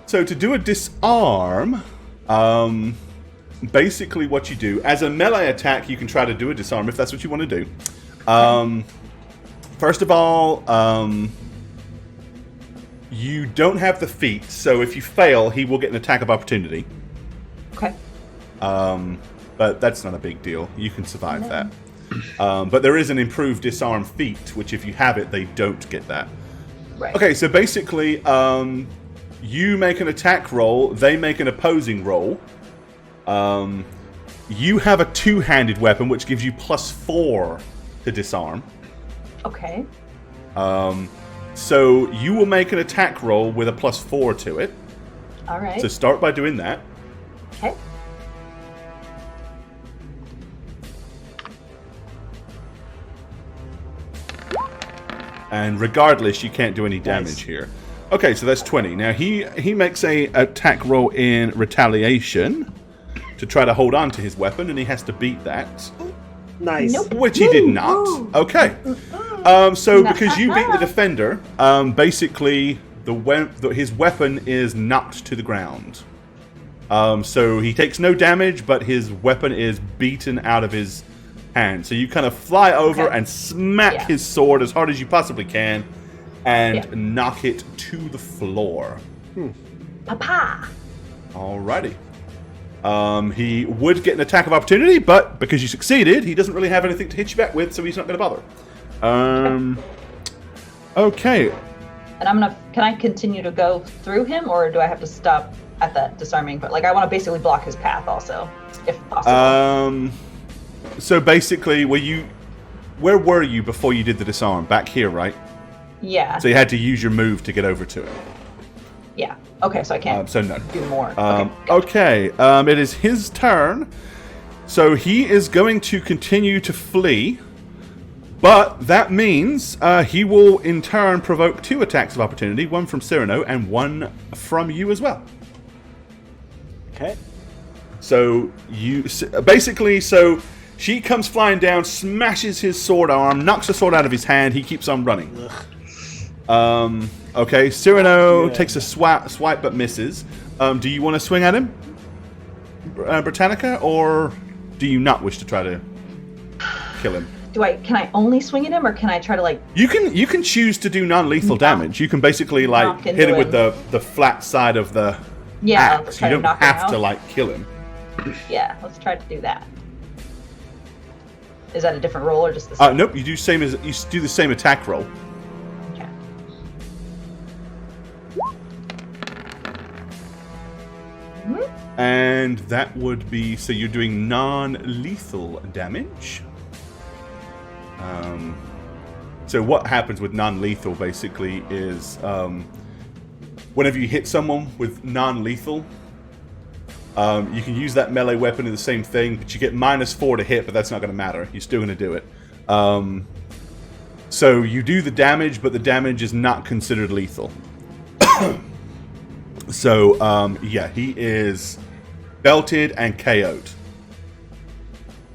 so to do a disarm, basically what you do as a melee attack, you can try to do a disarm if that's what you want to do. First of all, you don't have the feat, so if you fail, he will get an attack of opportunity. Okay. But that's not a big deal. You can survive that. But there is an improved disarm feat, which if you have it, they don't get that. Right. Okay, so basically, you make an attack roll, they make an opposing roll. You have a two-handed weapon, which gives you +4 to disarm. Okay. So you will make an attack roll with a +4 to it. All right. So start by doing that. Okay. And regardless, you can't do any damage Nice. here. Okay, so that's 20. Now he makes a attack roll in retaliation to try to hold on to his weapon, and he has to beat that, Nice. Nope. which he did not. Okay. So because you beat the defender, basically his weapon is knocked to the ground. So he takes no damage, but his weapon is beaten out of his hand. So you kind of fly over and smack his sword as hard as you possibly can, and knock it to the floor. Papa. Alrighty. He would get an attack of opportunity, but because you succeeded, he doesn't really have anything to hit you back with, so he's not going to bother. Okay. And can I continue to go through him, or do I have to stop at that disarming? But like, I want to basically block his path also, if possible. So basically, where were you before you did the disarm? Back here, right? Yeah. So you had to use your move to get over to him. Yeah. Okay, so I can't So no. do more. Okay. It is his turn. So he is going to continue to flee. But that means he will in turn provoke 2 attacks of opportunity, one from Cyrano and one from you as well. Okay. So she comes flying down, smashes his sword arm, knocks the sword out of his hand. He keeps on running. Okay, Cyrano takes a swipe but misses. Do you want to swing at him, Britannica, or do you not wish to try to kill him? Can I only swing at him, or can I try to like? You can choose to do non-lethal damage. You can basically like hit him with the flat side of the axe. You don't have to like kill him. Yeah, let's try to do that. Is that a different roll or just the same? Nope, you do the same attack roll. Okay. And that would be, so you're doing non-lethal damage. So what happens with non-lethal basically is whenever you hit someone with non-lethal, you can use that melee weapon in the same thing, but you get -4 to hit, but that's not going to matter. You're still going to do it. So you do the damage, but the damage is not considered lethal. So, he is belted and KO'd.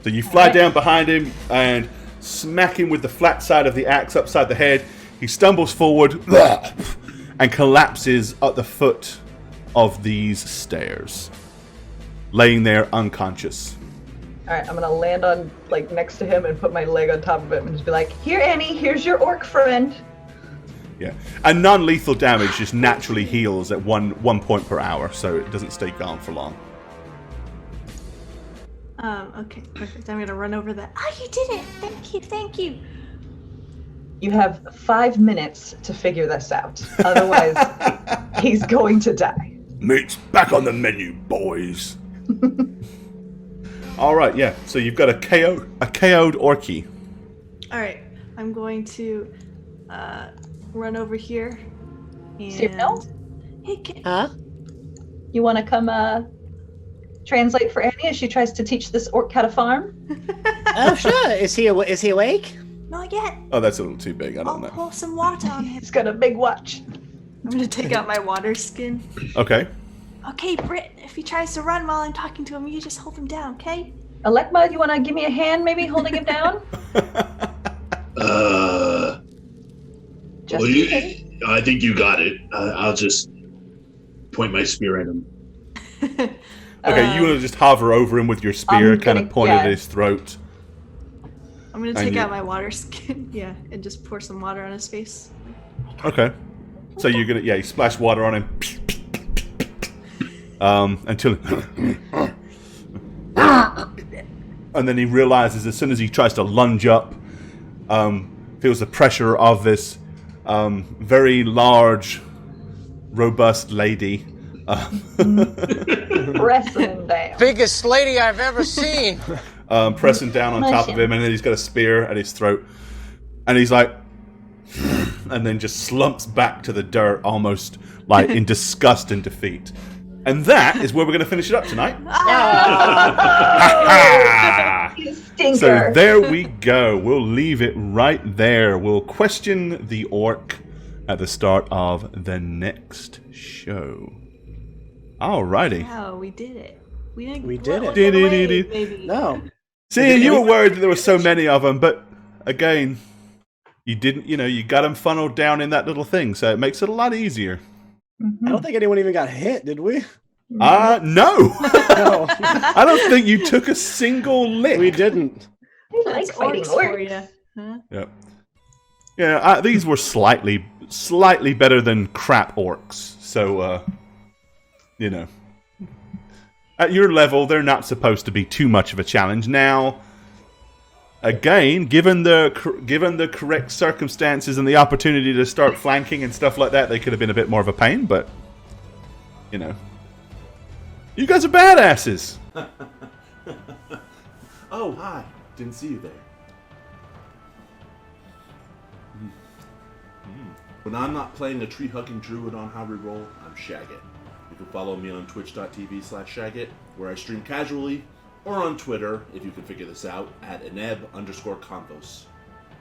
So you fly down behind him and smack him with the flat side of the axe upside the head. He stumbles forward and collapses at the foot of these stairs, laying there unconscious. All right, I'm gonna land on like next to him and put my leg on top of him and just be like, "Here, Annie. Here's your orc friend." Yeah, and non-lethal damage just naturally heals at one point per hour, so it doesn't stay gone for long. Okay, perfect. I'm gonna run over that. Oh, you did it! Thank you. You have 5 minutes to figure this out. Otherwise, he's going to die. Meat's back on the menu, boys. All right, yeah. So you've got a KO'd Orky. All right, I'm going to run over here. And... Steve, no? Hey, Huh? You want to come translate for Annie as she tries to teach this orc how to farm? Oh, sure. Is he awake? Not yet. Oh, that's a little too big. I don't know. I'll pour some water on him. He's got a big watch. I'm gonna take out my water skin. Okay. Okay, Britt, if he tries to run while I'm talking to him, you just hold him down, okay? Alekma, you want to give me a hand maybe holding him down? Well, I think you got it. I'll just point my spear at him. Okay, you want to just hover over him with your spear, kind of point at his throat. I'm gonna take out my water skin, and just pour some water on his face. Okay. So you're gonna, you splash water on him. Until... and then he realizes as soon as he tries to lunge up, feels the pressure of this very large, robust lady. Pressing down. Biggest lady I've ever seen. Pressing down on top of him, and then he's got a spear at his throat. And he's like... and then just slumps back to the dirt, almost like in disgust and defeat. And that is where we're going to finish it up tonight. So there we go. We'll leave it right there. We'll question the orc at the start of the next show. Alrighty. Wow, we did it. We did it. Maybe. No. See, you were worried that there were so many of them, but again, you didn't, you got them funneled down in that little thing, so it makes it a lot easier. I don't think anyone even got hit, did we? No. No. I don't think you took a single lick. We didn't. I like fighting for you. orcs. Huh? Yep. Yeah, these were slightly better than crap orcs. So, at your level, they're not supposed to be too much of a challenge. Now, again, given the correct circumstances and the opportunity to start flanking and stuff like that, they could have been a bit more of a pain. But, you guys are badasses. Oh, hi. Didn't see you there. When I'm not playing a tree-hugging druid on How Reroll, I'm Shagget. You can follow me on twitch.tv/Shagget, where I stream casually, or on Twitter, if you can figure this out, at @eneb_convos.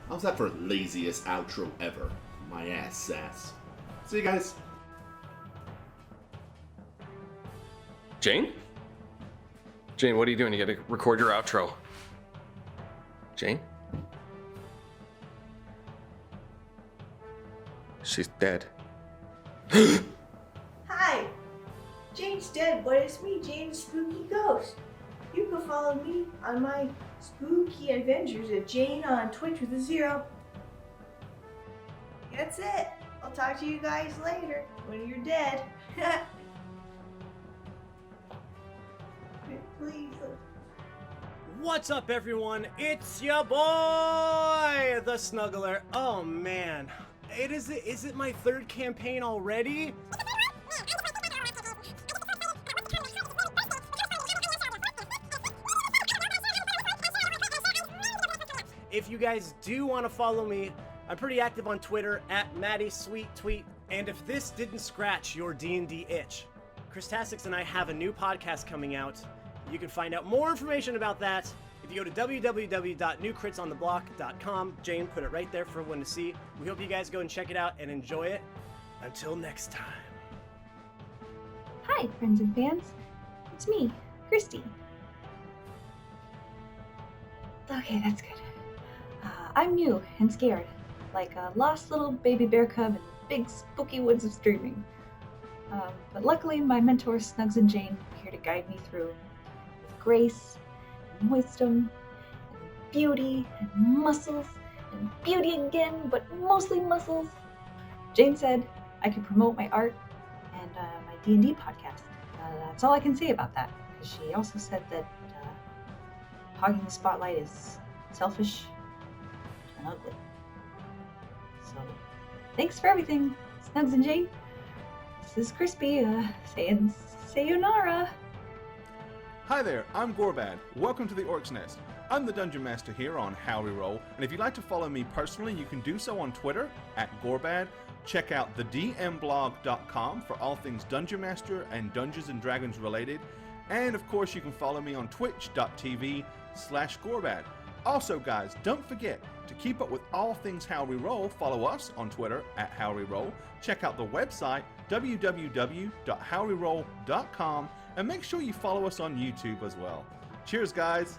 How's that for laziest outro ever? My ass sass. See you guys. Jane? Jane, what are you doing? You gotta record your outro. Jane? She's dead. Hi! Jane's dead, but it's me, Jane the Spooky Ghost. You can follow me on my spooky adventures at Jane on Twitch with a 0. That's it. I'll talk to you guys later when you're dead. Please. What's up, everyone? It's your boy, the Snuggler. Oh man, is it my 3rd campaign already? If you guys do want to follow me, I'm pretty active on Twitter at MattySweetTweet. And if this didn't scratch your D&D itch, Chris Tassix and I have a new podcast coming out. You can find out more information about that if you go to www.newcritsontheblock.com. Jane put it right there for everyone to see. We hope you guys go and check it out and enjoy it. Until next time. Hi, friends and fans. It's me, Christy. Okay, that's good. I'm new and scared, like a lost little baby bear cub in big spooky woods of streaming. But luckily, my mentors Snugs and Jane are here to guide me through with grace and wisdom and beauty and muscles and beauty again, but mostly muscles. Jane said I could promote my art and my D&D podcast. That's all I can say about that, because she also said that hogging the spotlight is selfish and ugly. So, thanks for everything, Snugs and Jane. This is Crispy, saying sayonara. Hi there, I'm Gorbad. Welcome to the Orcs Nest. I'm the Dungeon Master here on How We Roll, and if you'd like to follow me personally, you can do so on Twitter @Gorbad. Check out thedmblog.com for all things Dungeon Master and Dungeons & Dragons related. And of course, you can follow me on twitch.tv/Gorbad. Also, guys, don't forget to keep up with all things How We Roll. Follow us on Twitter @HowWeRoll. Check out the website www.howweroll.com, and make sure you follow us on YouTube as well. Cheers, guys.